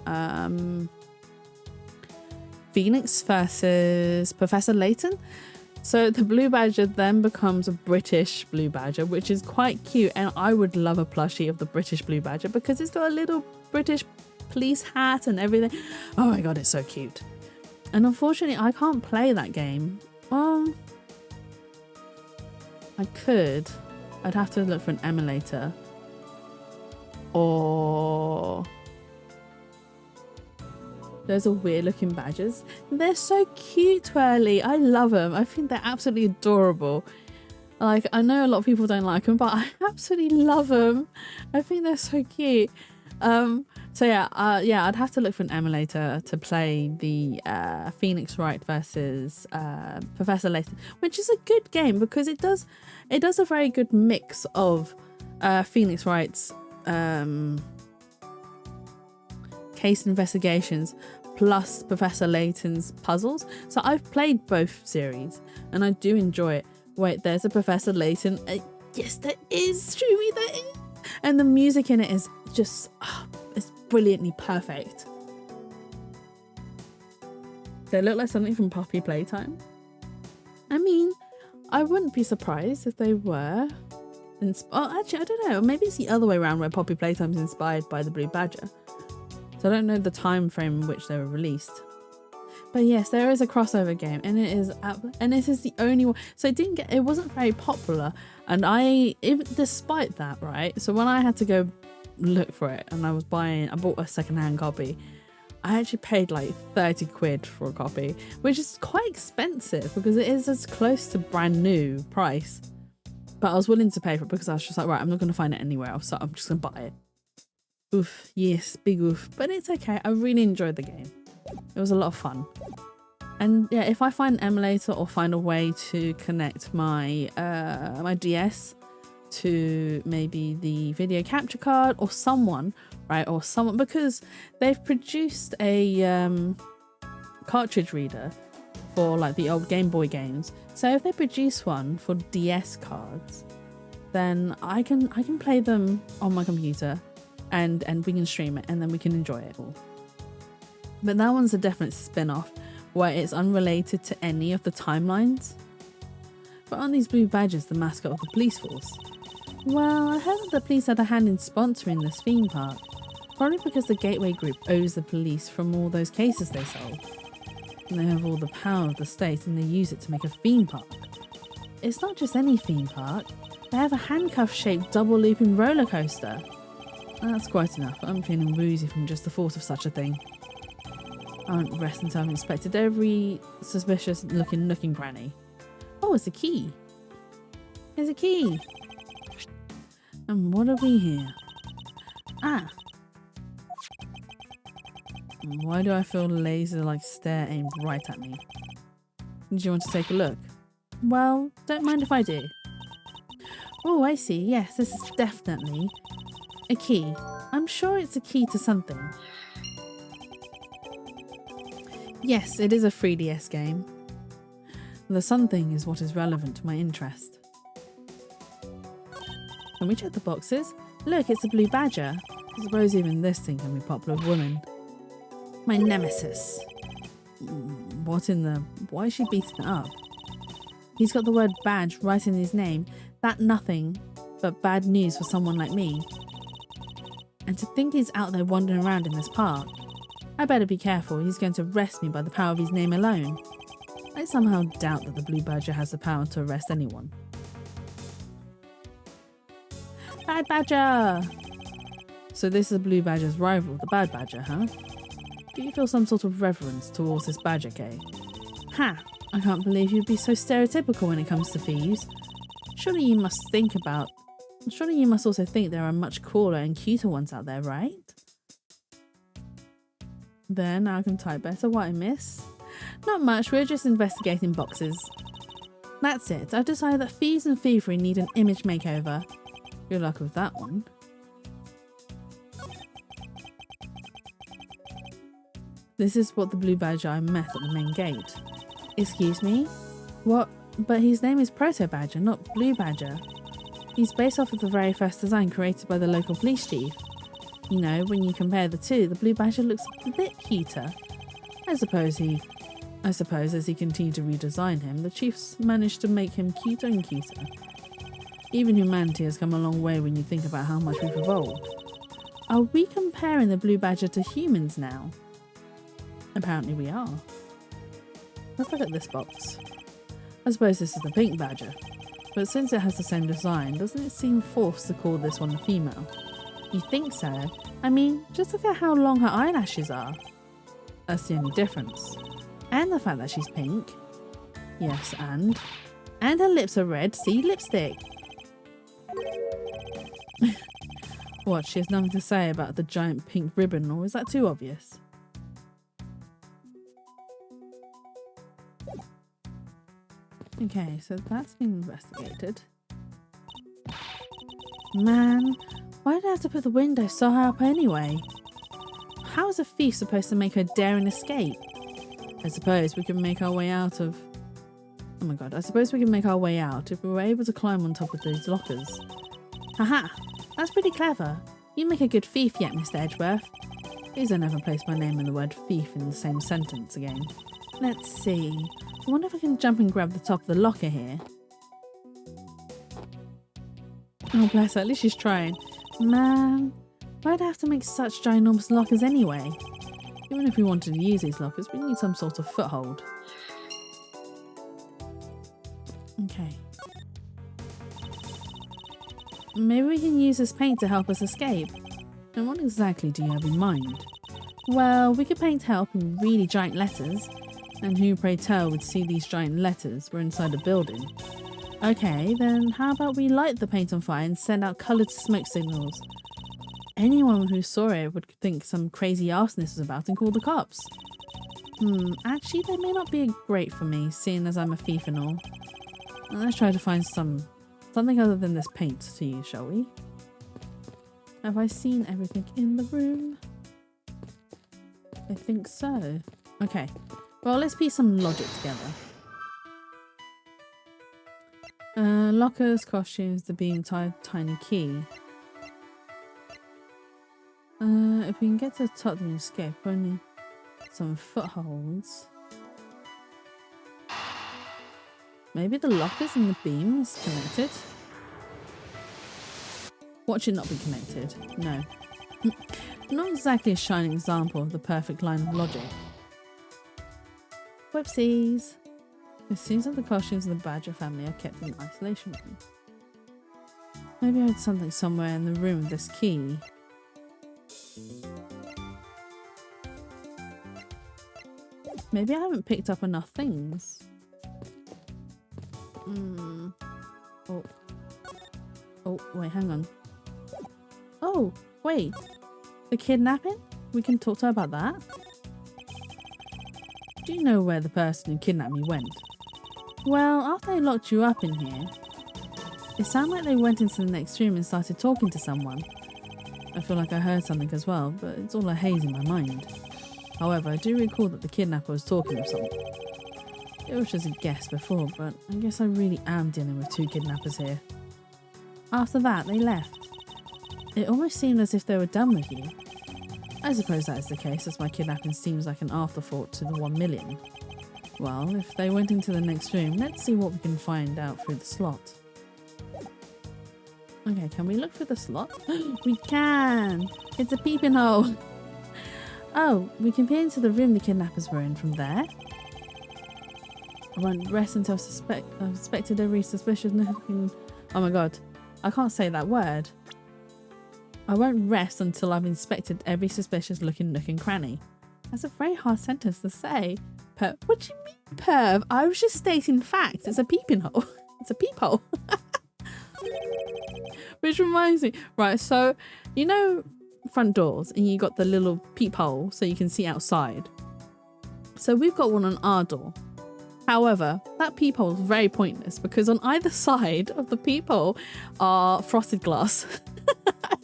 Phoenix versus Professor Layton. So the blue badger then becomes a British blue badger, which is quite cute. And I would love a plushie of the British blue badger because it's got a little British police hat and everything. Oh my god, it's so cute. And unfortunately, I can't play that game. Well, I could. I'd have to look for an emulator. Or... Those are weird looking badgers. They're so cute, Twirly. I love them. I think they're absolutely adorable. Like, I know a lot of people don't like them, but I absolutely love them. I think they're so cute. So yeah, I'd have to look for an emulator to play the Phoenix Wright versus Professor Layton, which is a good game because it does a very good mix of Phoenix Wright's case investigations plus Professor Layton's puzzles. So I've played both series and I do enjoy it. Wait, there's a Professor Layton. Yes, there is. Shumi, there is. And the music in it is just, it's brilliantly perfect. They look like something from Poppy Playtime. I mean, I wouldn't be surprised if they were. Actually, I don't know. Maybe it's the other way around where Poppy Playtime is inspired by the Blue Badger. So I don't know the time frame in which they were released. But yes, there is a crossover game, and this is the only one. So it wasn't very popular, and despite that, right? So when I had to go look for it, and I bought a secondhand copy. I actually paid like 30 quid for a copy, which is quite expensive because it is as close to brand new price. But I was willing to pay for it because I was just like, right, I'm not going to find it anywhere else, so I'm just going to buy it. Oof, yes, big oof. But it's okay. I really enjoyed the game. It was a lot of fun. And yeah, if I find an emulator or find a way to connect my my DS to maybe the video capture card or someone, right? Or someone, because they've produced a cartridge reader for like the old Game Boy games. So if they produce one for DS cards, then I can play them on my computer and we can stream it and then we can enjoy it all. But that one's a definite spin-off where it's unrelated to any of the timelines. But aren't these blue badgers the mascot of the police force? Well, I heard that the police had a hand in sponsoring this theme park. Probably because the Gateway Group owes the police from all those cases they solved. And they have all the power of the state and they use it to make a theme park. It's not just any theme park. They have a handcuff-shaped double-looping roller coaster. That's quite enough. I'm feeling woozy from just the thought of such a thing. I won't rest until I've inspected every suspicious looking nooking cranny. Oh, it's a key. There's a key. And what have we here? Ah. Why do I feel laser-like stare aimed right at me? Did you want to take a look? Well, don't mind if I do. Oh, I see. Yes, this is definitely a key. I'm sure it's a key to something. Yes, it is a 3DS game. The something is what is relevant to my interest. Can we check the boxes? Look, it's a blue badger. I suppose even this thing can be popular with women. My nemesis. What in the... Why is she beating it up? He's got the word badge right in his name. That nothing but bad news for someone like me. And to think he's out there wandering around in this park. I better be careful. He's going to arrest me by the power of his name alone. I somehow doubt that the blue badger has the power to arrest anyone. Bad badger! So this is the blue badger's rival, the bad badger, huh? Do you feel some sort of reverence towards this badger, Kay? Ha! I can't believe you'd be so stereotypical when it comes to thieves. Surely you must also think there are much cooler and cuter ones out there, right? There, now I can type better. What I miss? Not much, we're just investigating boxes. That's it. I've decided that thieves and thievery need an image makeover. Good luck with that one. This is what the blue badger I met at the main gate. Excuse me? What? But his name is Proto Badger, not Blue Badger. He's based off of the very first design created by the local police chief. You know, when you compare the two, the blue badger looks a bit cuter. I suppose he I suppose as he continued to redesign him, the chiefs managed to make him cuter and cuter. Even humanity has come a long way when you think about how much we've evolved. Are we comparing the blue badger to humans now? Apparently we are. Let's look at this box. I suppose this is the pink badger, but since it has the same design, doesn't it seem forced to call this one a female? You think so? I mean, just look at how long her eyelashes are. That's the only difference. And the fact that she's pink. Yes, and her lips are red. See, lipstick. What, she has nothing to say about the giant pink ribbon, or is that too obvious? Okay, so that's been investigated. Man, why did I have to put the window so high up anyway? How is a thief supposed to make her dare and escape? I suppose we can make our way out of... Oh my god, I suppose we can make our way out if we were able to climb on top of these lockers. Haha, that's pretty clever. You make a good thief yet, Mr. Edgeworth. Please don't ever place my name and the word thief in the same sentence again. Let's see. I wonder if I can jump and grab the top of the locker here. Oh bless her, at least she's trying. Man, why'd I have to make such ginormous lockers anyway? Even if we wanted to use these lockers, we need some sort of foothold. Okay. Maybe we can use this paint to help us escape. And what exactly do you have in mind? Well, we could paint help in really giant letters. And who, pray tell, would see these giant letters? We're inside a building. Okay, then how about we light the paint on fire and send out coloured smoke signals? Anyone who saw it would think some crazy arsonist was about and call the cops. Actually, they may not be great for me, seeing as I'm a thief and all. Let's try to find something other than this paint to use, shall we? Have I seen everything in the room? I think so. Okay, well, let's piece some logic together. Lockers, costumes, the being tiny key. If we can get to the top and escape, only some footholds. Maybe the lockers and the beam is connected. Watch it not be connected. No. Not exactly a shining example of the perfect line of logic. Whoopsies. It seems that the costumes of the Badger family are kept in isolation room. Maybe I had something somewhere in the room with this key. Maybe I haven't picked up enough things. Oh, wait, hang on. Oh, wait. The kidnapping? We can talk to her about that? Do you know where the person who kidnapped me went? Well, after they locked you up in here, it sounded like they went into the next room and started talking to someone. I feel like I heard something as well, but it's all a haze in my mind. However, I do recall that the kidnapper was talking with someone. It was just a guess before, but I guess I really am dealing with two kidnappers here. After that, they left. It almost seemed as if they were done with you. I suppose that is the case, as my kidnapping seems like an afterthought to the 1 million. Well, if they went into the next room, let's see what we can find out through the slot. Okay, can we look through the slot? We can! It's a peeping hole! Oh, we can peer into the room the kidnappers were in from there. I won't rest until I've suspected every suspicious looking... Oh my god, I can't say that word. I won't rest until I've inspected every suspicious looking nook and cranny. That's a very hard sentence to say. What do you mean, perv? I was just stating facts. It's a peeping hole. It's a peephole. Which reminds me, right, so you know front doors and you got the little peephole so you can see outside. So we've got one on our door. However, that peephole is very pointless because on either side of the peephole are frosted glass.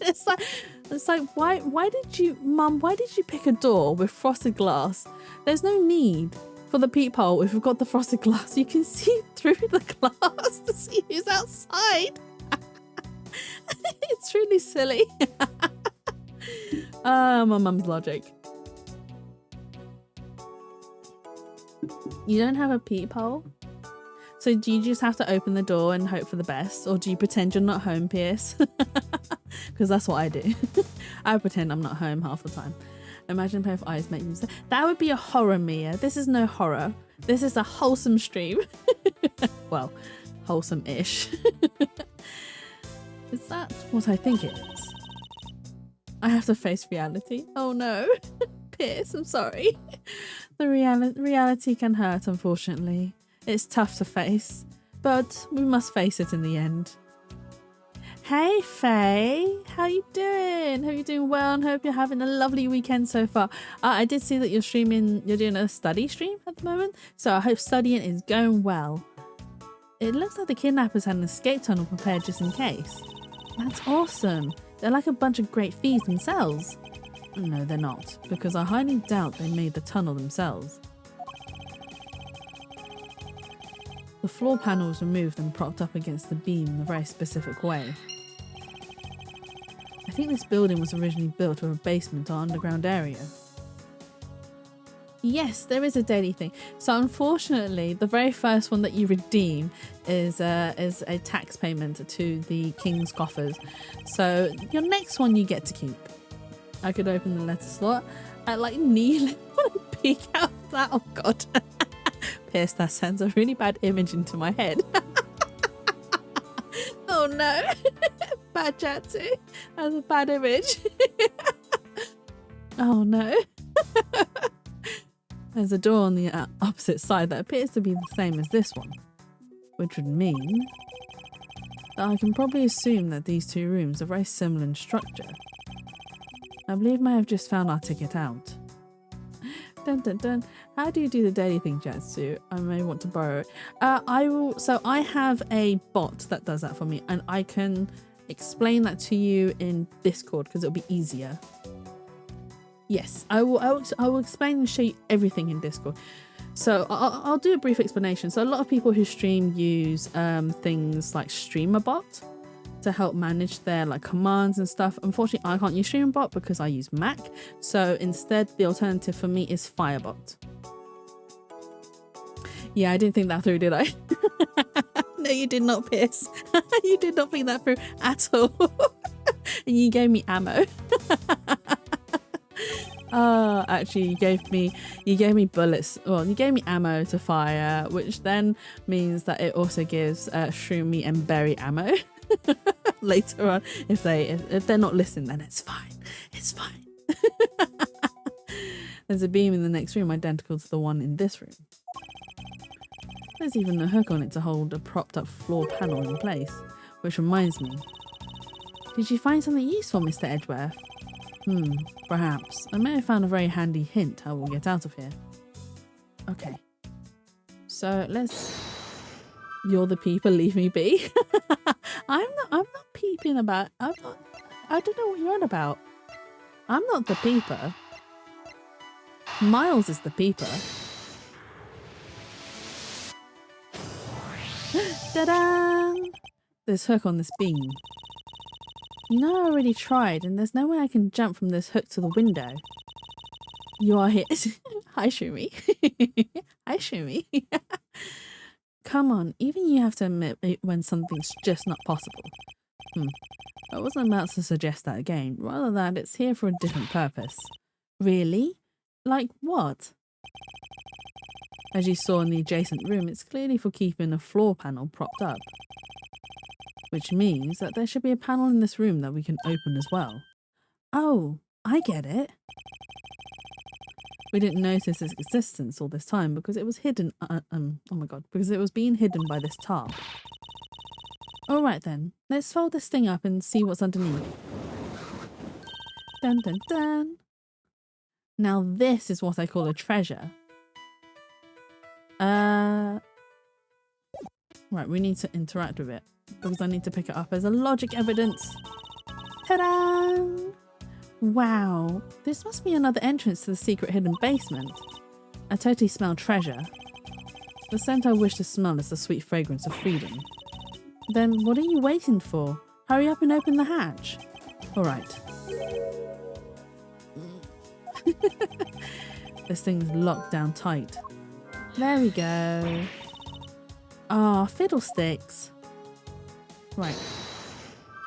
It's like why did you, Mum, why did you pick a door with frosted glass? There's no need for the peephole if you've got the frosted glass. You can see through the glass to see who's outside. It's really silly. My mum's logic. You don't have a peephole? So do you just have to open the door and hope for the best? Or do you pretend you're not home, Pierce? Because that's what I do. I pretend I'm not home half the time. Imagine if eyes make you say, that would be a horror, Mia. This is no horror. This is a wholesome stream. Well, wholesome-ish. Is that what I think it is? I have to face reality. Oh no. Pierce, I'm sorry. The reality can hurt, unfortunately. It's tough to face, but we must face it in the end. Hey Faye, how you doing? Hope you're doing well and hope you're having a lovely weekend so far. I did see that you're doing a study stream at the moment, so I hope studying is going well. It looks like the kidnappers had an escape tunnel prepared just in case. That's awesome. They're like a bunch of great thieves themselves. No, they're not, because I highly doubt they made the tunnel themselves. The floor panel was removed and propped up against the beam in a very specific way. I think this building was originally built with a basement or underground area. Yes, there is a daily thing. So unfortunately, the very first one that you redeem is a tax payment to the king's coffers. So your next one you get to keep. I could open the letter slot. I like nearly want to peek out of that. Oh god. Pierce, that sends a really bad image into my head. Oh no. Bad chat too. That's a bad image. Oh no. There's a door on the opposite side that appears to be the same as this one, which would mean that I can probably assume that these two rooms are very similar in structure. I believe I have just found our ticket out. Dun dun dun. How do you do the daily thing, Jatsu? I may want to borrow it. I will. So I have a bot that does that for me, and I can explain that to you in Discord because it'll be easier. Yes, I will explain and show you everything in Discord. So I'll do a brief explanation. So a lot of people who stream use things like StreamerBot to help manage their like commands and stuff. Unfortunately, I can't use StreamerBot because I use Mac. So instead, the alternative for me is Firebot. Yeah, I didn't think that through, did I? No, you did not, Pierce. You did not think that through at all. And you gave me ammo. Actually, you gave me bullets. Well, you gave me ammo to fire, which then means that it also gives Shroomy and Berry ammo later on. If they're not listening, then it's fine. It's fine. There's a beam in the next room identical to the one in this room. There's even a hook on it to hold a propped up floor panel in place, which reminds me. Did you find something useful, Mr. Edgeworth? Perhaps. I may have found a very handy hint how we'll get out of here. Okay. So you're the peeper, leave me be. I'm not peeping about. I don't know what you're on about. I'm not the peeper. Miles is the peeper. Ta-da! There's hook on this beam. You know I already tried, and there's no way I can jump from this hook to the window. You are here. Hi, Shumi. Hi, Shumi. Come on, even you have to admit when something's just not possible. I wasn't about to suggest that again, rather that it's here for a different purpose. Really? Like what? As you saw in the adjacent room, it's clearly for keeping a floor panel propped up. Which means that there should be a panel in this room that we can open as well. Oh, I get it. We didn't notice its existence all this time because it was hidden, oh my god, because it was being hidden by this tarp. Alright then, let's fold this thing up and see what's underneath. Dun dun dun. Now this is what I call a treasure. Right, we need to interact with it. Because I need to pick it up as a logic evidence. Ta-da! Wow, this must be another entrance to the secret hidden basement. I totally smell treasure. The scent I wish to smell is the sweet fragrance of freedom. Then what are you waiting for? Hurry up and open the hatch. Alright. This thing's locked down tight. There we go. Ah, fiddlesticks. Right.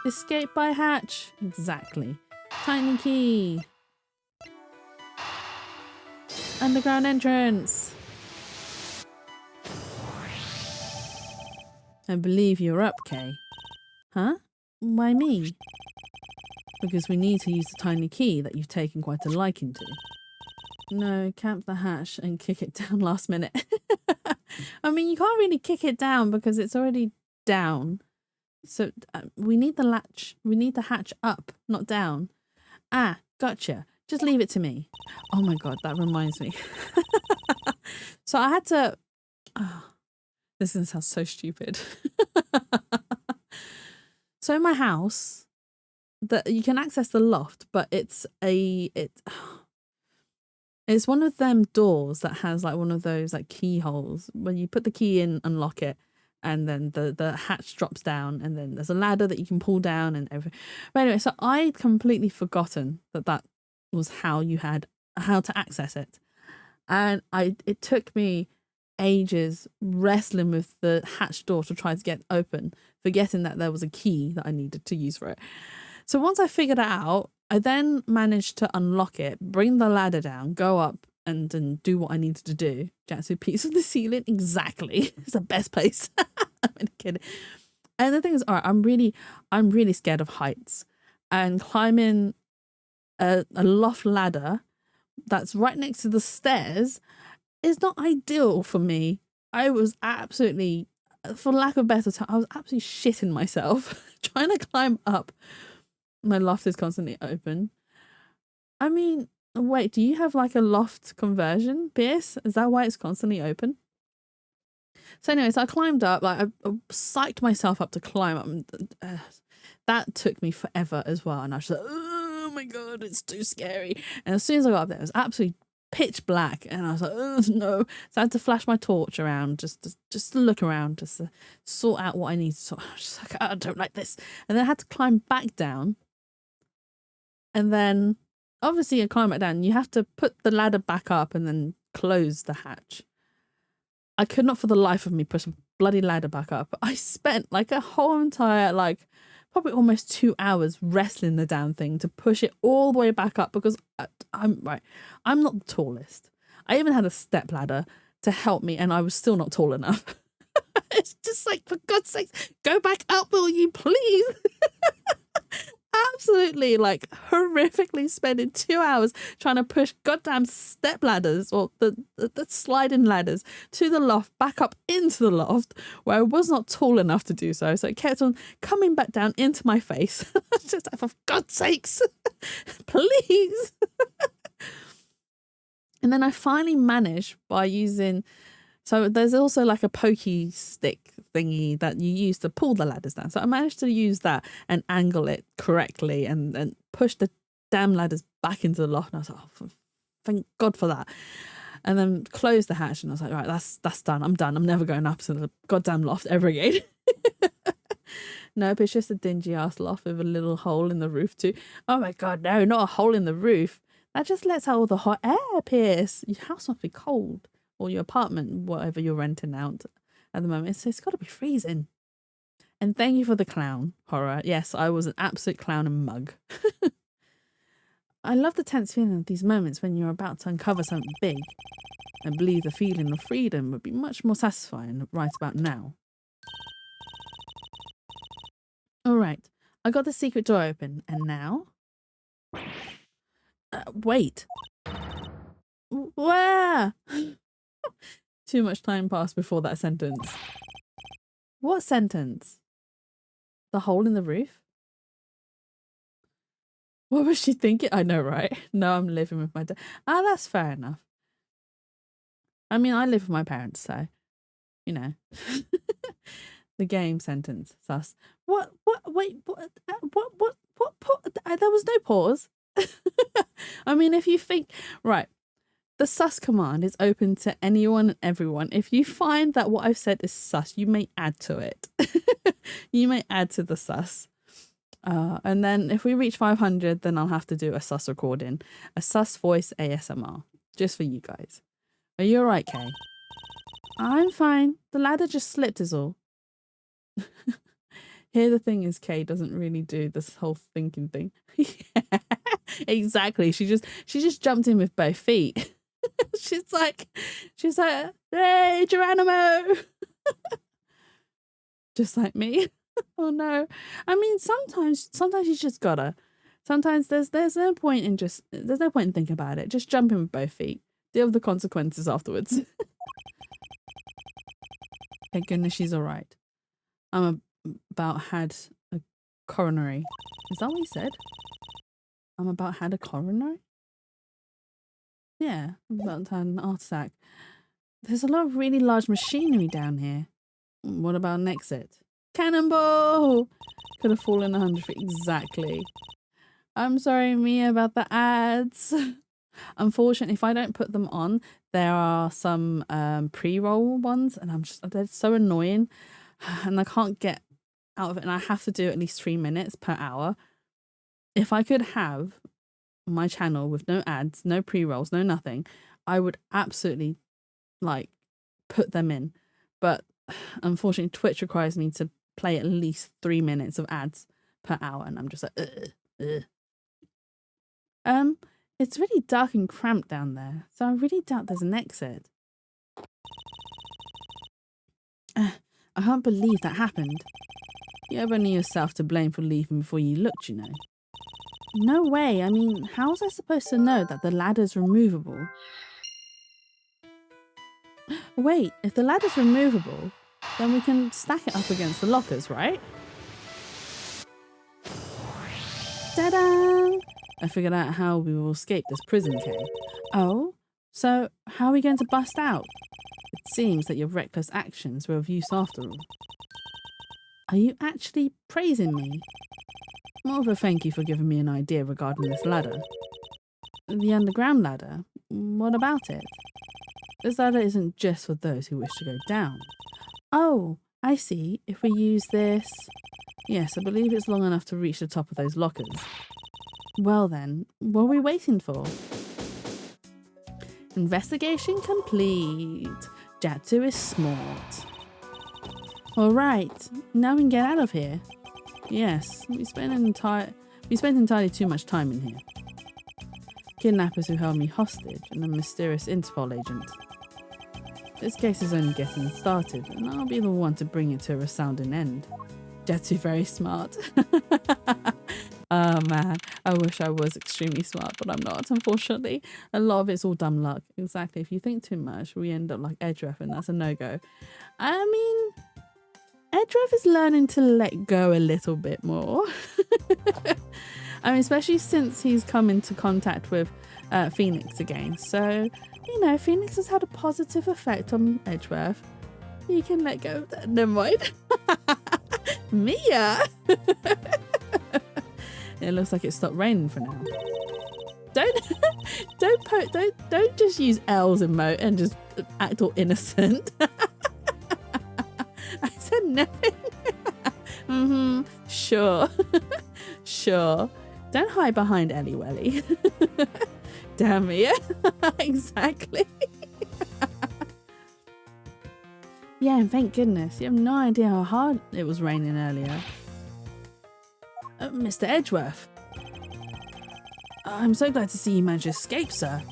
Escape by hatch. Exactly. Tiny key. Underground entrance. I believe you're up, Kay. Huh? Why me? Because we need to use the tiny key that you've taken quite a liking to. No, camp the hatch and kick it down last minute. I mean, you can't really kick it down because it's already down. So we need the latch. We need the hatch up, not down. Ah, gotcha. Just leave it to me. Oh my god, that reminds me. So I had to... Oh, this is gonna sound so stupid. So in my house, you can access the loft, but it's one of them doors that has like one of those like keyholes. When you put the key in, unlock it, and then the hatch drops down, and then there's a ladder that you can pull down and everything. But anyway, so I'd completely forgotten that was how to access it. And it took me ages wrestling with the hatch door to try to get open, forgetting that there was a key that I needed to use for it. So once I figured it out, I then managed to unlock it, bring the ladder down, go up and do what I needed to do. Jack a piece of the ceiling. Exactly. It's the best place. I'm only kidding. And the thing is, all right, I'm really scared of heights, and climbing a loft ladder that's right next to the stairs is not ideal for me. I was absolutely, for lack of a better term, I was absolutely shitting myself trying to climb up. My loft is constantly open. I mean, wait, do you have like a loft conversion, Pierce? Is that why it's constantly open? So anyway, so I climbed up, like I psyched myself up to climb up. That took me forever as well. And I was like, oh my God, it's too scary. And as soon as I got up there, it was absolutely pitch black. And I was like, oh no. So I had to flash my torch around, just to look around, just to sort out what I need to sort. I was just like, I don't like this. And then I had to climb back down. And then obviously you climb back down. You have to put the ladder back up and then close the hatch. I could not for the life of me push a bloody ladder back up. I spent like a whole entire, like probably almost 2 hours wrestling the damn thing to push it all the way back up because I'm not the tallest. I even had a step ladder to help me and I was still not tall enough. It's just like, for God's sake, go back up, will you please? Absolutely, like horrifically spending 2 hours trying to push goddamn step ladders or the sliding ladders to the loft, back up into the loft where I was not tall enough to do so. So it kept on coming back down into my face. Just like, for God's sakes, please. And then I finally managed by using... So there's also like a pokey stick thingy that you use to pull the ladders down. So I managed to use that and angle it correctly and push the damn ladders back into the loft. And I was like, oh, thank God for that. And then close the hatch and I was like, right, that's done. I'm done. I'm never going up to the goddamn loft ever again. Nope, it's just a dingy ass loft with a little hole in the roof too. Oh my God, no, not a hole in the roof. That just lets out all the hot air, Pierce. Your house must be cold. Or your apartment, whatever you're renting out at the moment. It's got to be freezing. And thank you for the clown horror. Yes, I was an absolute clown and mug. I love the tense feeling of these moments when you're about to uncover something big. I believe the feeling of freedom would be much more satisfying right about now. All right, I got the secret door open, and now... wait. Where? Too much time passed before that sentence. What sentence? The hole in the roof? What was she thinking? I know, right? No, I'm living with my dad. Ah, that's fair enough. I mean, I live with my parents, so, you know. The game sentence, sus. What, wait, what, there was no pause. I mean, if you think, right, the sus command is open to anyone and everyone. If you find that what I've said is sus, you may add to it. You may add to the sus. And then if we reach 500, then I'll have to do a sus recording. A sus voice ASMR. Just for you guys. Are you alright, Kay? I'm fine. The ladder just slipped is all. Here the thing is, Kay doesn't really do this whole thinking thing. Yeah, exactly. She just jumped in with both feet. she's like, hey, Geronimo. Just like me. Oh no. I mean, sometimes you just gotta. Sometimes there's no point in thinking about it. Just jump in with both feet. Deal with the consequences afterwards. Thank goodness she's all right. I'm about had a coronary. Is that what he said? I'm about had a coronary? Yeah, I'm about to have an heart attack. There's a lot of really large machinery down here. What about an exit? Cannonball! Could have fallen 100 feet. Exactly. I'm sorry, Mia, about the ads. Unfortunately, if I don't put them on, there are some pre-roll ones, and they're so annoying, and I can't get out of it, and I have to do at least 3 minutes per hour. If I could have my channel with no ads, no pre-rolls, no nothing, I would absolutely like put them in. But unfortunately, Twitch requires me to play at least 3 minutes of ads per hour, and I'm just like, ugh. It's really dark and cramped down there, so I really doubt there's an exit. I can't believe that happened. You have only yourself to blame for leaving before you looked, you know. No way. I mean, how was I supposed to know that the ladder's removable? Wait, if the ladder's removable, then we can stack it up against the lockers, right? Ta-da! I figured out how we will escape this prison, Kay. Oh? So, how are we going to bust out? It seems that your reckless actions were of use after all. Are you actually praising me? More of a thank you for giving me an idea regarding this ladder. The underground ladder? What about it? This ladder isn't just for those who wish to go down. Oh, I see. If we use this... Yes, I believe it's long enough to reach the top of those lockers. Well then, what are we waiting for? Investigation complete. Jatsu is smart. Alright, now we can get out of here. Yes, we spent entirely too much time in here. Kidnappers who held me hostage and a mysterious Interpol agent. This case is only getting started, and I'll be the one to bring it to a resounding end. Jetsu very smart. Oh man, I wish I was extremely smart, but I'm not, unfortunately. A lot of it's all dumb luck. Exactly. If you think too much, we end up like Edgeworth, and that's a no-go. I mean, Edgeworth is learning to let go a little bit more. I mean, especially since he's come into contact with Phoenix again. So, you know, Phoenix has had a positive effect on Edgeworth. You can let go of that. Never mind. Mia! It looks like it stopped raining for now. Don't just use L's emote and just act all innocent. I said nothing. Sure. Sure. Don't hide behind Ellie Welly. Damn it. Exactly. Yeah, and thank goodness. You have no idea how hard it was raining earlier. Mr. Edgeworth. I'm so glad to see you managed to escape, sir.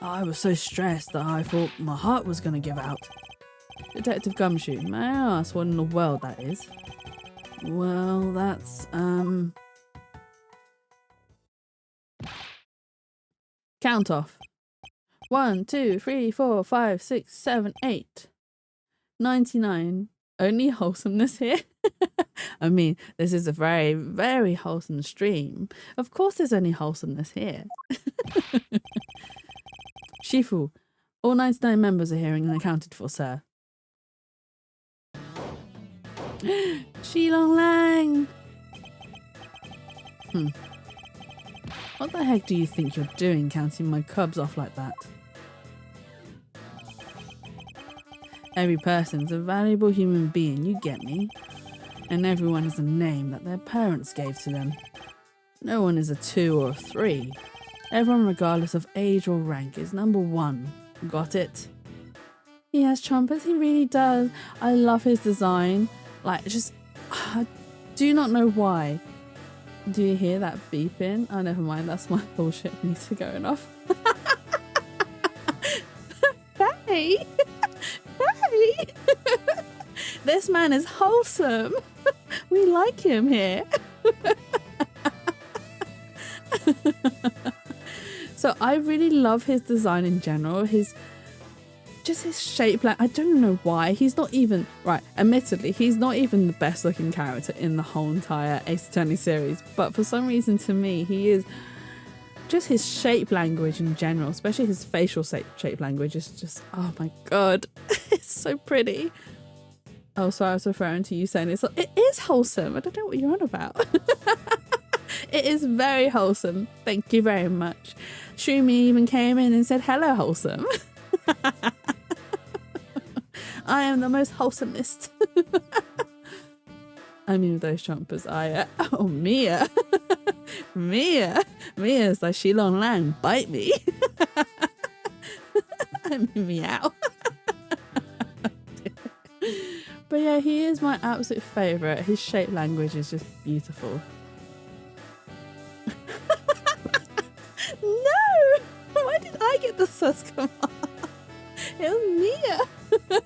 I was so stressed that I thought my heart was going to give out. Detective Gumshoe, may I ask what in the world that is? Well, that's, count off. 1, 2, 3, 4, 5, 6, 7, 8. 99. Only wholesomeness here. I mean, this is a very, very wholesome stream. Of course there's only wholesomeness here. Shifu, all 99 members are here and accounted for, sir. Shilong Lang! What the heck do you think you're doing counting my cubs off like that? Every person's a valuable human being, you get me? And everyone has a name that their parents gave to them. No one is a 2 or a 3. Everyone, regardless of age or rank, is number 1. Got it? He has chompers, he really does. I love his design. Like, just, I do not know why. Do you hear that beeping? Oh, never mind, that's my bullshit meter going off. Hey! Hey! This man is wholesome. We like him here. So I really love his design in general. His shape, like, I don't know why. He's not even, right, admittedly, he's not even the best looking character in the whole entire Ace Attorney series. But for some reason, to me, he is just his shape language in general, especially his facial shape language is just, oh my God, it's so pretty. Oh, sorry, I was referring to you saying it is wholesome. I don't know what you're on about. It is very wholesome. Thank you very much. Shumi even came in and said, hello, wholesome. I am the most wholesomest. I mean, with those chompers, oh, Mia. Mia's like Shilong Lang, bite me. I mean, meow. But yeah, he is my absolute favourite. His shape language is just beautiful. No! Why did I get the sus command? It was Mia.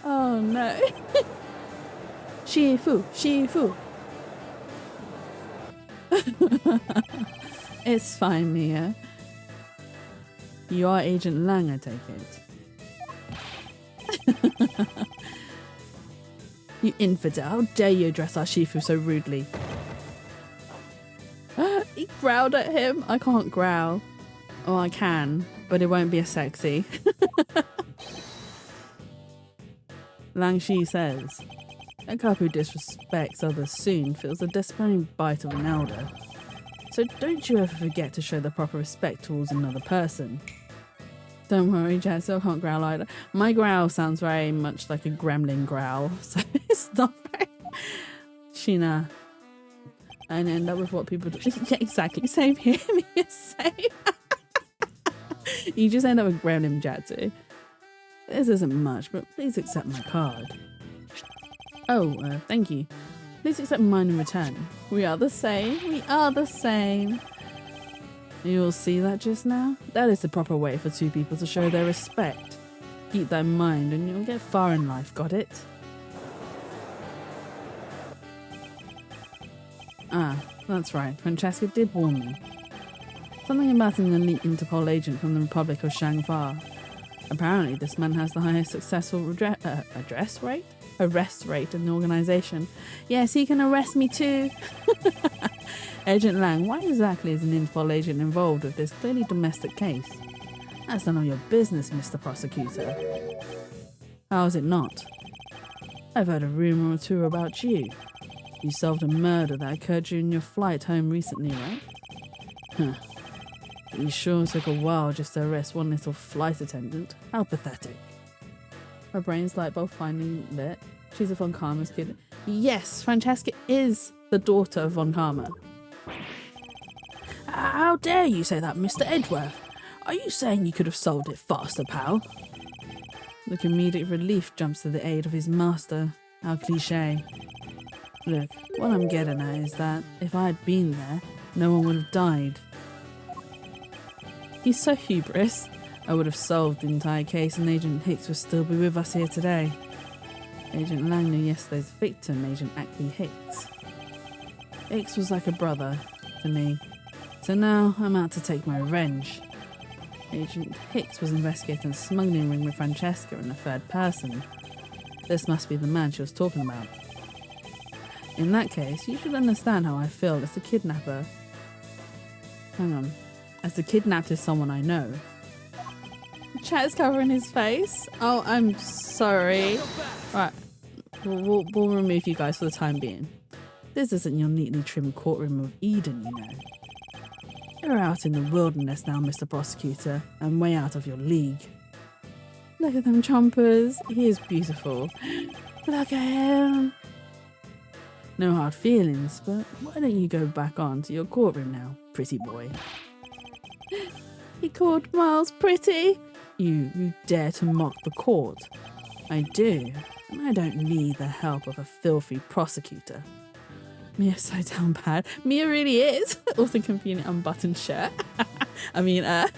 Oh no. Shifu. It's fine, Mia. You are Agent Lang, I take it. You infidel, how dare you address our Shifu so rudely? He growled at him. I can't growl. Oh, I can, but it won't be as sexy. Lang Shi says, a cub who disrespects others soon feels the despairing bite of an elder. So don't you ever forget to show the proper respect towards another person. Don't worry, Jazz, I can't growl either. My growl sounds very much like a gremlin growl, so it's not very... Sheena. And end up with what people do. Yeah, exactly. Same here. Same. You just end up with gremlin Jatsu. This isn't much, but please accept my card. Oh, thank you. Please accept mine in return. We are the same. We are the same. You'll see that just now? That is the proper way for two people to show their respect. Keep that in mind and you'll get far in life, got it? Ah, that's right. Francesca did warn me. Something about an elite Interpol agent from the Republic of Shangfa. Apparently, this man has the highest successful arrest rate in the organisation. Yes, he can arrest me too. Agent Lang, why exactly is an Interpol agent involved with this clearly domestic case? That's none of your business, Mr. Prosecutor. How is it not? I've heard a rumour or two about you. You solved a murder that occurred during your flight home recently, right? Huh. You sure took a while just to arrest one little flight attendant. How pathetic. Her brain's light bulb finally lit. She's a Von Karma's kid. Yes, Francesca is the daughter of Von Karma. How dare you say that, Mr. Edgeworth? Are you saying you could have solved it faster, pal? The comedic relief jumps to the aid of his master. How cliché. Look, what I'm getting at is that if I had been there, no one would have died. He's so hubris. I would have solved the entire case and Agent Hicks would still be with us here today. Agent Lang knew yesterday's victim, Agent Ackley Hicks. Hicks was like a brother to me. So now I'm out to take my revenge. Agent Hicks was investigating a smuggling ring with Francesca in the third person. This must be the man she was talking about. In that case, you should understand how I feel as the kidnapper. Hang on. As the kidnapped is someone I know. Chat's covering his face. Oh, I'm sorry. Right. We'll remove you guys for the time being. This isn't your neatly trimmed courtroom of Eden, you know. You're out in the wilderness now, Mr. Prosecutor, and way out of your league. Look at them chompers. He is beautiful. Look at him. No hard feelings, but why don't you go back on to your courtroom now, pretty boy? He called Miles pretty. You dare to mock the court? I do, and I don't need the help of a filthy prosecutor. Mia's so down bad. Mia really is. Also convenient unbuttoned shirt. I mean, I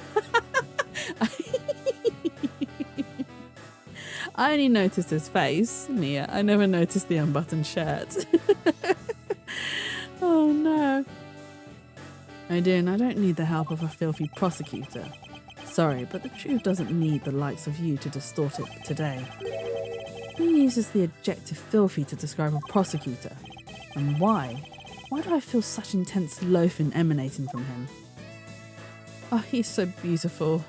only noticed his face, Mia. I never noticed the unbuttoned shirt. Oh no. I do, and I don't need the help of a filthy prosecutor. Sorry, but the truth doesn't need the likes of you to distort it today. Who uses the adjective filthy to describe a prosecutor? And why? Why do I feel such intense loathing emanating from him? Oh, he's so beautiful.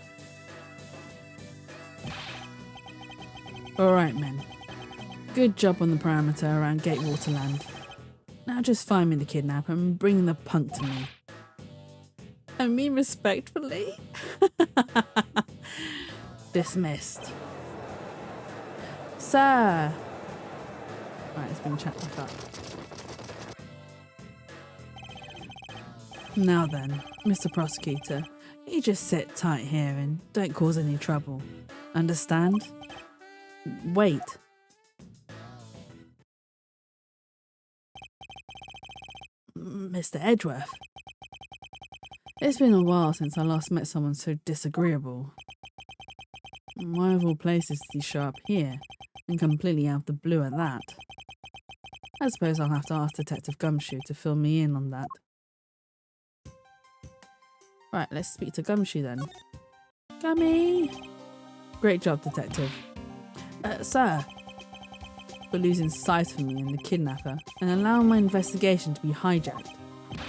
Alright, men. Good job on the parameter around Gatewaterland. Now just find me the kidnapper and bring the punk to me. I mean respectfully. Dismissed. Sir! Right, it's been chat back up. Now then, Mr. Prosecutor, you just sit tight here and don't cause any trouble. Understand? Wait. Mr. Edgeworth. It's been a while since I last met someone so disagreeable. Why of all places did he show up here, and completely out of the blue at that? I suppose I'll have to ask Detective Gumshoe to fill me in on that. Right, let's speak to Gumshoe then. Gummy! Great job, Detective. Sir, for losing sight of me and the kidnapper, and allowing my investigation to be hijacked.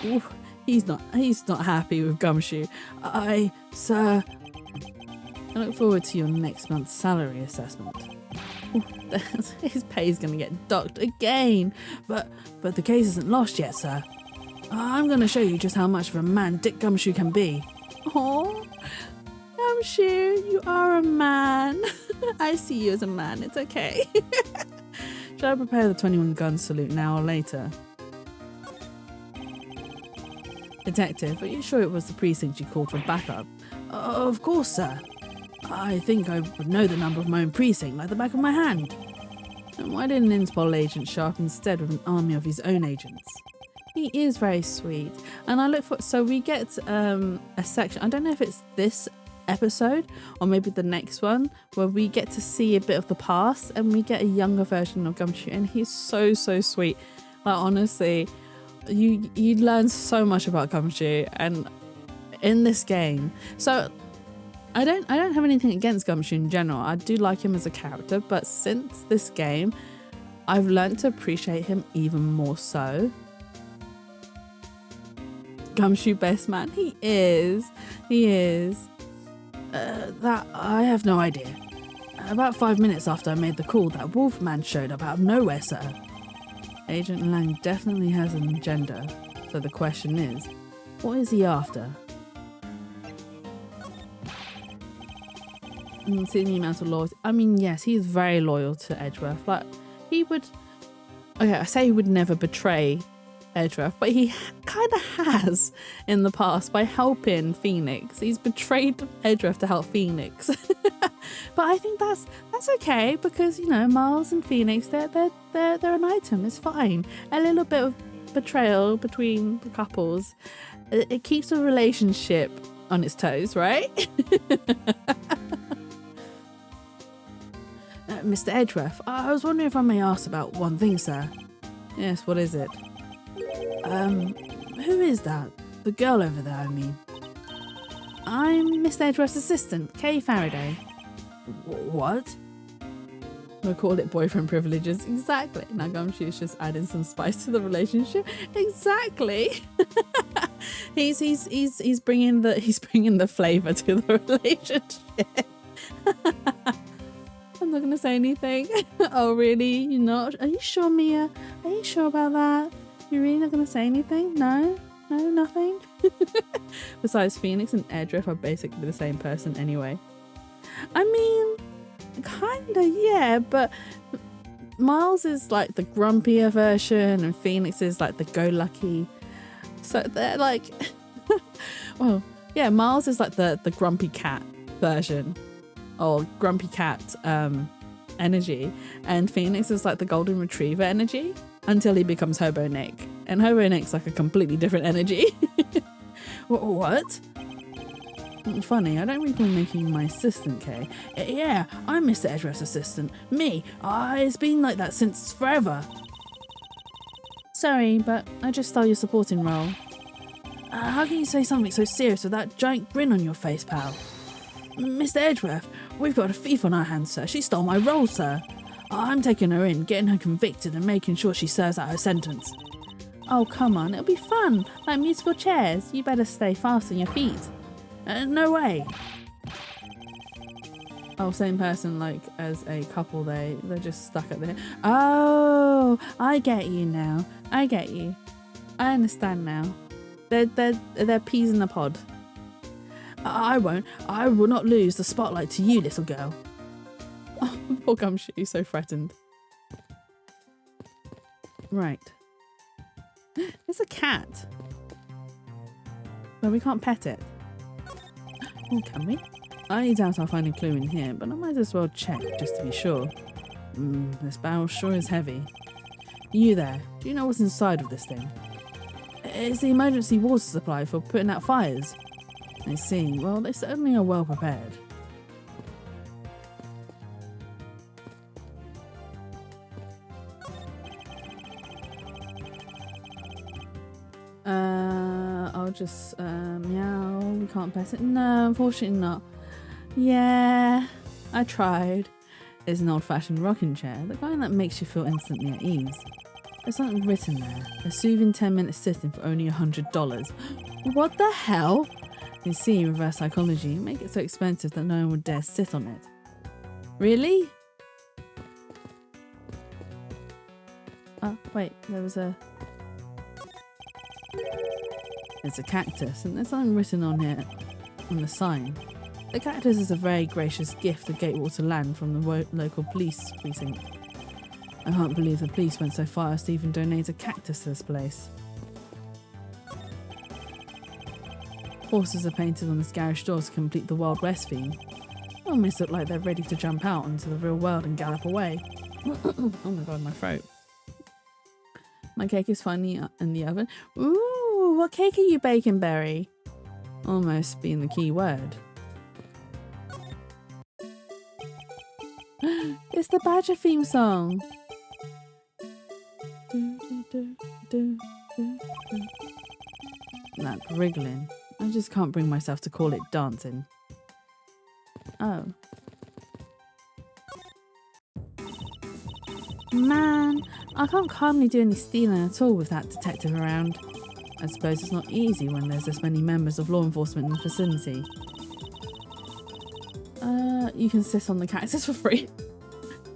Ooh, he's not happy with Gumshoe. Sir, I look forward to your next month's salary assessment. Ooh, his pay's gonna get docked again. But the case isn't lost yet, sir. I'm gonna show you just how much of a man Dick Gumshoe can be. Oh, Gumshoe, you are a man. I see you as a man, it's okay. Should I prepare the 21 gun salute now or later? Detective, are you sure it was the precinct you called for backup? Of course, sir. I think I would know the number of my own precinct like the back of my hand. And why didn't an Interpol agent show up instead with an army of his own agents? He is very sweet. And I look for, so we get a section, I don't know if it's this episode or maybe the next one, where we get to see a bit of the past and we get a younger version of Gumshoe, and he's so sweet. Like honestly, you learn so much about Gumshoe and in this game. So I don't have anything against Gumshoe in general. I do like him as a character, but since this game I've learned to appreciate him even more so. Gumshoe best man, he is. That I have no idea. About 5 minutes after I made the call, that Wolfman showed up out of nowhere, sir. Agent Lang definitely has an agenda, so the question is, what is he after? Seeing the amount of loyalty. I mean, yes, he's very loyal to Edgeworth. Like, he would... Okay, I say he would never betray Edgeworth, but he kind of has in the past by helping Phoenix. He's betrayed Edgeworth to help Phoenix. But I think that's okay because, you know, Miles and Phoenix, they're an item. It's fine. A little bit of betrayal between the couples, it keeps the relationship on its toes, right? Mr. Edgeworth, I was wondering if I may ask about one thing, sir. Yes, what is it? Who is that? The girl over there, I mean. I'm Mr. Edgeworth's assistant, Kay Faraday. What? We'll call it boyfriend privileges. Exactly. Now Gumshoe's just adding some spice to the relationship. Exactly. he's bringing the flavor to the relationship. I'm not gonna say anything. Oh really? You're not? Are you sure, Mia? Are you sure about that? You're really not gonna say anything? No, nothing. Besides, Phoenix and Edgeworth are basically the same person anyway. I mean, kinda, yeah, but Miles is like the grumpier version and Phoenix is like the go-lucky. So they're like, well, yeah, Miles is like the grumpy cat version or grumpy cat energy, and Phoenix is like the golden retriever energy until he becomes Hobo Nick, and Hobo Nick's like a completely different energy. What? Funny, I don't recall making you my assistant, Kay. Yeah, I'm Mr. Edgeworth's assistant. Me. It's been like that since forever. Sorry, but I just stole your supporting role. How can you say something so serious with that giant grin on your face, pal? Mr. Edgeworth, we've got a thief on our hands, sir. She stole my role, sir. I'm taking her in, getting her convicted and making sure she serves out her sentence. Oh, come on, it'll be fun, like musical chairs. You better stay fast on your feet. No way. Oh, same person, like as a couple, they're just stuck at the... Oh, I get you now. I get you. I understand now. They're peas in the pod. I won't. I will not lose the spotlight to you, little girl. Oh, poor Gumshoe, so threatened. Right. It's a cat. But we can't pet it. Oh, can we? I doubt I'll find a clue in here, but I might as well check just to be sure. This barrel sure is heavy. You there, do you know what's inside of this thing? It's the emergency water supply for putting out fires. I see. Well, they certainly are well prepared. I'll just, meow. We can't pet it. No, unfortunately not. Yeah, I tried. It's an old-fashioned rocking chair, the kind that makes you feel instantly at ease. There's something written there. A soothing 10-minute sitting for only $100. What the hell? You see, reverse psychology, make it so expensive that no one would dare sit on it. Really? Oh, wait, there's a cactus, and there's something written on here, on the sign. The cactus is a very gracious gift to Gatewater Land from the local police precinct. I can't believe the police went so far as to even donate a cactus to this place. Horses are painted on this garage door to complete the Wild West theme. They almost look like they're ready to jump out into the real world and gallop away. Oh my god, my throat. My cake is finally in the oven. Ooh, what cake are you baking, Berry? Almost being the key word. It's the Badger theme song. That wriggling. I just can't bring myself to call it dancing. Oh. Man, I can't calmly do any stealing at all with that detective around. I suppose it's not easy when there's this many members of law enforcement in the vicinity. You can sit on the cactus for free.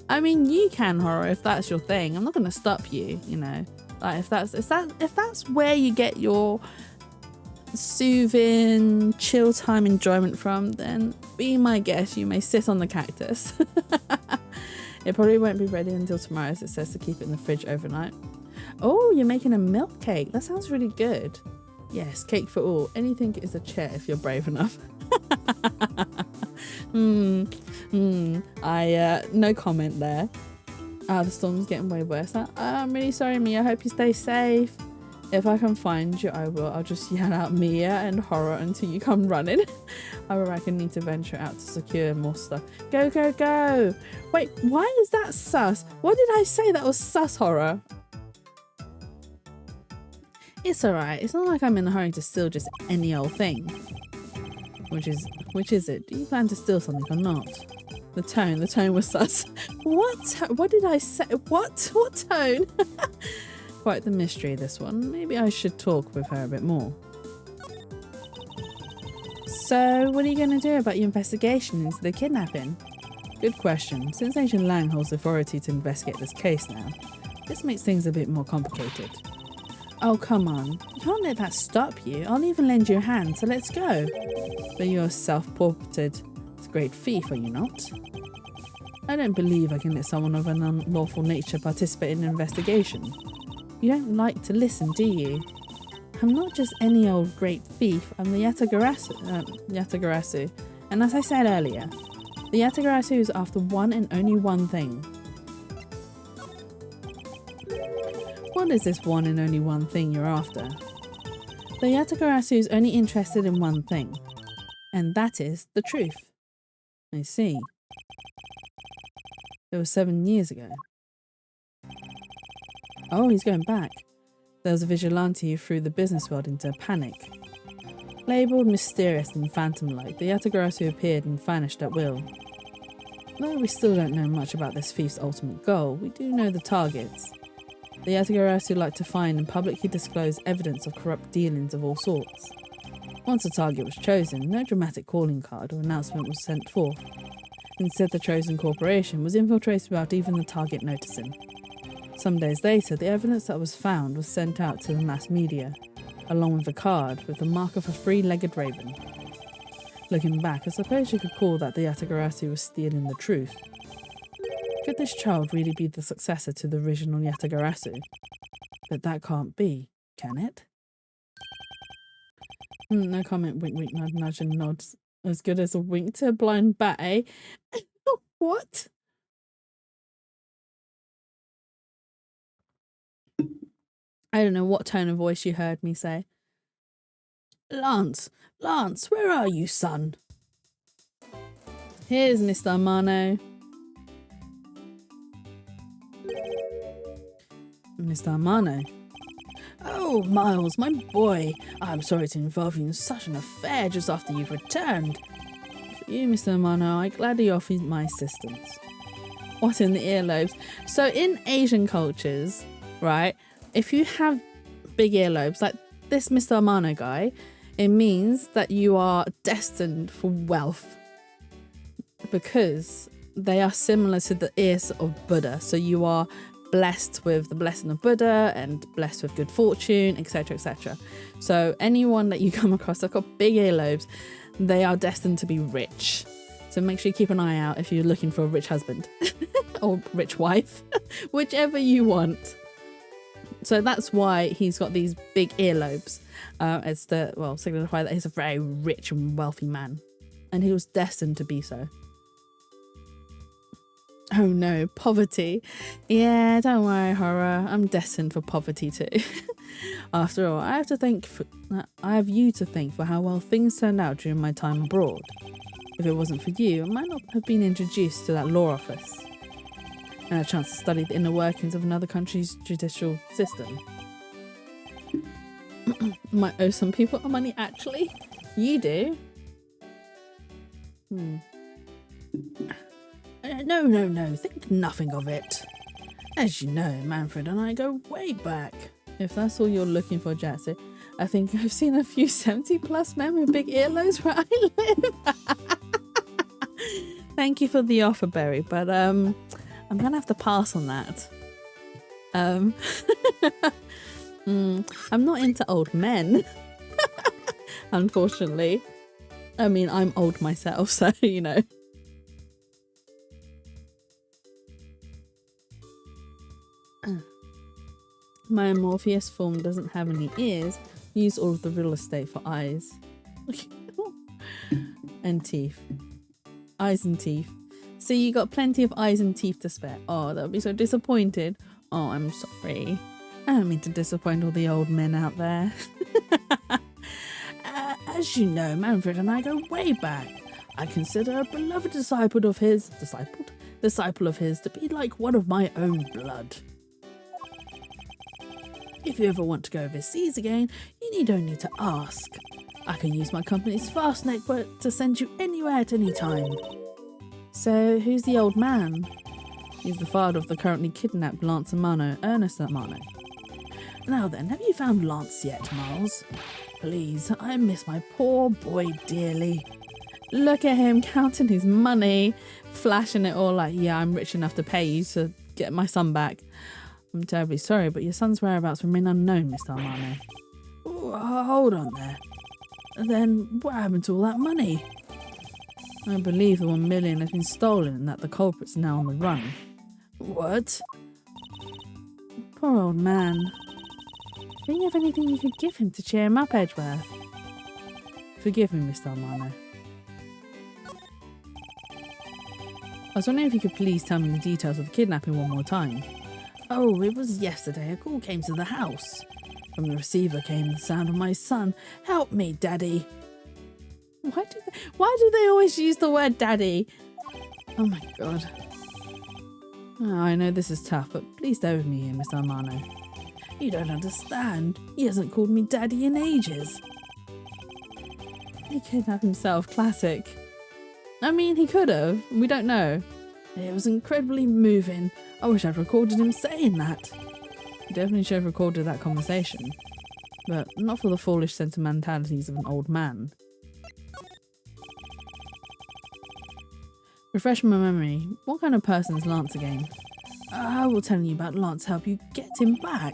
I mean, you can, Horror, if that's your thing. I'm not going to stop you, you know. Like, if that's where you get your soothing, chill time enjoyment from, then be my guest, you may sit on the cactus. It probably won't be ready until tomorrow, as it says to keep it in the fridge overnight. Oh, you're making a milk cake. That sounds really good. Yes, cake for all. Anything is a chair if you're brave enough. No comment there. The storm's getting way worse now. I'm really sorry, Mia. I hope you stay safe. If I can find you, I will. I'll just yell out Mia and Horror until you come running. I reckon need to venture out to secure more stuff. Go, go, go. Wait, why is that sus? What did I say that was sus, Horror? It's alright. It's not like I'm in a hurry to steal just any old thing. Which is it? Do you plan to steal something or not? The tone was sus. What did I say? What tone? Quite the mystery, this one. Maybe I should talk with her a bit more. So, what are you going to do about your investigation into the kidnapping? Good question. Since Agent Lang holds authority to investigate this case now, this makes things a bit more complicated. Oh, come on. You can't let that stop you. I'll even lend you a hand, so let's go. But you're a self-purported great thief, are you not? I don't believe I can let someone of an unlawful nature participate in an investigation. You don't like to listen, do you? I'm not just any old great thief, I'm the Yatagarasu. And as I said earlier, The Yatagarasu is after one and only one thing. What is this one and only one thing you're after? The Yatagarasu is only interested in one thing, and that is the truth. I see. It was 7 years ago. Oh, he's going back. There was a vigilante who threw the business world into a panic. Labelled mysterious and phantom-like, the Yatagarasu appeared and vanished at will. Though we still don't know much about this thief's ultimate goal, we do know the targets. The Yatagarasu like to find and publicly disclose evidence of corrupt dealings of all sorts. Once a target was chosen, no dramatic calling card or announcement was sent forth. Instead, the chosen corporation was infiltrated without even the target noticing. Some days later, the evidence that was found was sent out to the mass media, along with a card with the mark of a three-legged raven. Looking back, I suppose you could call that the Yatagarasu was stealing the truth. Could this child really be the successor to the original Yatagarasu? But that can't be, can it? No comment, wink, wink, nudge, nudge, and nods. As good as a wink to a blind bat, eh? What? I don't know what tone of voice you heard me say. Lance, where are you, son? Here's Mr. Amano. Mr. Amano. Oh, Miles, my boy. I'm sorry to involve you in such an affair just after you've returned. For you, Mr. Amano, I gladly offer my assistance. What in the earlobes? So in Asian cultures, right, if you have big earlobes, like this Mr. Amano guy, it means that you are destined for wealth because they are similar to the ears of Buddha. So you are blessed with the blessing of Buddha and blessed with good fortune, etc., etc. So anyone that you come across that got big earlobes, they are destined to be rich. So make sure you keep an eye out if you're looking for a rich husband or rich wife, whichever you want. So that's why he's got these big earlobes. It's to, well, signify that he's a very rich and wealthy man. And he was destined to be so. Oh no, poverty. Yeah, don't worry, horror. I'm destined for poverty too. After all, I have you to thank for how well things turned out during my time abroad. If it wasn't for you, I might not have been introduced to that law office and a chance to study the inner workings of another country's judicial system. Might owe some people money, actually. You do. No, think nothing of it. As you know, Manfred and I go way back. If that's all you're looking for, Jatsy, I think I've seen a few 70-plus men with big earlobes where I live. Thank you for the offer, Berry, but I'm gonna have to pass on that. I'm not into old men, unfortunately. I mean, I'm old myself, so you know. My Morpheus form doesn't have any ears. Use all of the real estate for eyes. And teeth. Eyes and teeth. So you got plenty of eyes and teeth to spare. Oh, that would be so disappointed. Oh, I'm sorry. I don't mean to disappoint all the old men out there. As you know, Manfred and I go way back. I consider a beloved disciple of his to be like one of my own blood. If you ever want to go overseas again, you need only to ask. I can use my company's fast network to send you anywhere at any time. So, who's the old man? He's the father of the currently kidnapped Lance Amano, Ernest Amano. Now then, have you found Lance yet, Miles? Please, I miss my poor boy dearly. Look at him counting his money, flashing it all like, yeah, I'm rich enough to pay you to get my son back. I'm terribly sorry, but your son's whereabouts remain unknown, Mr. Amano. Ooh, hold on there. Then what happened to all that money? I believe the 1 million has been stolen and that the culprit's now on the run. What? Poor old man. Do you have anything you could give him to cheer him up, Edgeworth? Forgive me, Mr. Amano. I was wondering if you could please tell me the details of the kidnapping one more time. Oh, it was yesterday. A call came to the house. From the receiver came the sound of my son. Help me, Daddy. Why do they always use the word daddy? Oh my god. Oh, I know this is tough, but please stay with me here, Mr. Amano. You don't understand. He hasn't called me Daddy in ages. He kidnapped himself, classic. I mean, he could have. We don't know. It was incredibly moving. I wish I'd recorded him saying that. You definitely should have recorded that conversation. But not for the foolish sentimentalities of an old man. Refresh my memory. What kind of person is Lance again? I will tell you about Lance help you get him back.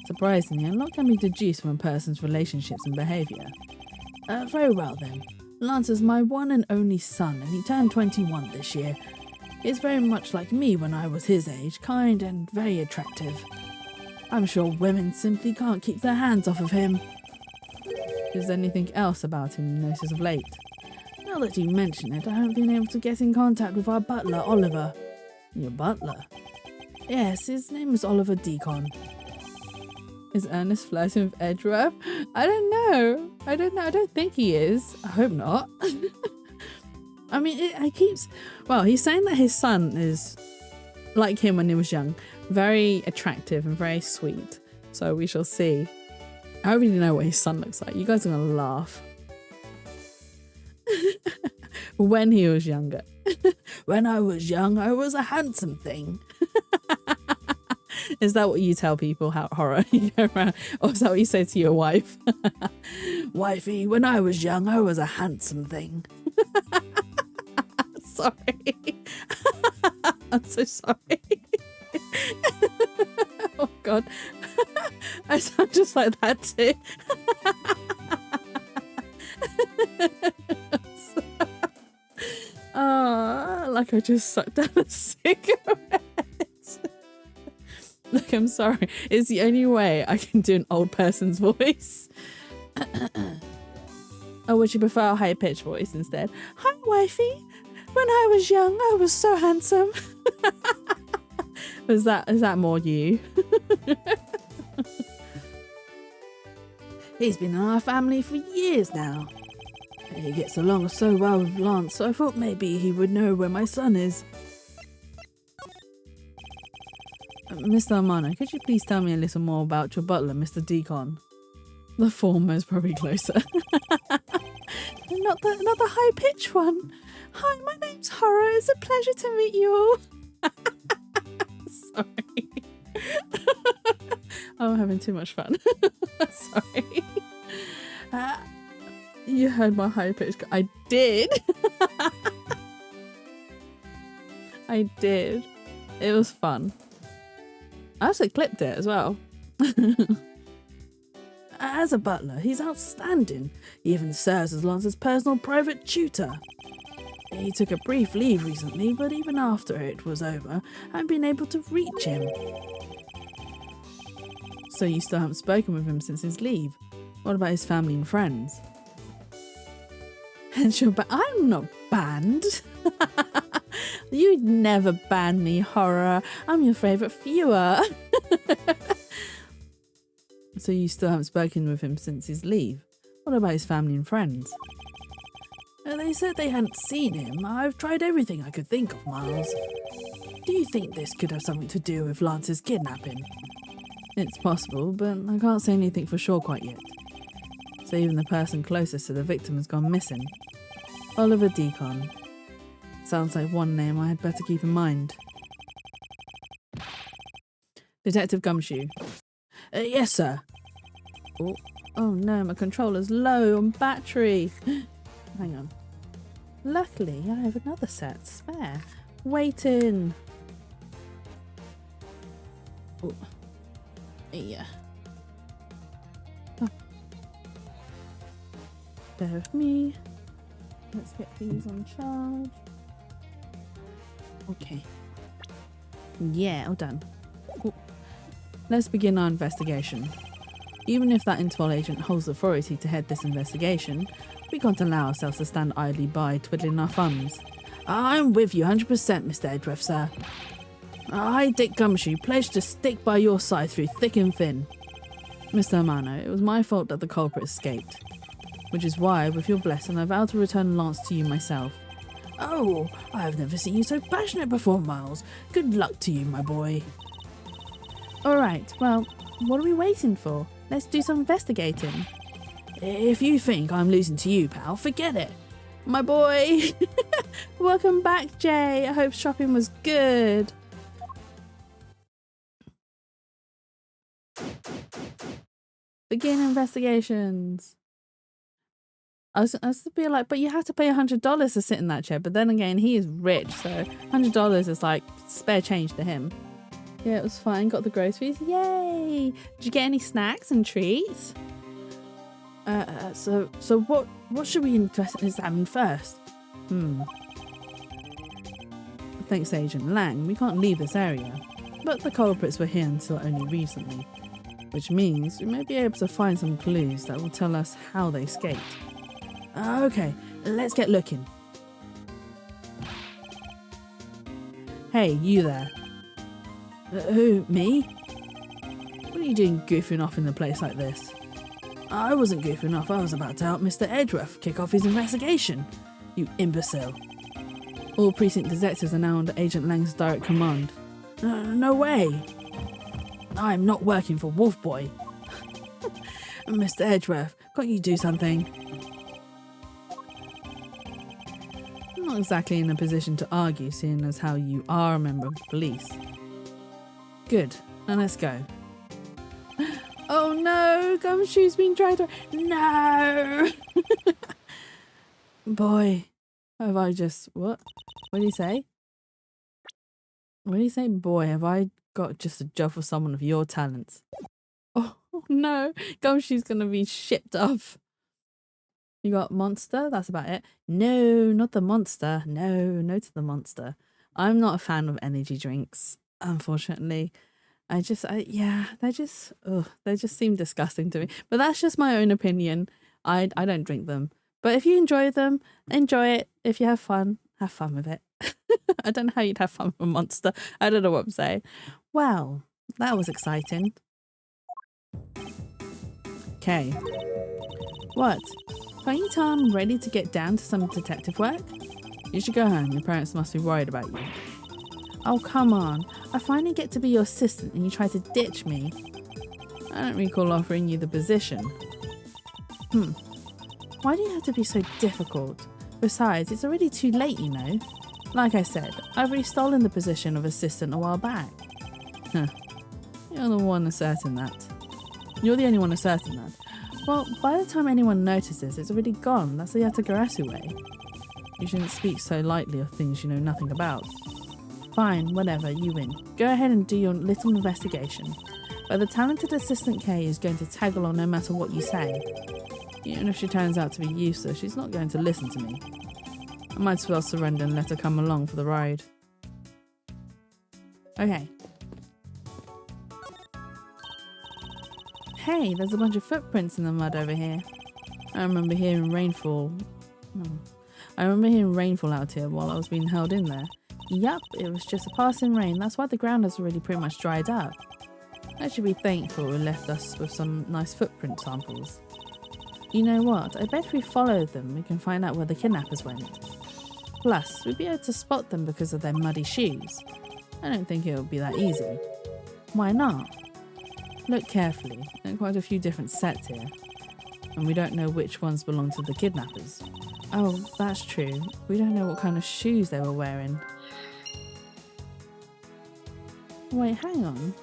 Surprisingly, a lot can be deduced from a person's relationships and behaviour. Very well then. Lance is my one and only son, and he turned 21 this year. He is very much like me when I was his age, kind and very attractive. I'm sure women simply can't keep their hands off of him. Is there anything else about him you notice of late? Now that you mention it, I haven't been able to get in contact with our butler, Oliver. Your butler? Yes, his name is Oliver Deacon. Is Ernest flirting with Edgeworth? I don't know. I don't think he is. I hope not. I mean, he's saying that his son is like him when he was young. Very attractive and very sweet. So we shall see. I don't really know what his son looks like. You guys are going to laugh. When he was younger. When I was young, I was a handsome thing. Is that what you tell people, how horror you go around? Or is that what you say to your wife? Wifey, when I was young, I was a handsome thing. Sorry. I'm so sorry. Oh god. I sound just like that too. Like I just sucked down a cigarette. Look, I'm sorry. It's the only way I can do an old person's voice. Or would you prefer a high-pitched voice instead? Hi, wifey. When I was young, I was so handsome. Is that more you? He's been in our family for years now. He gets along so well with Lance, so I thought maybe he would know where my son is. Mr. Amano, could you please tell me a little more about your butler, Mr. Deacon? The former is probably closer. Not the high-pitched one. Hi, my name's Horror. It's a pleasure to meet you all. Sorry. I'm having too much fun. Sorry. You heard my high-pitched... I did. I did. It was fun. I actually clipped it as well. As a butler, he's outstanding. He even serves as Lance's personal private tutor. He took a brief leave recently, but even after it was over, I've been able to reach him. So you still haven't spoken with him since his leave? What about his family and friends? And I'm not banned. You'd never ban me, Horror. I'm your favourite viewer. So you still haven't spoken with him since his leave? What about his family and friends? They said they hadn't seen him. I've tried everything I could think of, Miles. Do you think this could have something to do with Lance's kidnapping? It's possible, but I can't say anything for sure quite yet. So even the person closest to the victim has gone missing. Oliver Deacon. Sounds like one name I had better keep in mind. Detective Gumshoe. Yes, sir. Oh no, my controller's low on battery. Hang on. Luckily, I have another set spare. Waiting. Oh. Yeah. Oh. Bear with me. Let's get these on charge. Okay. Yeah, all done. Cool. Let's begin our investigation. Even if that Intuos agent holds authority to head this investigation, we can't allow ourselves to stand idly by twiddling our thumbs. I'm with you 100%, Mr. Edgeworth, sir. I, Dick Gumshoe, pledge to stick by your side through thick and thin. Mr. Amano, it was my fault that the culprit escaped, which is why, with your blessing, I vow to return Lance to you myself. Oh, I have never seen you so passionate before, Miles. Good luck to you, my boy. Alright, well, what are we waiting for? Let's do some investigating. If you think I'm losing to you, pal, forget it. My boy! Welcome back, Jay. I hope shopping was good. Begin investigations. I was to be like, but you have to pay $100 to sit in that chair. But then again, he is rich, so $100 is like spare change to him. Yeah, it was fine. Got the groceries. Yay! Did you get any snacks and treats? So what should we examine first? Thanks, Agent Lang. We can't leave this area. But the culprits were here until only recently, which means we may be able to find some clues that will tell us how they escaped. Okay, let's get looking. Hey, you there. Who, me? What are you doing goofing off in a place like this? I wasn't goofing off. I was about to help Mr. Edgeworth kick off his investigation. You imbecile. All precinct detectives are now under Agent Lang's direct command. No way. I'm not working for Wolf Boy. Mr. Edgeworth, can't you do something? I'm not exactly in a position to argue, seeing as how you are a member of the police. Good, now let's go. Oh no, Gumshoe's been dragged away. No! Boy, have I just... What? What did he say? What did he say? Boy, have I got just a job for someone of your talents. Oh no, Gumshoe's gonna be shipped off. You got monster? That's about it. No, not the monster. No to the monster. I'm not a fan of energy drinks, unfortunately. Yeah, they just seem disgusting to me. But that's just my own opinion. I don't drink them. But if you enjoy them, enjoy it. If you have fun with it. I don't know how you'd have fun with a monster. I don't know what I'm saying. Well, that was exciting. Okay. What? Can't you tell I'm ready to get down to some detective work? You should go home. Your parents must be worried about you. Oh, come on. I finally get to be your assistant and you try to ditch me. I don't recall offering you the position. Why do you have to be so difficult? Besides, it's already too late, you know. Like I said, I've already stolen the position of assistant a while back. You're the one asserting that. You're the only one asserting that. Well, by the time anyone notices, it's already gone. That's the Yatagarasu way. You shouldn't speak so lightly of things you know nothing about. Fine, whatever, you win. Go ahead and do your little investigation. But the talented Assistant K is going to tag along no matter what you say. Even if she turns out to be useless, she's not going to listen to me. I might as well surrender and let her come along for the ride. Okay. Hey, there's a bunch of footprints in the mud over here. I remember hearing rainfall out here while I was being held in there. Yup, it was just a passing rain. That's why the ground has already pretty much dried up. I should be thankful it left us with some nice footprint samples. You know what? I bet if we follow them, we can find out where the kidnappers went. Plus, we'd be able to spot them because of their muddy shoes. I don't think it would be that easy. Why not? Look carefully. There are quite a few different sets here. And we don't know which ones belong to the kidnappers. Oh, that's true. We don't know what kind of shoes they were wearing. Wait, hang on.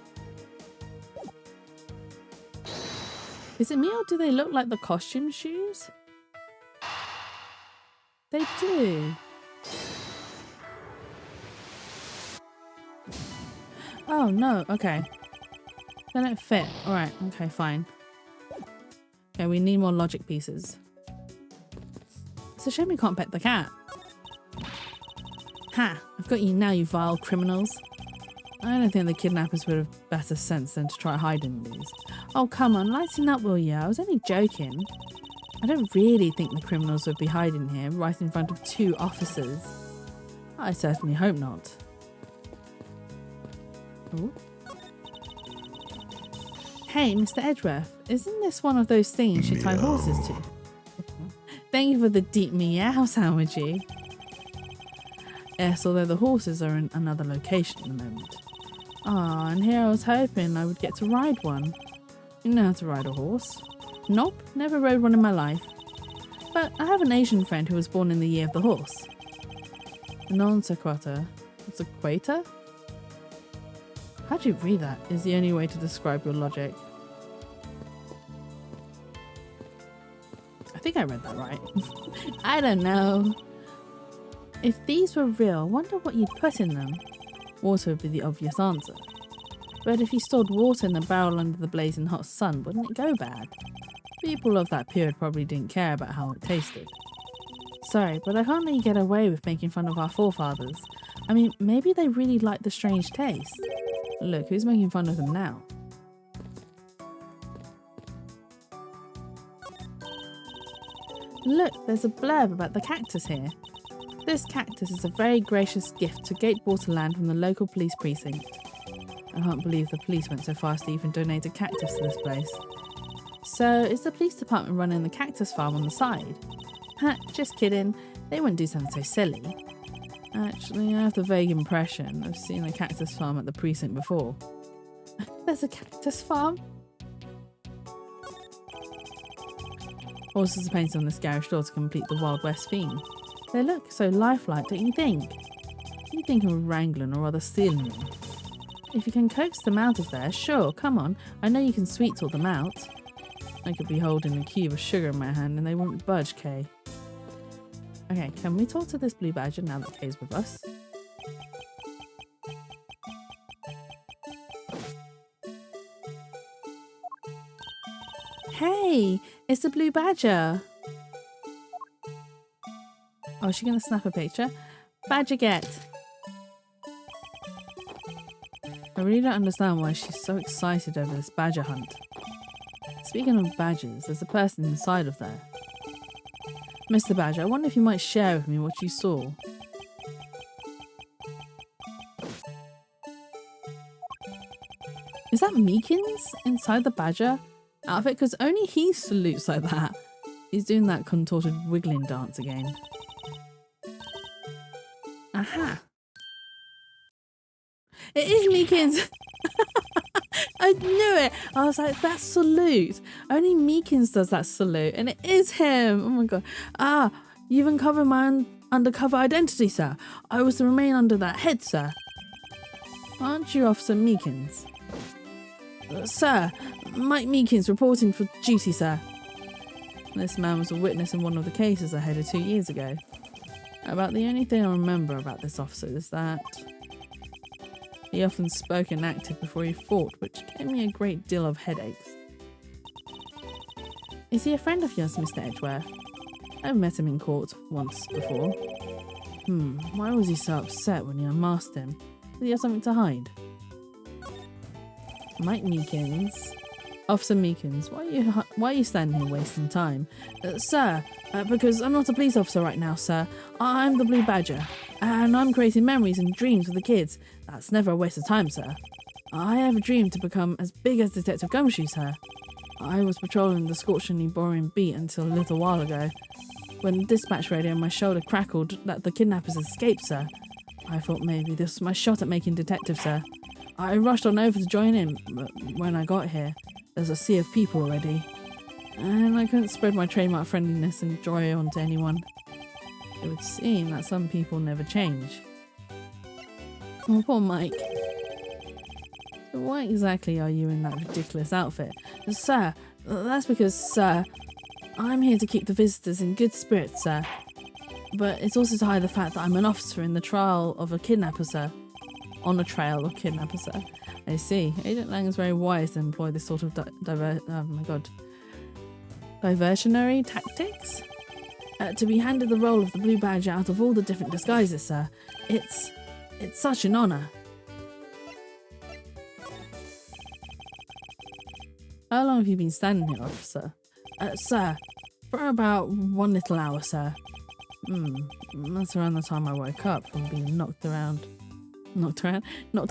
Is it me or do they look like the costume shoes? They do. Oh no, okay. They don't fit. Alright, okay, fine. Okay, we need more logic pieces. It's a shame we can't pet the cat. Ha! I've got you now, you vile criminals. I don't think the kidnappers would have better sense than to try hiding these. Oh, come on, lighten up, will you? I was only joking. I don't really think the criminals would be hiding here right in front of two officers. I certainly hope not. Ooh. Hey, Mr. Edgeworth, isn't this one of those things you tie horses to? Thank you for the deep meow sandwichy. Yes, although the horses are in another location at the moment. Ah, and here I was hoping I would get to ride one. You know how to ride a horse? Nope, never rode one in my life. But I have an Asian friend who was born in the year of the horse. Non sequitur. Sequitur? How do you read that? Is the only way to describe your logic. I think I read that right. I don't know. If these were real, I wonder what you'd put in them. Water would be the obvious answer. But if you stored water in a barrel under the blazing hot sun, wouldn't it go bad? People of that period probably didn't care about how it tasted. Sorry, but I can't let you get away with making fun of our forefathers. I mean, maybe they really like the strange taste. Look, who's making fun of them now? Look, there's a blurb about the cactus here. This cactus is a very gracious gift to Gatewaterland from the local police precinct. I can't believe the police went so far as to even donate a cactus to this place. So, is the police department running the cactus farm on the side? Ha, just kidding. They wouldn't do something so silly. Actually, I have the vague impression I've seen a cactus farm at the precinct before. There's a cactus farm? Horses are painted on this garish door to complete the Wild West theme. They look so lifelike, don't you think? You think of wrangling or rather stealing them. If you can coax them out of there, sure, come on. I know you can sweet talk them out. I could be holding a cube of sugar in my hand and they won't budge, Kay. Okay, can we talk to this blue badger now that Kay's with us? Hey, it's the blue badger. Oh, is she going to snap a picture? Badger get. I really don't understand why she's so excited over this badger hunt. Speaking of badgers, there's a person inside of there. Mr. Badger, I wonder if you might share with me what you saw. Is that Meekins inside the badger outfit? Because only he salutes like that. He's doing that contorted wiggling dance again. Aha! It is Meekins! I knew it! I was like, that salute! Only Meekins does that salute, and it is him! Oh my god. Ah, you've uncovered my undercover identity, sir. I was to remain under that head, sir. Aren't you Officer Meekins? Sir, Mike Meekins reporting for duty, sir. This man was a witness in one of the cases I headed 2 years ago. About the only thing I remember about this officer is that he often spoke and acted before he fought, which gave me a great deal of headaches. Is he a friend of yours, Mr. Edgeworth? I've met him in court once before. Why was he so upset when you unmasked him? Did he have something to hide? Mike Meekins. Officer Meekins, why are you standing here wasting time? Sir, because I'm not a police officer right now, sir. I'm the Blue Badger, and I'm creating memories and dreams for the kids. That's never a waste of time, sir. I have a dream to become as big as Detective Gumshoe, sir. I was patrolling the scorchingly boring beat until a little while ago, when the dispatch radio on my shoulder crackled that the kidnappers escaped, sir. I thought maybe this was my shot at making detective, sir. I rushed on over to join in, but when I got here, there's a sea of people already, and I couldn't spread my trademark friendliness and joy onto anyone. It would seem that some people never change. Oh, poor Mike. So why exactly are you in that ridiculous outfit? Sir, that's because, sir, I'm here to keep the visitors in good spirits, sir. But it's also to hide the fact that I'm an officer in the trial of a kidnapper, sir. On a trail of kidnapper, sir. I see. Agent Lang is very wise to employ this sort of diversionary tactics. To be handed the role of the Blue Badger out of all the different disguises, sir. It's such an honour. How long have you been standing here, officer? Sir, for about 1 little hour, sir. That's around the time I woke up from being knocked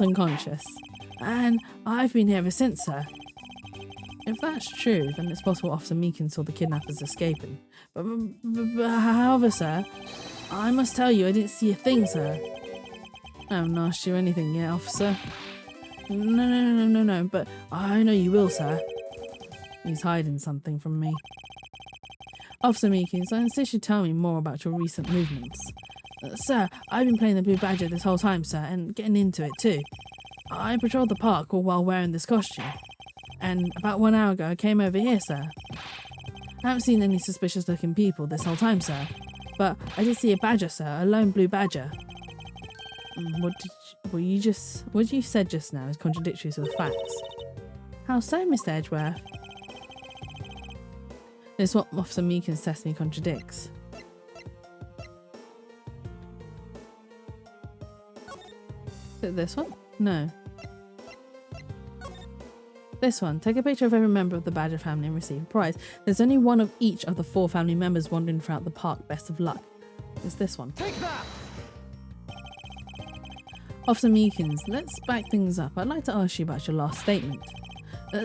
unconscious. And I've been here ever since, sir. If that's true, then it's possible Officer Meekin saw the kidnappers escaping. But however, sir, I must tell you I didn't see a thing, sir. I haven't asked you anything yet, officer. No, but I know you will, sir. He's hiding something from me. Officer Meekins, I insist you tell me more about your recent movements. Sir, I've been playing the Blue Badger this whole time, sir, and getting into it too. I patrolled the park all while wearing this costume. And about 1 hour ago, I came over here, sir. I haven't seen any suspicious looking people this whole time, sir. But I did see a badger, sir, a lone blue badger. What you said just now is contradictory to the facts. How so, Mr. Edgeworth? It's what Officer Meekins says me contradicts. Is it this one? No. This one. Take a picture of every member of the Badger family and receive a prize. There's only one of each of the 4 family members wandering throughout the park. Best of luck. It's this one. Take that! Officer Meekins, let's back things up. I'd like to ask you about your last statement.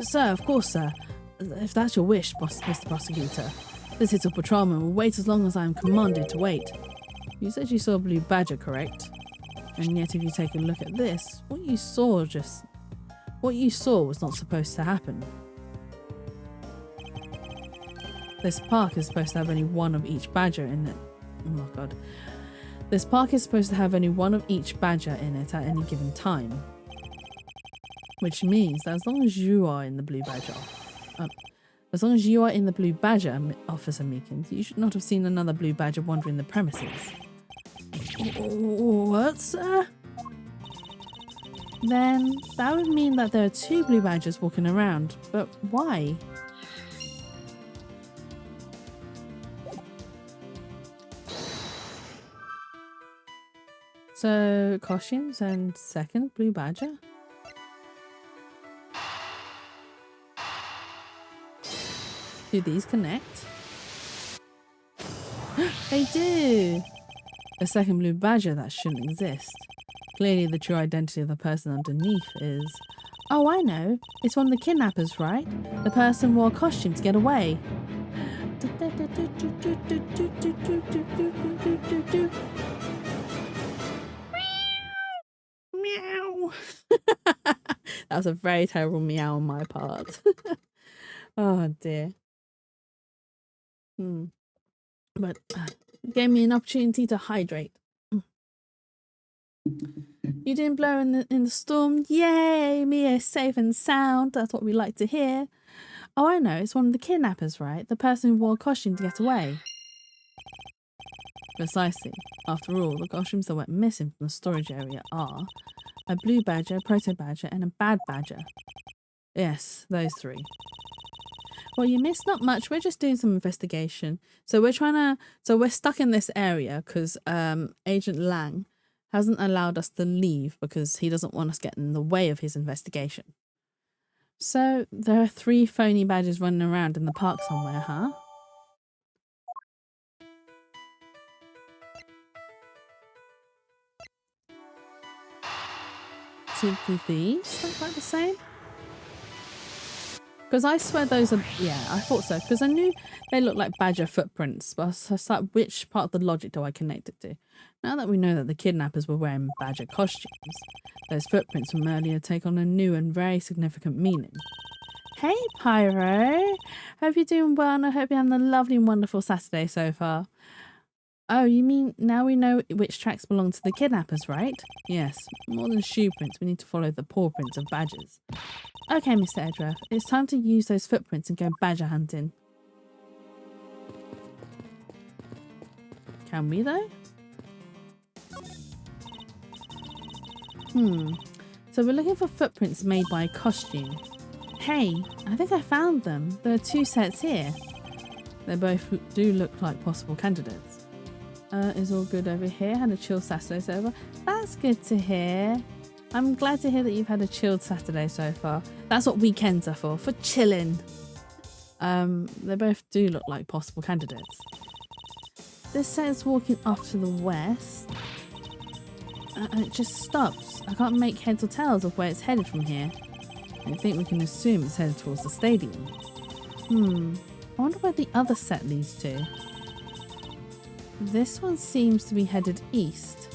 Sir, of course, sir. If that's your wish, Mr. Prosecutor. This little patrolman will wait as long as I am commanded to wait. You said you saw a blue badger, correct? And yet if you take a look at this, what you saw was not supposed to happen. This park is supposed to have only one of each badger in it. Oh my god. This park is supposed to have only one of each badger in it at any given time. Which means that as long as you are in the blue badger, Officer Meekins, you should not have seen another blue badger wandering the premises. What, sir? Then that would mean that there are 2 blue badgers walking around, but why? So, costumes and second blue badger? Do these connect? They do! A second blue badger that shouldn't exist. Clearly the true identity of the person underneath is... Oh, I know. It's one of the kidnappers, right? The person wore a costume to get away. Meow. That was a very terrible meow on my part. Oh dear. But gave me an opportunity to hydrate. You didn't blow in the storm. Yay, Mia is safe and sound. That's what we like to hear. Oh, I know. It's one of the kidnappers, right? The person who wore a costume to get away. Precisely. After all, the costumes that went missing from the storage area are a blue badger, a proto badger, and a bad badger. Yes, those 3. Well, you missed not much. We're just doing some investigation. So we're stuck in this area because Agent Lang hasn't allowed us to leave because he doesn't want us getting in the way of his investigation. So there are 3 phony badgers running around in the park somewhere, huh? Do these look like the same? Because I swear those are... Yeah, I thought so. Because I knew they looked like badger footprints. But I was like, which part of the logic do I connect it to? Now that we know that the kidnappers were wearing badger costumes, those footprints from earlier take on a new and very significant meaning. Hey, Pyro! Hope you're doing well and I hope you're having a lovely and wonderful Saturday so far. Oh, you mean now we know which tracks belong to the kidnappers, right? Yes, more than shoe prints, we need to follow the paw prints of badgers. Okay, Mr. Edgeworth, it's time to use those footprints and go badger hunting. Can we though? So we're looking for footprints made by a costume. Hey, I think I found them. There are 2 sets here. They both do look like possible candidates. Is all good over here. Had a chill Saturday so far. That's good to hear. I'm glad to hear that you've had a chilled Saturday so far. That's what weekends are for chilling. They both do look like possible candidates. This says walking off to the west. And it just stops. I can't make heads or tails of where it's headed from here. I think we can assume it's headed towards the stadium. I wonder where the other set leads to. This one seems to be headed east.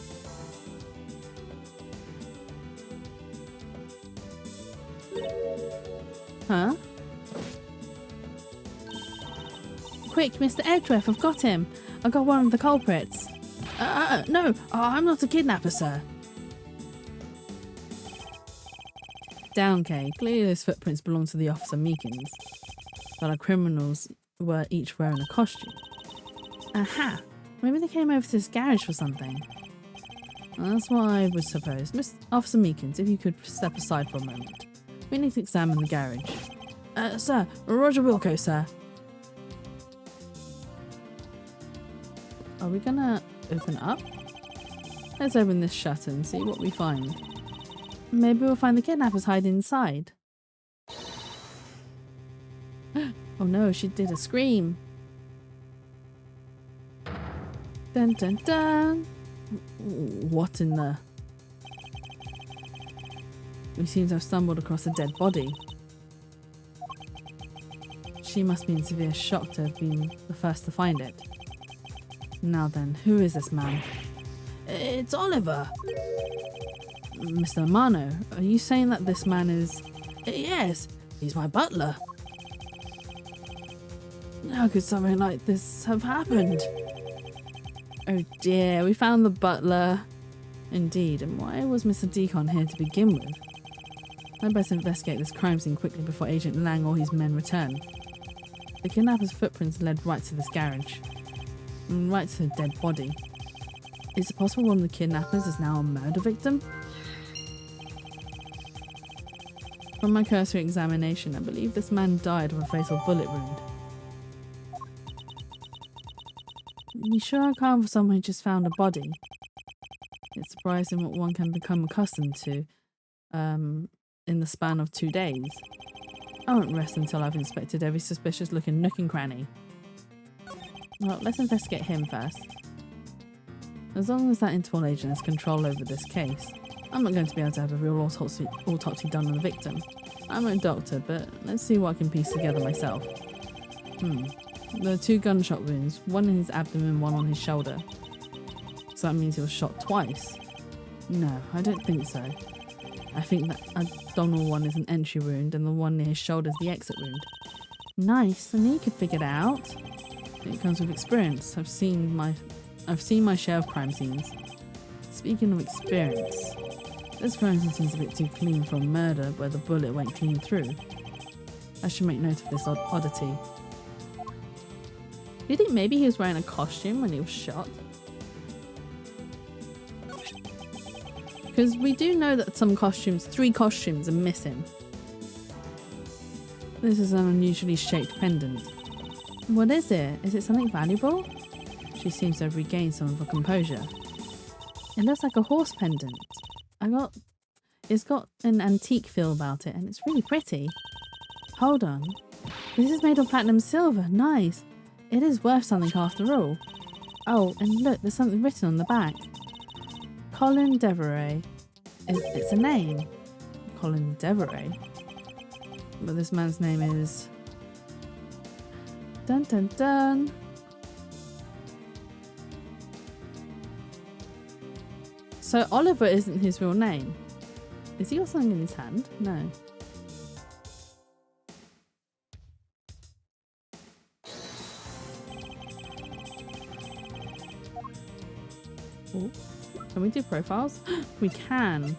Huh? Quick, Mr. Edgeworth, I've got him. I got one of the culprits. No, I'm not a kidnapper, sir. Down, Kay. Clearly those footprints belong to the Officer Meekins, but our criminals were each wearing a costume. Aha! Maybe they came over to this garage for something. That's what I would suppose. Miss Officer Meekins, if you could step aside for a moment. We need to examine the garage. Sir, Roger Wilco, sir. Are we gonna open up? Let's open this shutter and see what we find. Maybe we'll find the kidnappers hiding inside. Oh no, she did a scream. Dun dun dun. What in the... We seem to have stumbled across a dead body. She must be in severe shock to have been the first to find it. Now then, who is this man? It's Oliver. Mr. Amano, are you saying that this man is... Yes, he's my butler. How could something like this have happened? Oh dear, we found the butler. Indeed, and why was Mr. Deacon here to begin with? I'd best investigate this crime scene quickly before Agent Lang or his men return. The kidnapper's footprints led right to this garage. And right to the dead body. Is it possible one of the kidnappers is now a murder victim? From my cursory examination, I believe this man died of a fatal bullet wound. You sure I can't for someone who just found a body? It's surprising what one can become accustomed to in the span of 2 days. I won't rest until I've inspected every suspicious looking nook and cranny. Well, let's investigate him first. As long as that Interpol agent has control over this case, I'm not going to be able to have a real autopsy done on the victim. I'm no doctor, but let's see what I can piece together myself. There are 2 gunshot wounds, one in his abdomen, one on his shoulder. So that means he was shot twice? No, I don't think so. I think that abdominal one is an entry wound and the one near his shoulder is the exit wound. Nice, I knew you could figure it out. It comes with experience. I've seen my share of crime scenes. Speaking of experience, this crime scene seems a bit too clean for a murder where the bullet went clean through. I should make note of this oddity. Do you think maybe he was wearing a costume when he was shot? Because we do know that some costumes, 3 costumes, are missing. This is an unusually shaped pendant. What is it? Is it something valuable? She seems to have regained some of her composure. It looks like a horse pendant. It's got an antique feel about it and it's really pretty. Hold on. This is made of platinum silver. Nice. It is worth something after all. Oh, and look, there's something written on the back. Colin Devereux. It's a name. Colin Devereux. But this man's name is... Dun dun dun. So Oliver isn't his real name. Is he got something in his hand? No. Oh, can we do profiles? We can.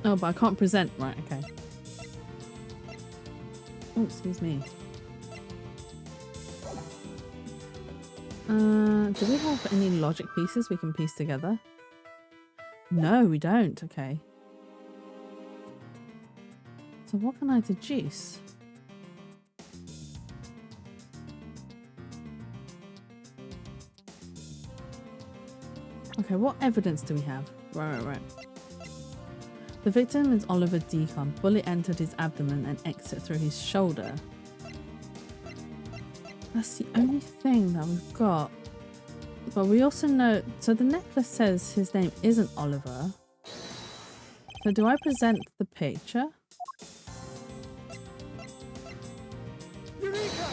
Oh, but I can't present. Right, okay. Oh, excuse me. Do we have any logic pieces we can piece together? No, we don't. Okay. So what can I deduce? Okay, what evidence do we have? Right. The victim is Oliver Deacon. Bullet entered his abdomen and exit through his shoulder. That's the only thing that we've got. But we also know... So the necklace says his name isn't Oliver. So do I present the picture? Eureka!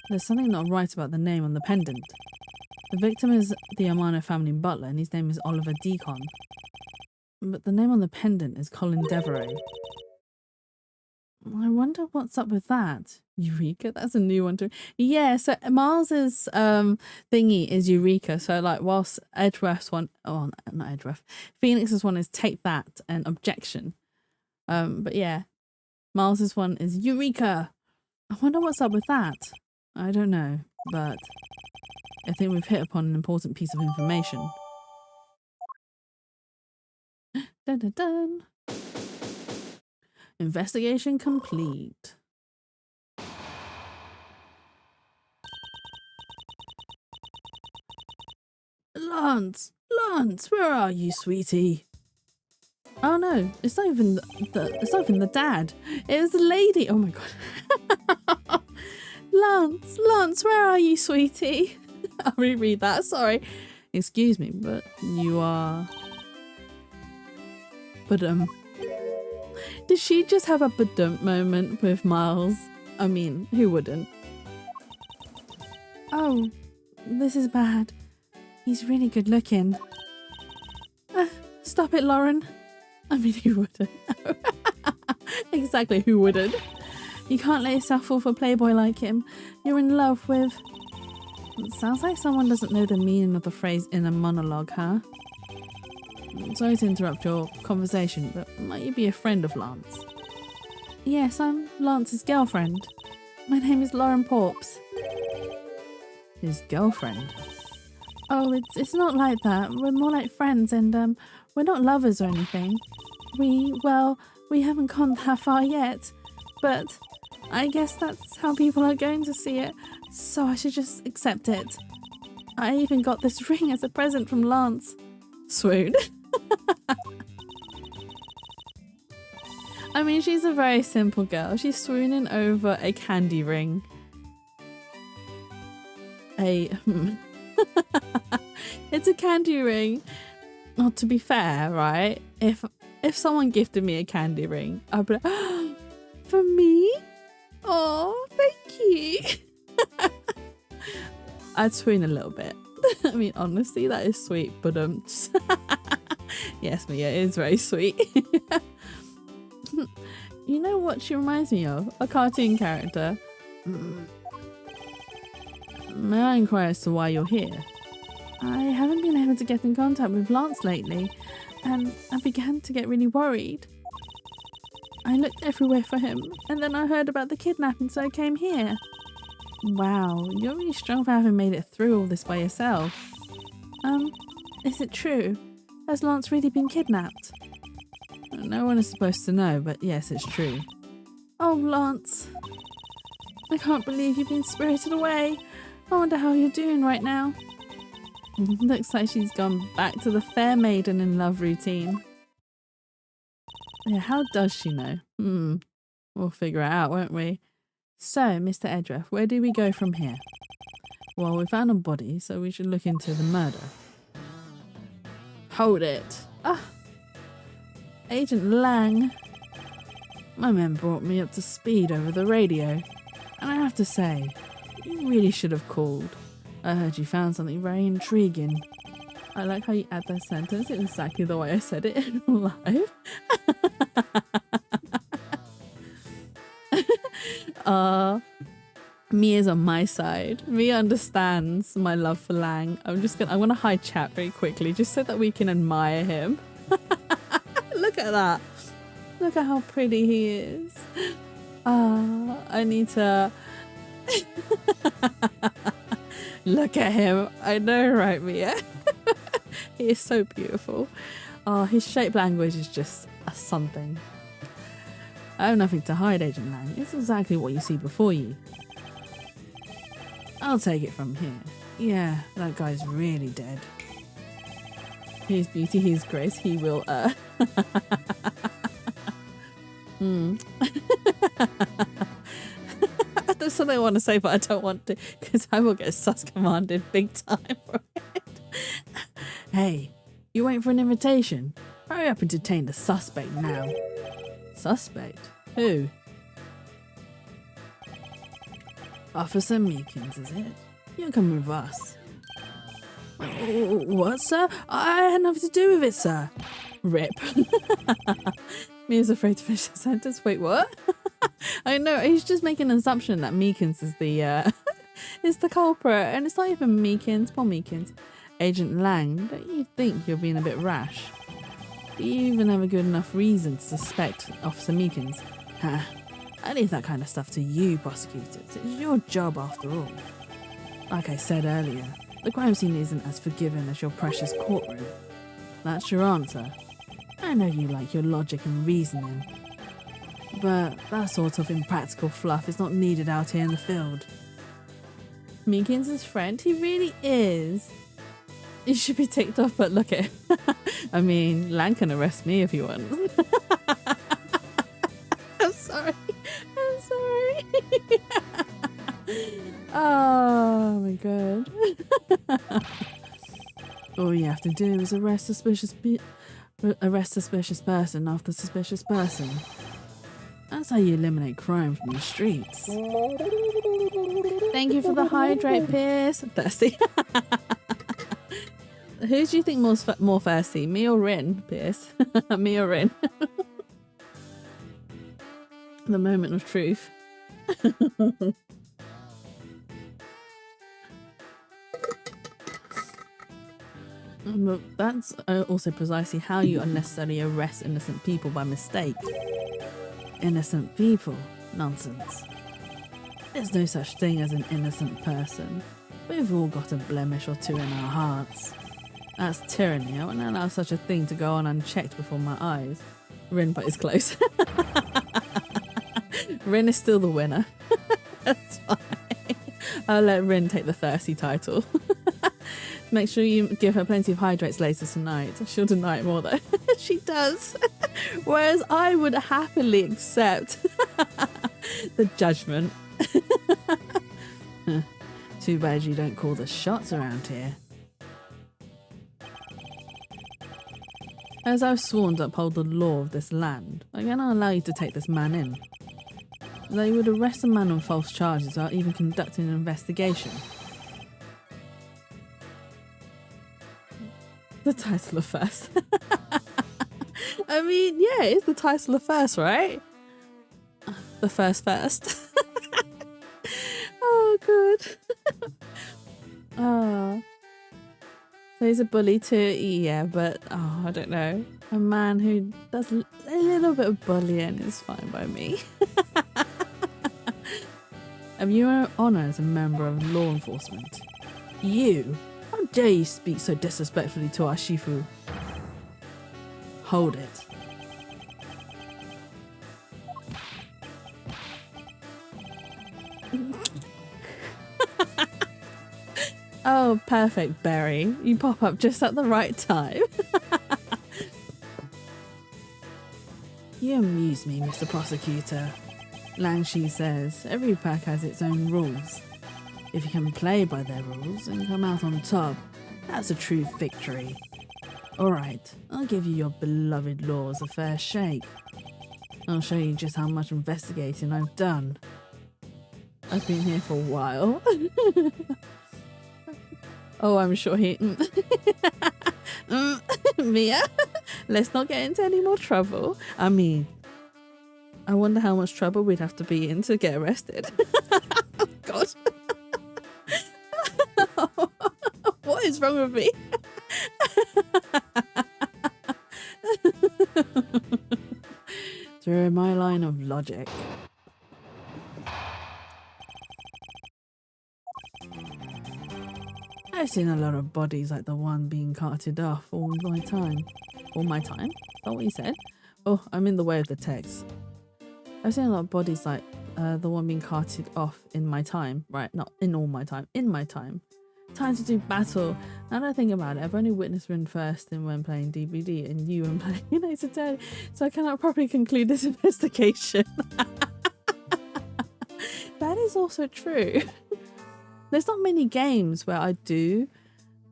There's something not right about the name on the pendant. The victim is the Amano family butler and his name is Oliver Deacon. But the name on the pendant is Colin Devereux. I wonder what's up with that. Eureka? That's a new one too. Yeah, so Miles's thingy is Eureka. So like whilst Edgeworth's one, oh not Edgeworth, Phoenix's one is take that and objection. But yeah, Miles's one is Eureka. I wonder what's up with that. I don't know, but I think we've hit upon an important piece of information. Dun dun dun. Investigation complete. Lance, where are you, sweetie? Oh no, it's not even the dad. It was the lady. Oh my god. Lance, where are you, sweetie? I'll reread that. Sorry. Excuse me, but you are. But did she just have a badump moment with Miles? I mean, who wouldn't? Oh, this is bad. He's really good looking. Stop it, Lauren. I mean, who wouldn't? Exactly, who wouldn't? You can't let yourself fall for a playboy like him. You're in love with... It sounds like someone doesn't know the meaning of the phrase inner monologue, huh? Sorry to interrupt your conversation, but might you be a friend of Lance? Yes, I'm Lance's girlfriend. My name is Lauren Porps. His girlfriend? Oh, it's not like that. We're more like friends and we're not lovers or anything. We haven't gone that far yet, but I guess that's how people are going to see it, so I should just accept it. I even got this ring as a present from Lance. Swoon. I mean, she's a very simple girl. She's swooning over a candy ring. It's a candy ring. Not to be fair, right? If someone gifted me a candy ring, I'd be like, oh, for me? Oh, thank you. I'd swoon a little bit. I mean, honestly, that is sweet, but yes, Mia, it is very sweet. You know what she reminds me of? A cartoon character. May I inquire as to why you're here? I haven't been able to get in contact with Lance lately, and I began to get really worried. I looked everywhere for him, and then I heard about the kidnapping, so I came here. Wow, you're really strong for having made it through all this by yourself. Is it true? Has Lance really been kidnapped? No one is supposed to know, but yes, it's true. Oh, Lance. I can't believe you've been spirited away. I wonder how you're doing right now. Looks like she's gone back to the fair maiden in love routine. Yeah, how does she know? We'll figure it out, won't we? So, Mr. Edgeworth, where do we go from here? Well, we found a body, so we should look into the murder. Hold it. Agent Lang. My men brought me up to speed over the radio, and I have to say, you really should have called. I heard you found something very intriguing. I like how you add that sentence exactly the way I said it in live. Mia's on my side. Mia understands my love for Lang. I want to hide chat very quickly just so that we can admire him. Look at that. Look at how pretty he is. I need to look at him. I know, right, Mia? He is so beautiful. His shape language is just something. I have nothing to hide, Agent Lang. It's exactly what you see before you. I'll take it from here. Yeah, that guy's really dead. His beauty, his grace, he will, There's something something I want to say, but I don't want to because I will get sus commanded big time for it. Hey, you waiting for an invitation? Hurry up and detain the suspect now. Suspect? Who? Officer Meekins, is it? You're coming with us. What, sir? I had nothing to do with it, sir. Rip. Mia's afraid to finish the sentence. Wait, what? I know, he's just making an assumption that Meekins is the is the culprit, and it's not even Meekins. Poor Meekins. Agent Lang, don't you think you're being a bit rash? Do you even have a good enough reason to suspect Officer Meekins? Ha. I leave that kind of stuff to you, prosecutors. It's your job after all. Like I said earlier, the crime scene isn't as forgiving as your precious courtroom. That's your answer. I know you like your logic and reasoning, but that sort of impractical fluff is not needed out here in the field. Meekins' friend? He really is. You should be ticked off, but look at him. I mean, Lang can arrest me if he wants. I'm sorry. I'm sorry. Oh my god. All you have to do is arrest suspicious person after suspicious person. That's how you eliminate crime from the streets. Thank you for the hydrate, Pierce. Thirsty. Who do you think more thirsty, me or Rin, Pierce? Me or Rin? The moment of truth. But that's also precisely how you unnecessarily arrest innocent people by mistake. Innocent people? Nonsense. There's no such thing as an innocent person. We've all got a blemish or two in our hearts. That's tyranny. I wouldn't allow such a thing to go on unchecked before my eyes. Rin, but it's close. Rin is still the winner. That's fine. I'll let Rin take the thirsty title. Make sure you give her plenty of hydrates later tonight. She'll deny it more though. She does. Whereas I would happily accept the judgment. Too bad you don't call the shots around here. As I've sworn to uphold the law of this land, I cannot allow you to take this man in. They would arrest a man on false charges without even conducting an investigation. The title of first. I mean, yeah, it's the title of first, right? The first. Oh, good. Oh. So he's a bully too, yeah, but oh, I don't know. A man who does a little bit of bullying is fine by me. Have you an honour as a member of law enforcement? You? How dare you speak so disrespectfully to our Shifu? Hold it. Oh, perfect, Berry. You pop up just at the right time. You amuse me, Mr. Prosecutor. Lang Shi says every pack has its own rules. If you can play by their rules and come out on top, that's a true victory. Alright, I'll give you your beloved laws a fair shake. I'll show you just how much investigating I've done. I've been here for a while. Oh, I'm sure he... Mia, let's not get into any more trouble. I mean, I wonder how much trouble we'd have to be in to get arrested. Oh, God. What is wrong with me? Through my line of logic. I've seen a lot of bodies like the one being carted off all my time. All my time? Is that what you said? Oh, I'm in the way of the text. I've seen a lot of bodies like the one being carted off in my time. Right, not in all my time. In my time. Time to do battle. Now that I think about it, I've only witnessed Rin first and when playing DVD and you when playing Night Today, so I cannot properly conclude this investigation. that is also true. There's not many games where I do,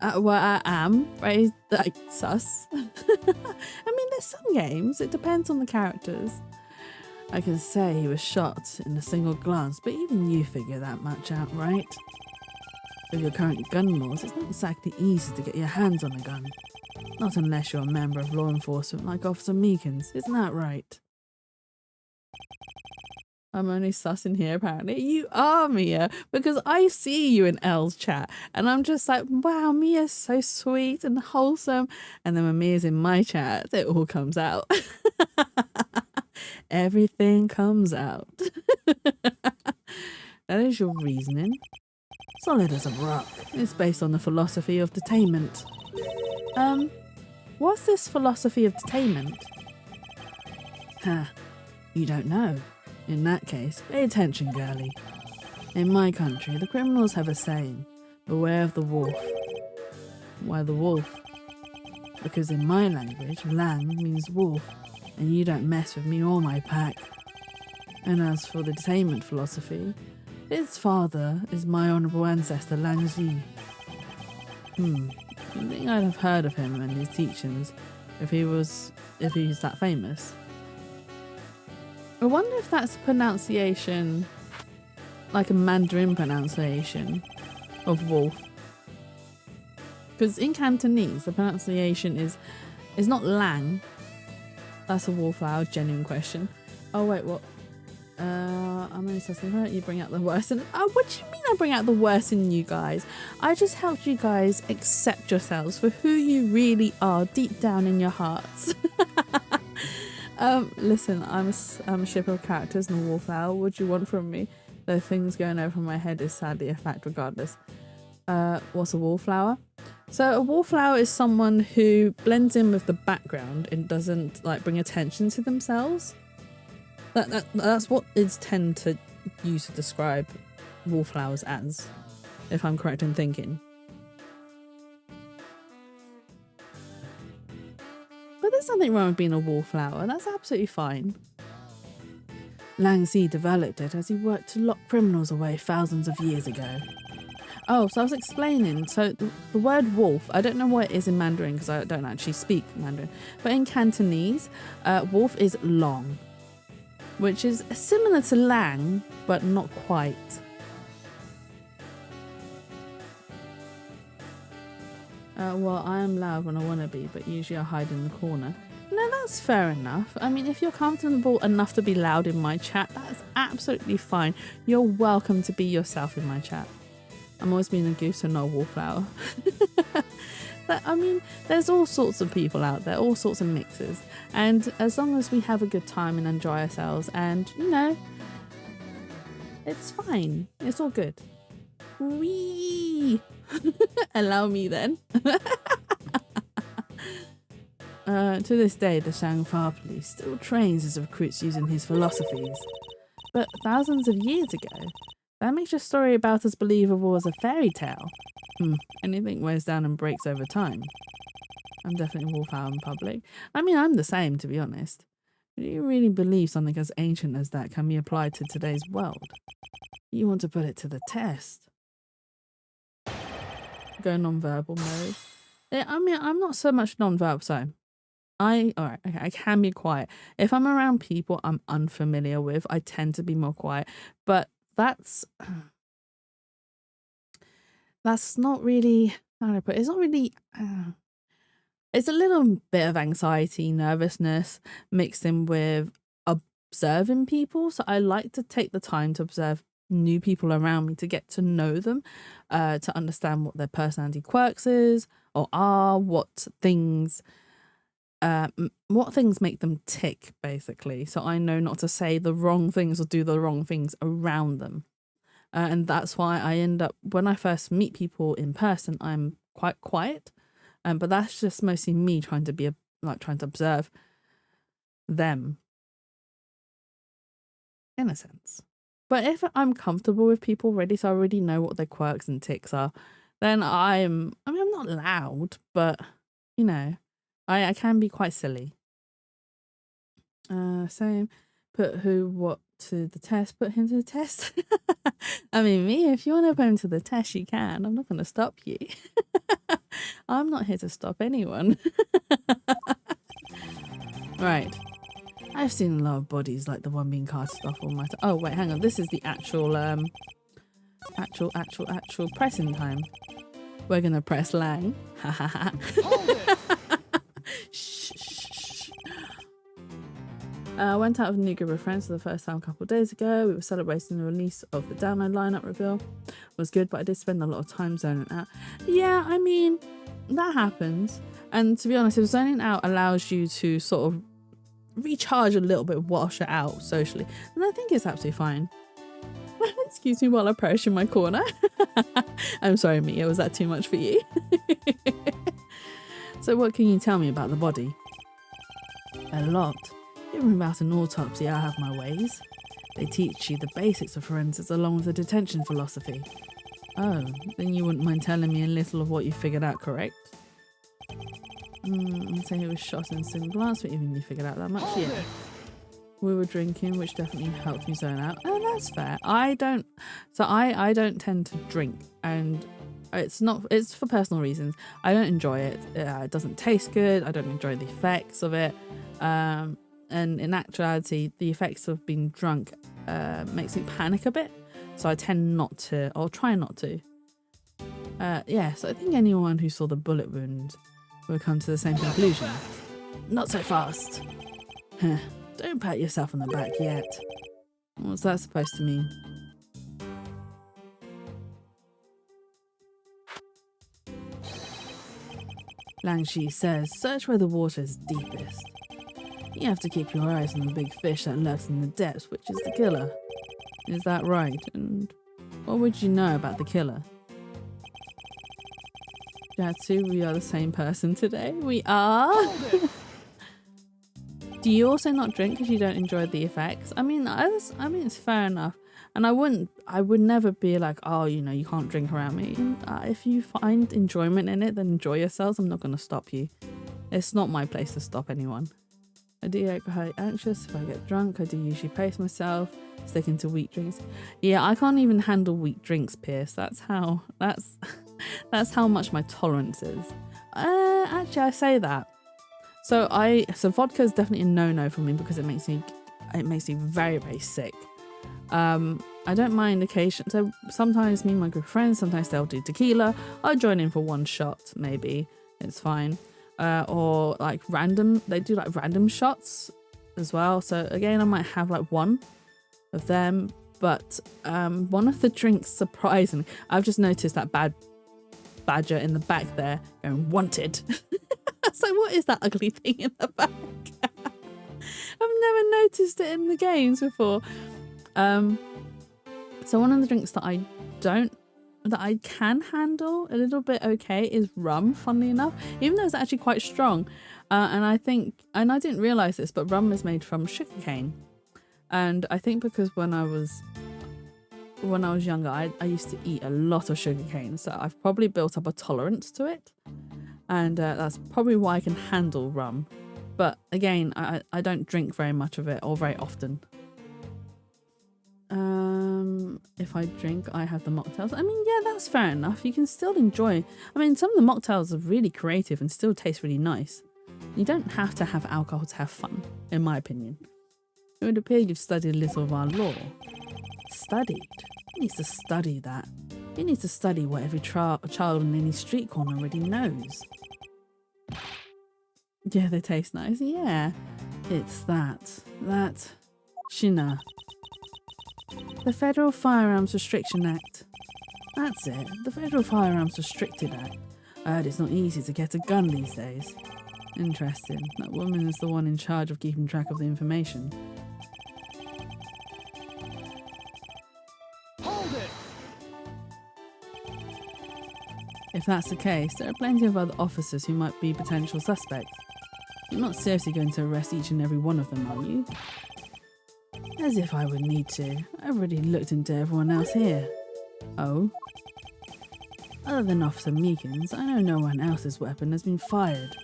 where I am very like sus. I mean, there's some games. It depends on the characters. I can say he was shot in a single glance, but even you figure that much out, right? With your current gun laws, it's not exactly easy to get your hands on a gun. Not unless you're a member of law enforcement like Officer Meekins, isn't that right? I'm only sussing here, apparently. You are, Mia, because I see you in Elle's chat, and I'm just like, wow, Mia's so sweet and wholesome. And then when Mia's in my chat, it all comes out. Everything comes out. That is your reasoning. Solid as a rock. It's based on the philosophy of detainment. What's this philosophy of detainment? Huh, you don't know. In that case, pay attention, girlie. In my country, the criminals have a saying, beware of the wolf. Why the wolf? Because in my language, lang means wolf, and you don't mess with me or my pack. And as for the detainment philosophy, its father is my honourable ancestor Lang Zi. I think I'd have heard of him and his teachings if he's that famous. I wonder if that's a pronunciation, like a Mandarin pronunciation of wolf. Because in Cantonese, the pronunciation is not lang. That's a wallflower, genuine question. Oh wait, what? I'm only sussing. You bring out the worst in. Oh, what do you mean I bring out the worst in you guys? I just helped you guys accept yourselves for who you really are deep down in your hearts. Listen, I'm a shipper of characters and a wallflower. What do you want from me? The things going over my head is sadly a fact regardless. What's a wallflower? So a wallflower is someone who blends in with the background and doesn't like bring attention to themselves. That's what is tend to use to describe wallflowers as, if I'm correct in thinking. But there's nothing wrong with being a wallflower. That's absolutely fine. Lang Zi developed it as he worked to lock criminals away thousands of years ago. Oh, so I was explaining. So the word wolf, I don't know what it is in Mandarin because I don't actually speak Mandarin. But in Cantonese, wolf is long, which is similar to lang, but not quite. Well, I am loud when I want to be, but usually I hide in the corner. No, that's fair enough. I mean, if you're comfortable enough to be loud in my chat, that's absolutely fine. You're welcome to be yourself in my chat. I'm always being a goose and not a wallflower. But, I mean, there's all sorts of people out there, all sorts of mixes. And as long as we have a good time and enjoy ourselves and, you know, it's fine. It's all good. Wee! Allow me then. To this day, the Shangfa police still trains his recruits using his philosophies. But thousands of years ago, that makes your story about as believable as a fairy tale. Anything wears down and breaks over time. I'm definitely a wallflower in public. I mean, I'm the same, to be honest. Do you really believe something as ancient as that can be applied to today's world? You want to put it to the test. Go non-verbal mode. I mean, I'm not so much non-verbal, so alright, okay, I can be quiet. If I'm around people I'm unfamiliar with, I tend to be more quiet. But that's not really, how do I put it? It's not really, it's a little bit of anxiety, nervousness mixed in with observing people. So I like to take the time to observe new people around me to get to know them, to understand what their personality quirks is or are, what things make them tick, basically. So I know not to say the wrong things or do the wrong things around them. And that's why I end up, when I first meet people in person, I'm quite quiet. But that's just mostly me trying to observe them, in a sense. But if I'm comfortable with people already, so I already know what their quirks and ticks are, then I'm not loud, but, you know, I can be quite silly. Same. Put who, what to the test, put him to the test. I mean, me, if you want to put him to the test, you can. I'm not going to stop you. I'm not here to stop anyone. Right. I've seen a lot of bodies like the one being casted off all my time. Oh, wait, hang on. This is the actual pressing time. We're going to press Lang. Ha ha ha. Shh, shh, shh. I went out with a new group of friends for the first time a couple of days ago. We were celebrating the release of the download lineup reveal. It was good, but I did spend a lot of time zoning out. Yeah, I mean, that happens. And to be honest, if zoning out allows you to sort of recharge a little bit, wash it out socially, and I think it's absolutely fine. Excuse me while I perish in my corner. I'm sorry, Mia, was that too much for you? So what can you tell me about the body? A lot. Even about an autopsy, I have my ways. They teach you the basics of forensics along with the detention philosophy. Oh, then you wouldn't mind telling me a little of what you figured out, correct? I'd say he was shot in a single glance, but even you figured out that much, yeah. We were drinking, which definitely helped me zone out. Oh, that's fair. I don't tend to drink, and it's for personal reasons. I don't enjoy it. It doesn't taste good. I don't enjoy the effects of it. And in actuality, the effects of being drunk makes me panic a bit. So I tend not to, or try not to. So I think anyone who saw the bullet wound will come to the same conclusion. Not so fast. Don't pat yourself on the back yet. What's that supposed to mean? Langshi says, search where the water is deepest. You have to keep your eyes on the big fish that lurks in the depths, which is the killer. Is that right? And what would you know about the killer? Jatsu, we are the same person today. We are? Do you also not drink because you don't enjoy the effects? I mean, it's fair enough. And I would never be like, oh, you can't drink around me. If you find enjoyment in it, then enjoy yourselves. I'm not going to stop you. It's not my place to stop anyone. I do get quite anxious if I get drunk. I do usually pace myself, sticking to weak drinks. Yeah, I can't even handle weak drinks, Pierce. That's how much my tolerance is. Actually, I say that. So vodka is definitely a no-no for me because it makes me very, very sick. I don't mind occasion. So sometimes me and my group of friends, sometimes they'll do tequila. I'll join in for one shot, maybe. It's fine. Or like they do like random shots as well. So again, I might have like one of them. But one of the drinks, surprisingly, I've just noticed that bad badger in the back there going, wanted. So what is that ugly thing in the back? I've never noticed it in the games before. So one of the drinks that I can handle a little bit okay is rum, funnily enough, even though it's actually quite strong. And I didn't realise this, but rum is made from sugarcane. And I think because when I was younger, I used to eat a lot of sugarcane, so I've probably built up a tolerance to it. And that's probably why I can handle rum. But again, I don't drink very much of it or very often. If I drink, I have the mocktails. I mean, yeah, that's fair enough. You can still enjoy. I mean, some of the mocktails are really creative and still taste really nice. You don't have to have alcohol to have fun, in my opinion. It would appear you've studied a little of our law. Studied? Who needs to study that? Who needs to study what every child in any street corner already knows? Yeah, they taste nice. Yeah, it's that. Shina. The Federal Firearms Restriction Act. That's it, the Federal Firearms Restricted Act. I heard it's not easy to get a gun these days. Interesting. That woman is the one in charge of keeping track of the information. Hold it! If that's the case, there are plenty of other officers who might be potential suspects. You're not seriously going to arrest each and every one of them, are you? As if I would need to. I've already looked into everyone else here. Oh? Other than Officer Meekins, I know no one else's weapon has been fired.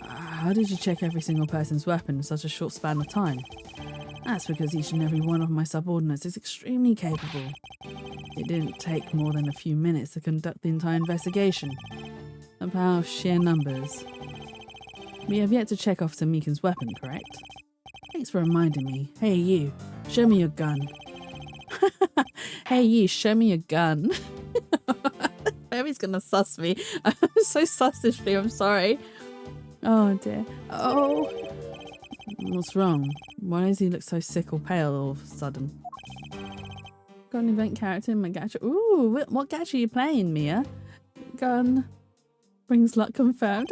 How did you check every single person's weapon in such a short span of time? That's because each and every one of my subordinates is extremely capable. It didn't take more than a few minutes to conduct the entire investigation. The power of sheer numbers. We have yet to check Officer Meekin's weapon, correct? Thanks for reminding me. Hey you, show me your gun. Hey you, show me your gun. Baby's gonna suss me. I'm so sussishly, I'm sorry. Oh dear. Oh. What's wrong? Why does he look so sick or pale all of a sudden? Got an event character in my gacha. Ooh, what gacha are you playing, Mia? Gun. Brings luck confirmed.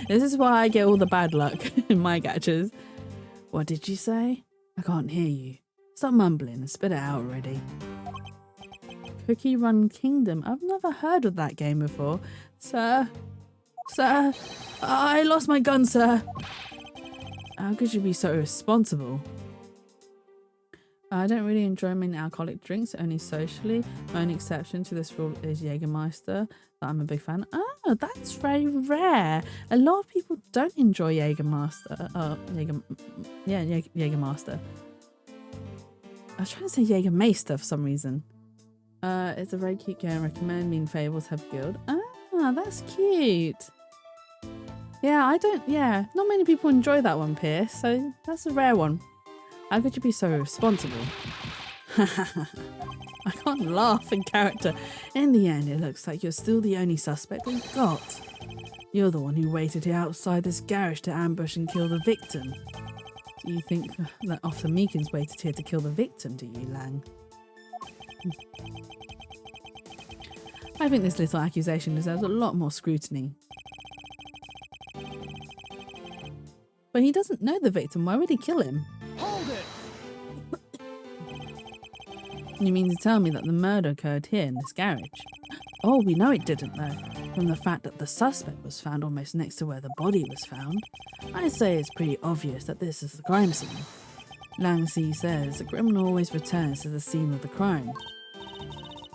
This is why I get all the bad luck in my gachas. What did you say? I can't hear you. Stop mumbling and spit it out already. Cookie Run Kingdom. I've never heard of that game before. Sir, I lost my gun, sir. How could you be so irresponsible? I don't really enjoy many alcoholic drinks, only socially. My only exception to this rule is Jägermeister, that I'm a big fan. Oh, that's very rare. A lot of people don't enjoy Jägermeister. Jägermeister. I was trying to say Jägermeister for some reason. It's a very cute game. I recommend. Mean Fables have guild. Ah, that's cute. Yeah, not many people enjoy that one, Pierce, so that's a rare one. How could you be so irresponsible? I can't laugh in character. In the end, it looks like you're still the only suspect we've got. You're the one who waited here outside this garage to ambush and kill the victim. Do you think that Officer Meekins waited here to kill the victim, do you, Lang? I think this little accusation deserves a lot more scrutiny. But he doesn't know the victim. Why would he kill him? Hold it! You mean to tell me that the murder occurred here in this garage? Oh, we know it didn't though, from the fact that the suspect was found almost next to where the body was found. I say it's pretty obvious that this is the crime scene. Lang Si says the criminal always returns to the scene of the crime.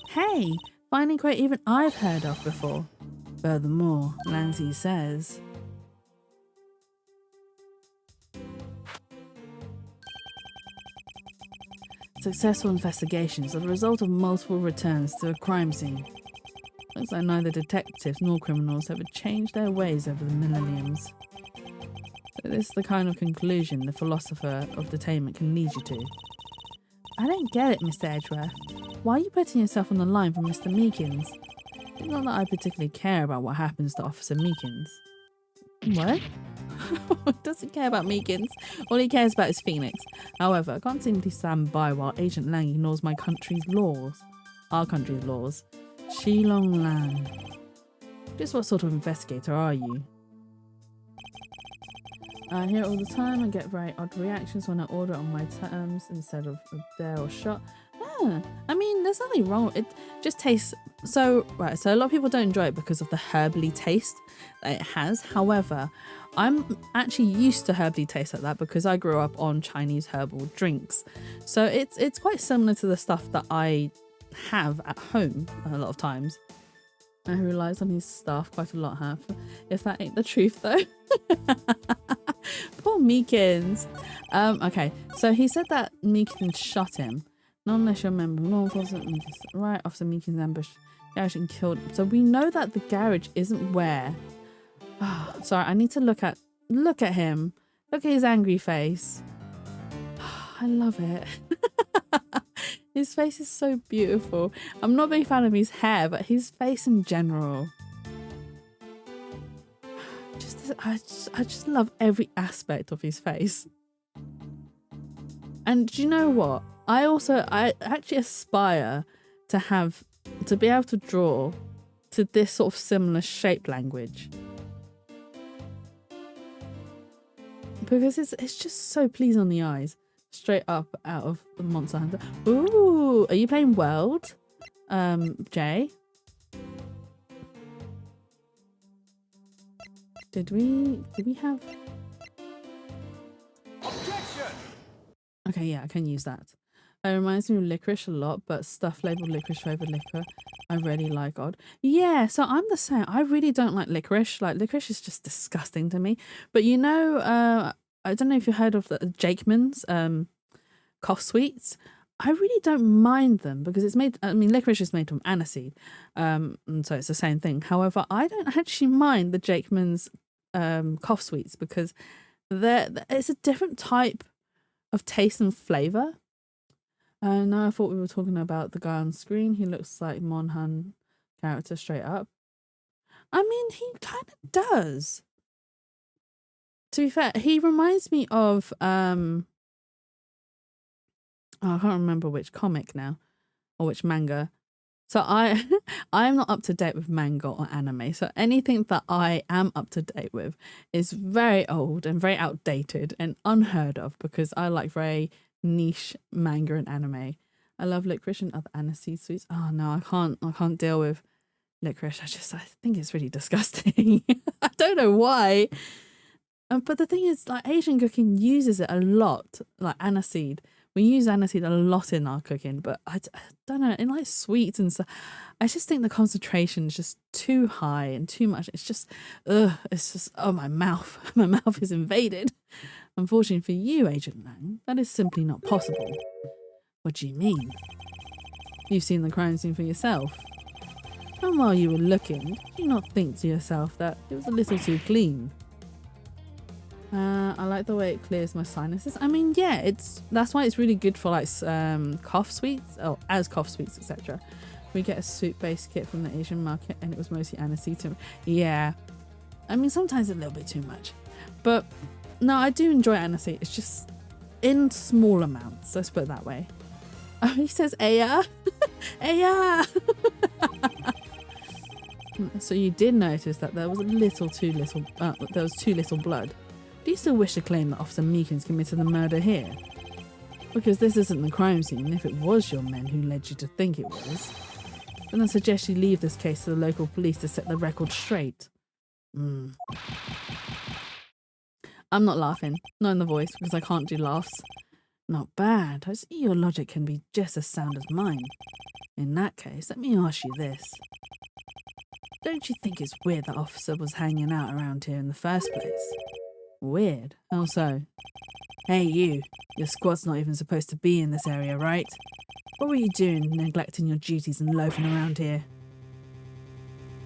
Hey, finding quote even I've heard of before. Furthermore, Lang Si says... Successful investigations are the result of multiple returns to a crime scene. Looks like neither detectives nor criminals have changed their ways over the millenniums. So this is the kind of conclusion the philosopher of detainment can lead you to. I don't get it, Mr. Edgeworth. Why are you putting yourself on the line for Mr. Meekins? It's not that I particularly care about what happens to Officer Meekins. What? Doesn't care about Meekins. All he cares about is Phoenix. However, I can't simply stand by while Agent Lang ignores my country's laws. Our country's laws. Shilong Lang. Just what sort of investigator are you? I hear it all the time. I get very odd reactions when I order on my terms instead of a dare or shot. I mean, there's nothing wrong. It just tastes so right. So a lot of people don't enjoy it because of the herbally taste that it has. However, I'm actually used to herbally taste like that because I grew up on Chinese herbal drinks. So it's quite similar to the stuff that I have at home a lot of times. I relies on his staff quite a lot, have. If that ain't the truth though. Poor Meekins. Okay, so he said that Meekins shot him. Not unless you're a member of law enforcement. Right, Officer Meekins ambushed garage and killed him. So we know that the garage isn't where. Sorry, I need to look at him. Look at his angry face. I love it. His face is so beautiful. I'm not a big fan of his hair, but his face in general. I just love every aspect of his face. And do you know what? I actually aspire to be able to draw to this sort of similar shape language. Because it's just so pleasing on the eyes. Straight up out of the Monster Hunter. Ooh, are you playing World? Jay? Did we have... Objection! Okay, yeah, I can use that. It reminds me of licorice a lot, but stuff labeled licorice flavored liquor I really like odd. Yeah, so I'm the same. I really don't like licorice. Like, licorice is just disgusting to me. But you know, I don't know if you heard of the Jakeman's cough sweets. I really don't mind them because it's made, I mean, licorice is made from aniseed, and so it's the same thing. However, I don't actually mind the Jakeman's cough sweets because it's a different type of taste and flavour. Now I thought we were talking about the guy on screen. He looks like Monhan character straight up. I mean, he kind of does. To be fair, he reminds me of I can't remember which comic now or which manga. So I'm not up to date with manga or anime. So anything that I am up to date with is very old and very outdated and unheard of because I like very niche manga and anime. I love licorice and other aniseed sweets. Oh no, I can't deal with licorice. I think it's really disgusting. I don't know why. But the thing is, like, Asian cooking uses it a lot, like aniseed. We use aniseed a lot in our cooking, but I don't know, in like sweets and stuff, I just think the concentration is just too high and too much. It's just, oh, my mouth is invaded. Unfortunately for you, Agent Lang, that is simply not possible. What do you mean? You've seen the crime scene for yourself. And while you were looking, did you not think to yourself that it was a little too clean? I like the way it clears my sinuses. I mean, yeah, that's why it's really good for like cough sweets, as cough sweets, etc. We get a soup-based kit from the Asian market, and it was mostly aniseed. Yeah, I mean sometimes a little bit too much, but no, I do enjoy aniseed. It's just in small amounts. Let's put it that way. Oh, he says, "Aya, Aya." So you did notice that there was too little blood. Do you still wish to claim that Officer Meekins committed the murder here? Because this isn't the crime scene. If it was your men who led you to think it was, then I suggest you leave this case to the local police to set the record straight. I'm not laughing. Not in the voice, because I can't do laughs. Not bad. I see your logic can be just as sound as mine. In that case, let me ask you this. Don't you think it's weird that Officer was hanging out around here in the first place? Weird? How so? Hey you, your squad's not even supposed to be in this area, right? What were you doing, neglecting your duties and loafing around here?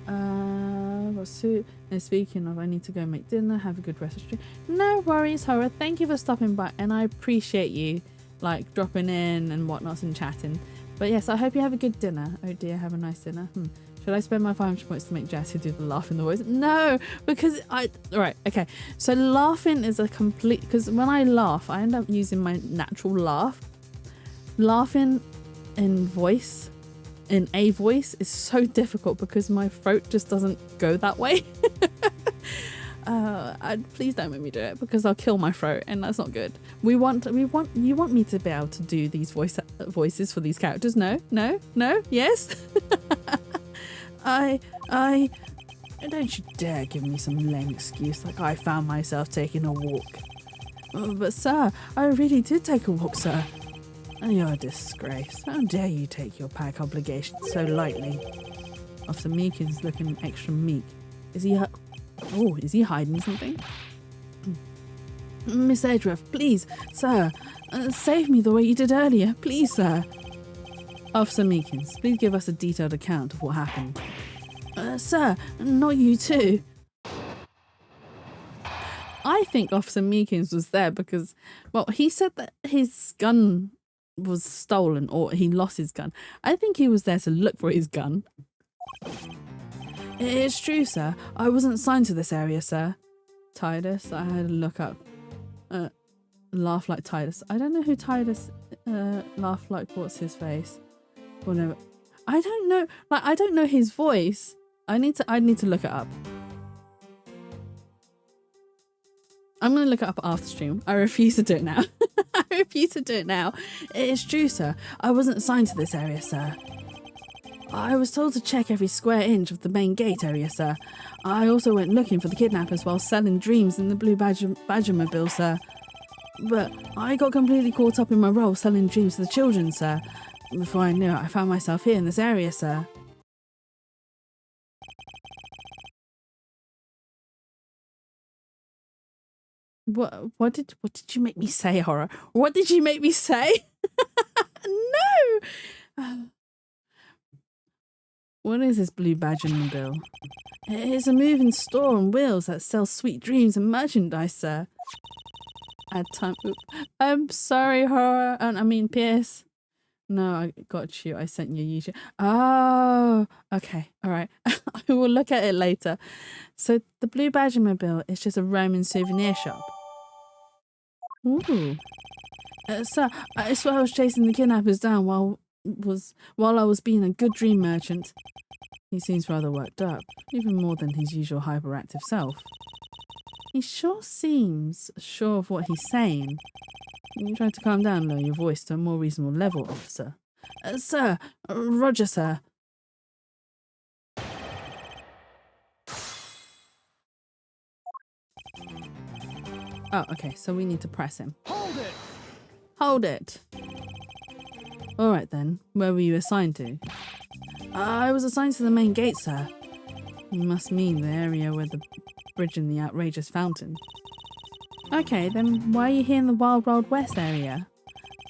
And speaking of, I need to go make dinner, have a good rest of the stream. No worries, Horror, thank you for stopping by, and I appreciate you, like, dropping in and whatnot and chatting. But yes, I hope you have a good dinner. Oh dear, have a nice dinner. Should I spend my 500 points to make Jesse do the laugh in the voice? No, because right, okay. So laughing is a complete, because when I laugh, I end up using my natural laugh. Laughing in a voice is so difficult because my throat just doesn't go that way. Please don't make me do it because I'll kill my throat and that's not good. You want me to be able to do these voices for these characters? No, yes. I don't you dare give me some lame excuse like I found myself taking a walk. Oh, but sir, I really did take a walk, sir. Oh, you're a disgrace. How dare you take your pack obligations so lightly? Officer Meekins looking extra meek. Is he hiding something? Miss Edgeworth, please, sir, save me the way you did earlier, please, sir. Officer Meekins, please give us a detailed account of what happened. Sir, not you too. I think Officer Meekins was there because, well, he said that his gun was stolen or he lost his gun. I think he was there to look for his gun. It's true, sir. I wasn't assigned to this area, sir. Titus, I had to look up. Laugh like Titus. I don't know who Titus laugh like. What's his face? Well, no, I don't know. Like, I don't know his voice. I need to look it up. I'm gonna look it up after stream. I refuse to do it now. I refuse to do it now. It's true, sir. I wasn't assigned to this area, sir. I was told to check every square inch of the main gate area, sir. I also went looking for the kidnappers while selling dreams in the blue Badgermobile, sir. But I got completely caught up in my role selling dreams to the children, sir. Before I knew it, I found myself here in this area, sir. What did you make me say, Horror? What did you make me say? No. What is this blue badge on the bill? It's a moving store on wheels that sells sweet dreams and merchandise, sir. Add time. Oop. I'm sorry, Horror. I mean, Pierce. No, I got you. I sent you YouTube. Oh, okay. All right. I will look at it later. So the blue badge on my bill is just a Roman souvenir shop. Ooh. Sir, I swear I was chasing the kidnappers down while I was being a good dream merchant. He seems rather worked up, even more than his usual hyperactive self. He sure seems sure of what he's saying. You try to calm down and lower your voice to a more reasonable level, officer. Sir, Roger, sir. Oh, okay, so we need to press him. Hold it! Hold it! Alright then, where were you assigned to? I was assigned to the main gate, sir. You must mean the area where the bridge and the outrageous fountain. Okay, then why are you here in the Wild Wild West area?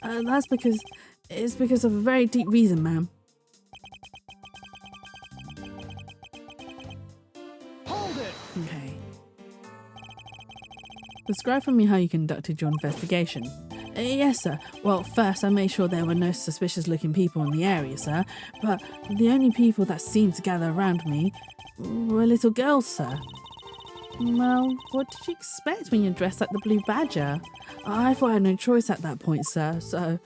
It's because of a very deep reason, ma'am. Hold it! Okay. Describe for me how you conducted your investigation. Yes, sir. Well, first I made sure there were no suspicious looking people in the area, sir. But the only people that seemed to gather around me were little girls, sir. Well, what did you expect when you dressed like the Blue Badger? I thought I had no choice at that point, sir, so...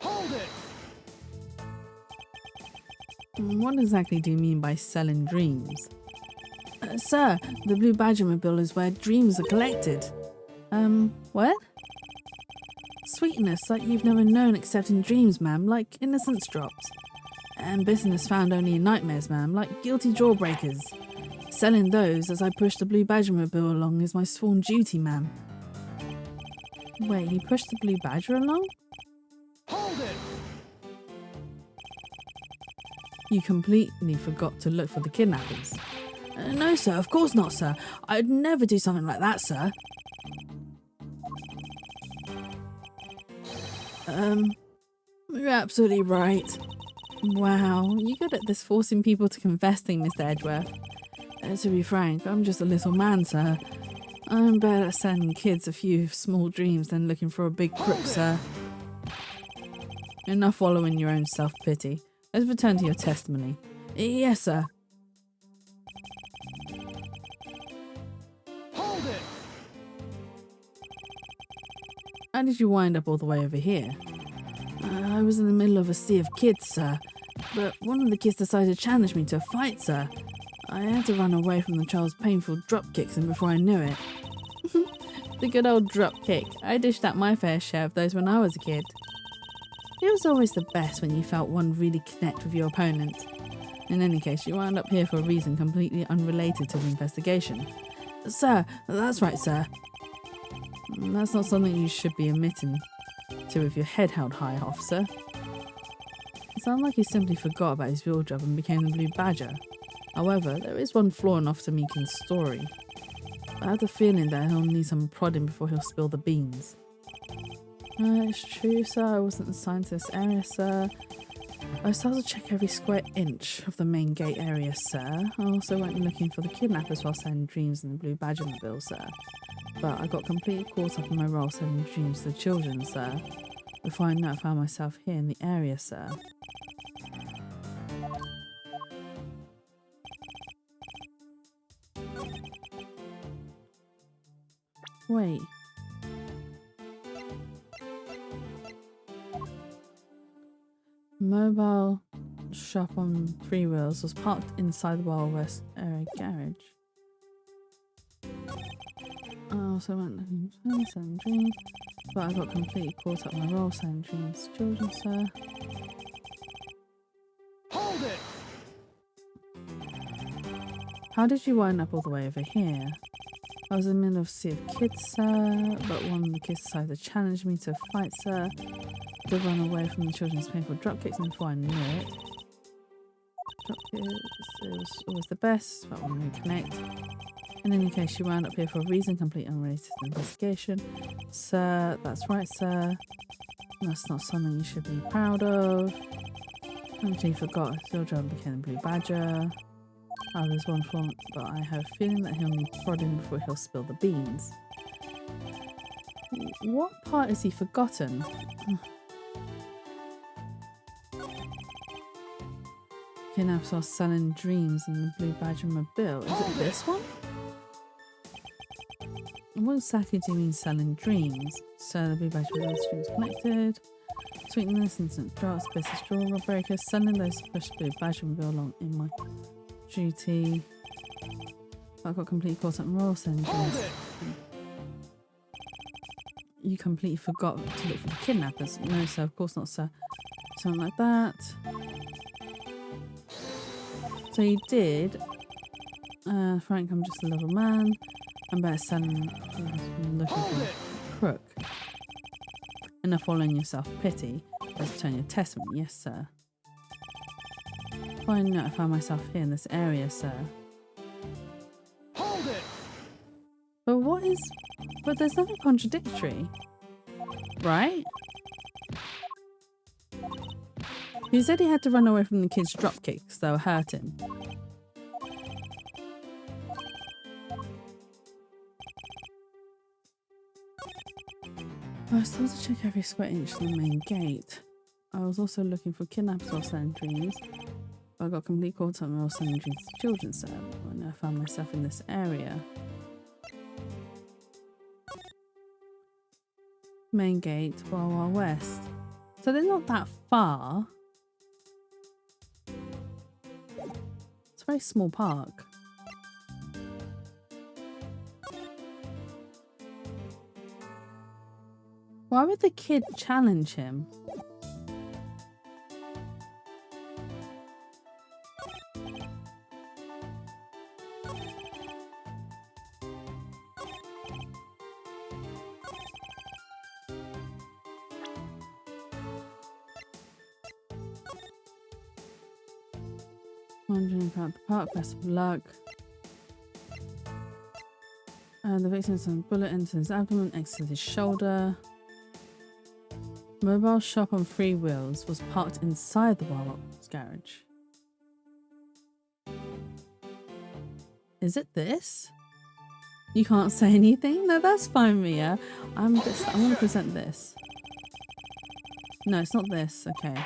Hold it! What exactly do you mean by selling dreams? Sir, the Blue Badger Mobile is where dreams are collected. What? Sweetness like you've never known except in dreams, ma'am, like innocence drops. And business found only in nightmares, ma'am, like guilty jawbreakers. Selling those as I push the Blue Badger Mobile along is my sworn duty, ma'am. Wait, he pushed the Blue Badger along? Hold it! You completely forgot to look for the kidnappers. No, sir, of course not, sir. I'd never do something like that, sir. You're absolutely right. Wow, you're good at this forcing people to confess thing, Mr. Edgeworth. To be frank, I'm just a little man, sir. I'm better at sending kids a few small dreams than looking for a big crook, sir. Enough wallowing your own self-pity. Let's return to your testimony. Yes, sir. Hold it! How did you wind up all the way over here? I was in the middle of a sea of kids, sir. But one of the kids decided to challenge me to a fight, sir. I had to run away from the child's painful drop kicks, and before I knew it... The good old drop kick. I dished out my fair share of those when I was a kid. It was always the best when you felt one really connect with your opponent. In any case, you wound up here for a reason completely unrelated to the investigation. Sir, that's right, sir. That's not something you should be admitting to with your head held high, officer. It sounds like he simply forgot about his real job and became the Blue Badger. However, there is one flaw in Officer Meekin's story. I have the feeling that he'll need some prodding before he'll spill the beans. It's true, sir. I wasn't assigned to this area, sir. I started to check every square inch of the main gate area, sir. I also went looking for the kidnappers while selling dreams in the Blue Badger Mobile, sir. But I got completely caught up in my role selling dreams to the children, sir. Before I knew it, I found myself here in the area, sir. Wait. Mobile shop on 3 wheels was parked inside the Wild West area garage. I also went looking for selling dreams, but I got completely caught up in my role selling dreams to children, sir. Hold it! How did you wind up all the way over here? I was in the middle of a sea of kids, sir, but one of the kids decided to challenge me to a fight, sir. To run away from the children's painful dropkicks, and before I knew it... It was always the best, but I want to reconnect. In any case, you wound up here for a reason, complete unrelated to the investigation. Sir, that's right, sir. That's not something you should be proud of. Until you forgot, your job became the Blue Badger. I was wonderful, but I have a feeling that he'll need prodding before he'll spill the beans. What part has he forgotten? Kidnaps are selling dreams in the Blue Badger Mobile. Is it this one? What exactly do you mean selling dreams? So the Blue Badger Mobile streams connected. Sweetness, instant drops, business draw breakers. Selling those push Blue Badger Mobile along in my duty. I've got completely caught up in Royal Sending dreams. You completely forgot to look for the kidnappers. No, sir, of course not, sir. Something like that. So you did. Frank, I'm just a little man. I'm better selling looking for a crook. Enough following yourself pity. Let's turn your testament. Yes, sir. Why not? I found myself here in this area, sir. Hold it! But what is... But there's nothing contradictory. Right? He said he had to run away from the kids' dropkicks that were hurting. I was told to check every square inch of the main gate. I was also looking for kidnappers or selling dreams. But I got completely caught up in selling dreams to children, sir. When I found myself in this area. Main gate, Wild Wild West. So they're not that far. It's a very small park. Why would the kid challenge him? Wandering about the park, best of luck. The victim's bullet entered his abdomen, exited his shoulder. Mobile shop on 3 wheels was parked inside the Wild's garage. Is it this? You can't say anything? No, that's fine, Mia. I'm going to present this. No, it's not this. Okay.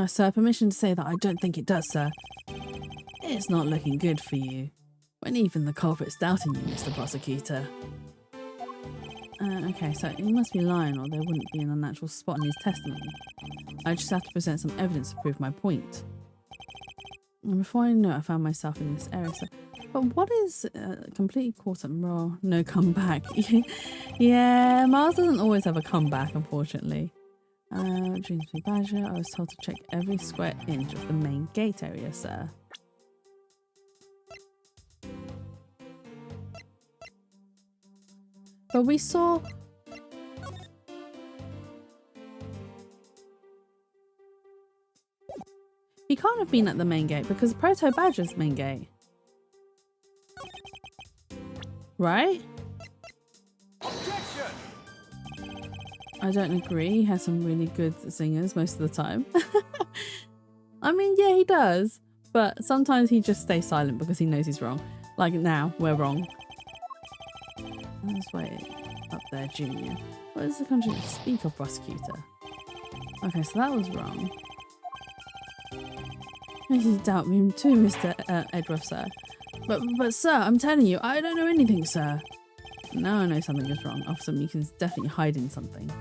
Sir, permission to say that I don't think it does, sir. It's not looking good for you. When even the culprit's doubting you, Mr. Prosecutor. Okay, so he must be lying or there wouldn't be an unnatural spot in his testimony. I just have to present some evidence to prove my point. And before I know it, I found myself in this area. So, but what is completely caught up raw? No comeback. Yeah, Miles doesn't always have a comeback, unfortunately. Dreams Blue Badger. I was told to check every square inch of the main gate area, sir. But we saw... He can't have been at the main gate because Proto Badger's main gate. Right? Objection! I don't agree. He has some really good singers most of the time. I mean, yeah, he does. But sometimes he just stays silent because he knows he's wrong. Like now, we're wrong. Let's wait up there, Junior. What is the country to speak of, Prosecutor? Okay, so that was wrong. You doubt me too, Mr. Edworth, sir. But sir, I'm telling you, I don't know anything, sir. Now I know something is wrong. Officer Meekin's definitely hiding something.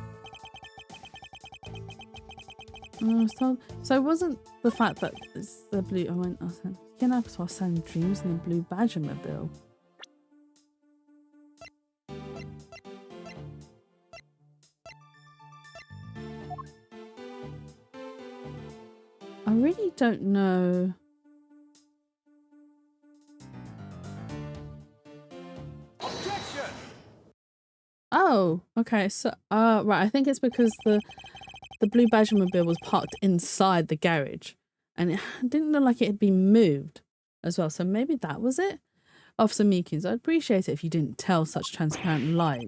I was told. So it wasn't the fact that it's the blue. I said, kidnappers were selling dreams in the Blue Badger Mobile. I really don't know. Objection! Oh, okay. So, right. I think it's because the the blue Badgermobile was parked inside the garage, and it didn't look like it had been moved as well. So maybe that was it? Officer Meekins, I'd appreciate it if you didn't tell such transparent lies.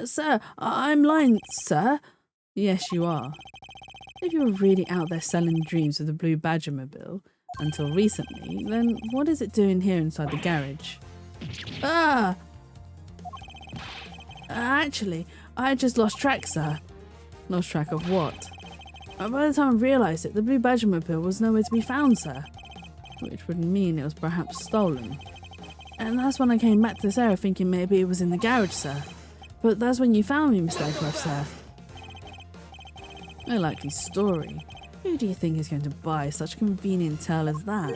Sir, I'm lying, sir. Yes, you are. If you were really out there selling dreams with the blue Badgermobile until recently, then what is it doing here inside the garage? Ah! Actually, I just lost track, sir. Lost track of what? By the time I realised it, the blue Badgermobile was nowhere to be found, sir. Which would mean it was perhaps stolen. And that's when I came back to this area thinking maybe it was in the garage, sir. But that's when you found me, Mr. Edgeworth, sir. No likely story. Who do you think is going to buy such a convenient tale as that?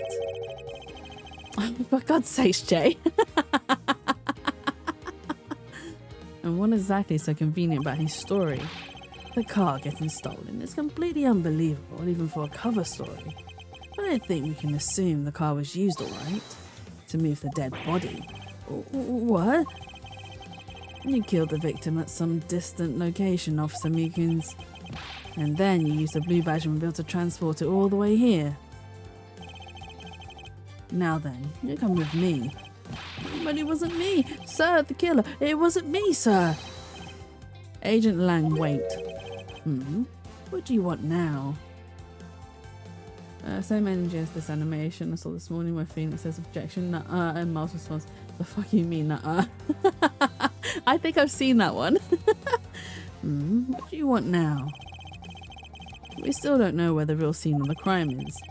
For God's sakes, Jay. And what exactly is so convenient about his story? The car getting stolen is completely unbelievable, even for a cover story. I don't think we can assume the car was used alright to move the dead body. What? You killed the victim at some distant location, Officer Meekins. And then you used the blue Badgermobile to transport it all the way here. Now then, you come with me. But it wasn't me, sir, the killer. It wasn't me, sir. Agent Lang, wait. What do you want now? Same energy as this animation I saw this morning where Phoenix says objection, nuh-uh, and Miles responds, the fuck you mean, nuh-uh? I think I've seen that one. What do you want now? We still don't know where the real scene of the crime is.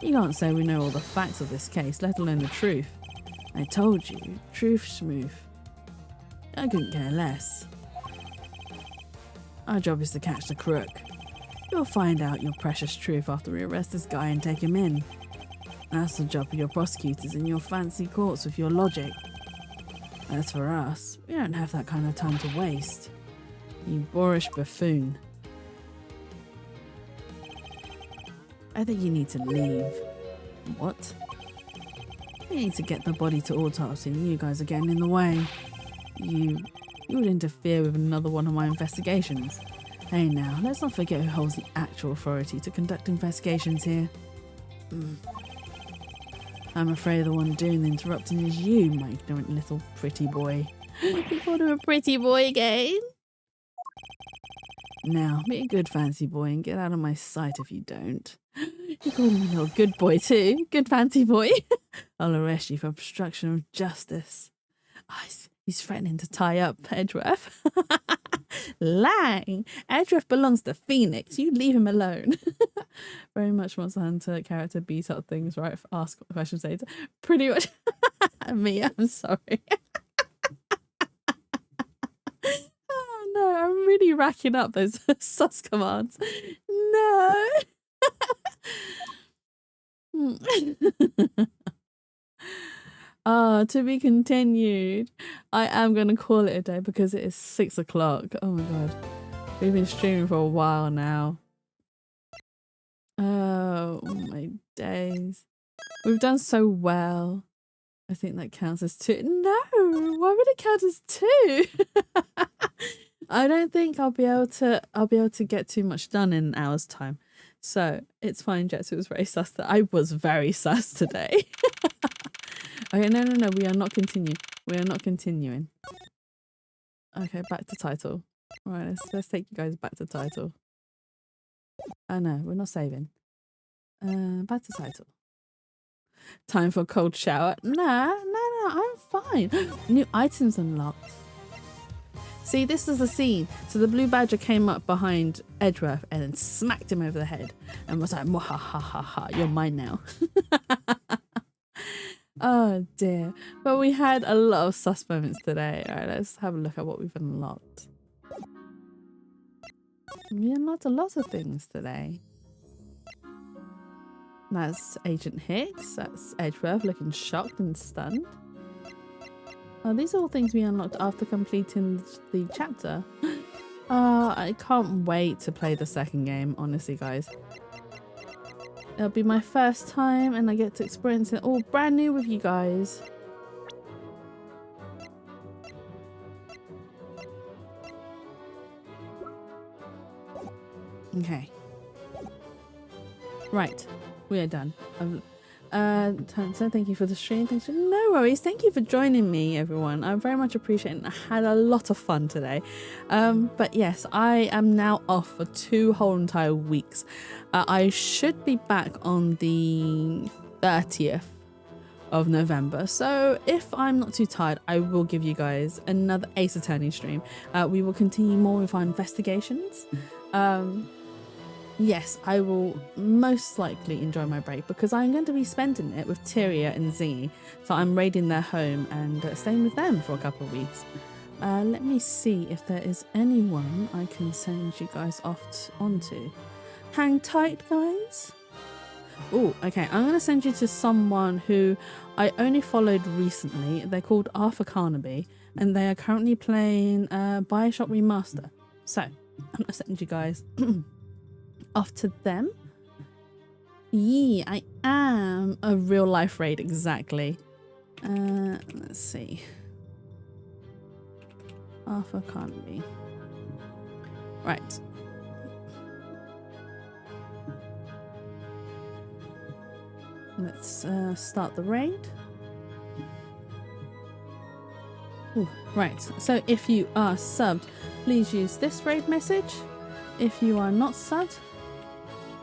You can't say we know all the facts of this case, let alone the truth. I told you, truth schmoof. I couldn't care less. Our job is to catch the crook. You'll find out your precious truth after we arrest this guy and take him in. That's the job of your prosecutors in your fancy courts with your logic. As for us, we don't have that kind of time to waste. You boorish buffoon. I think you need to leave. What? We need to get the body to autopsy and you guys are getting in the way. You would interfere with another one of my investigations. Hey now, let's not forget who holds the actual authority to conduct investigations here. I'm afraid the one doing the interrupting is you, my ignorant little pretty boy. You called him a pretty boy again? Now, be a good fancy boy and get out of my sight if you don't. You called him a little good boy too. Good fancy boy. I'll arrest you for obstruction of justice. Oh, he's threatening to tie up Edgeworth. Lang! Edgeworth belongs to Phoenix. You leave him alone. Very much Monster Hunter character beat up things, right? Ask questions later. Pretty much. Me, I'm sorry. Oh no, I'm really racking up those sus commands. No. To be continued. I am going to call it a day because it is 6 o'clock. Oh my god. We've been streaming for a while now. Oh my days. We've done so well. I think that counts as 2. No, why would it count as 2? I don't think I'll be able to get too much done in an hour's time. So it's fine, Jets. It was very sus. I was very sus today. Okay, no. We are not continuing. We are not continuing. Okay, back to title. All right, let's take you guys back to title. Oh no, we're not saving. Back to title. Time for a cold shower. Nah, I'm fine. New items unlocked. See, this is the scene. So the blue badger came up behind Edgeworth and then smacked him over the head and was like, "Mwahahaha, you're mine now." Oh dear. But we had a lot of sus moments today. All right, let's have a look at what we've unlocked. We unlocked a lot of things today. That's Agent Hicks. That's Edgeworth looking shocked and stunned. Oh, these are all things we unlocked after completing the chapter. I can't wait to play the second game, honestly, guys. It'll be my first time and I get to experience it all brand new with you guys. Okay. Right. We are done. So thank you for the stream. No worries. Thank you for joining me, everyone. I very much appreciate it. I had a lot of fun today. But yes, I am now off for 2 whole entire weeks. I should be back on the 30th of November. So if I'm not too tired, I will give you guys another Ace Attorney stream. We will continue more with our investigations. Yes, I will most likely enjoy my break because I'm going to be spending it with Tyria and Zingy. So I'm raiding their home and staying with them for a couple of weeks. Let me see if there is anyone I can send you guys off onto. Hang tight, guys. Oh, okay. I'm going to send you to someone who I only followed recently. They're called Arthur Carnaby and they are currently playing Bioshock Remaster. So I'm going to send you guys off to them. Yeah, I am a real life raid, exactly. Let's see. Arthur Carnaby. Right. Let's start the raid. Ooh, right, so if you are subbed, please use this raid message. If you are not subbed,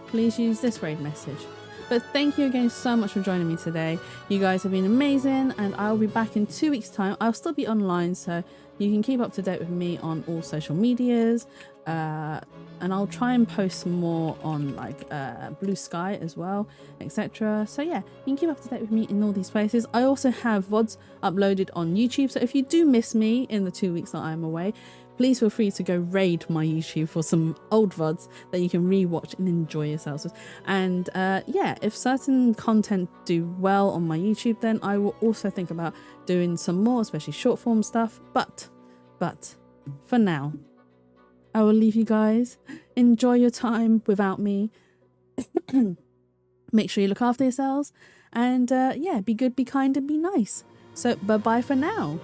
please use this raid message. But thank you again so much for joining me today. You guys have been amazing and I'll be back in 2 weeks time. I'll still be online so you can keep up to date with me on all social medias, and I'll try and post more on like Blue Sky as well, etc. So yeah, you can keep up to date with me in all these places. I also have VODs uploaded on YouTube, so if you do miss me in the 2 weeks that I'm away, please feel free to go raid my YouTube for some old VODs that you can rewatch and enjoy yourselves with. And yeah, if certain content do well on my YouTube, then I will also think about doing some more, especially short form stuff. But for now, I will leave you guys. Enjoy your time without me. Make sure you look after yourselves. And yeah, be good, be kind, and be nice. So bye-bye for now.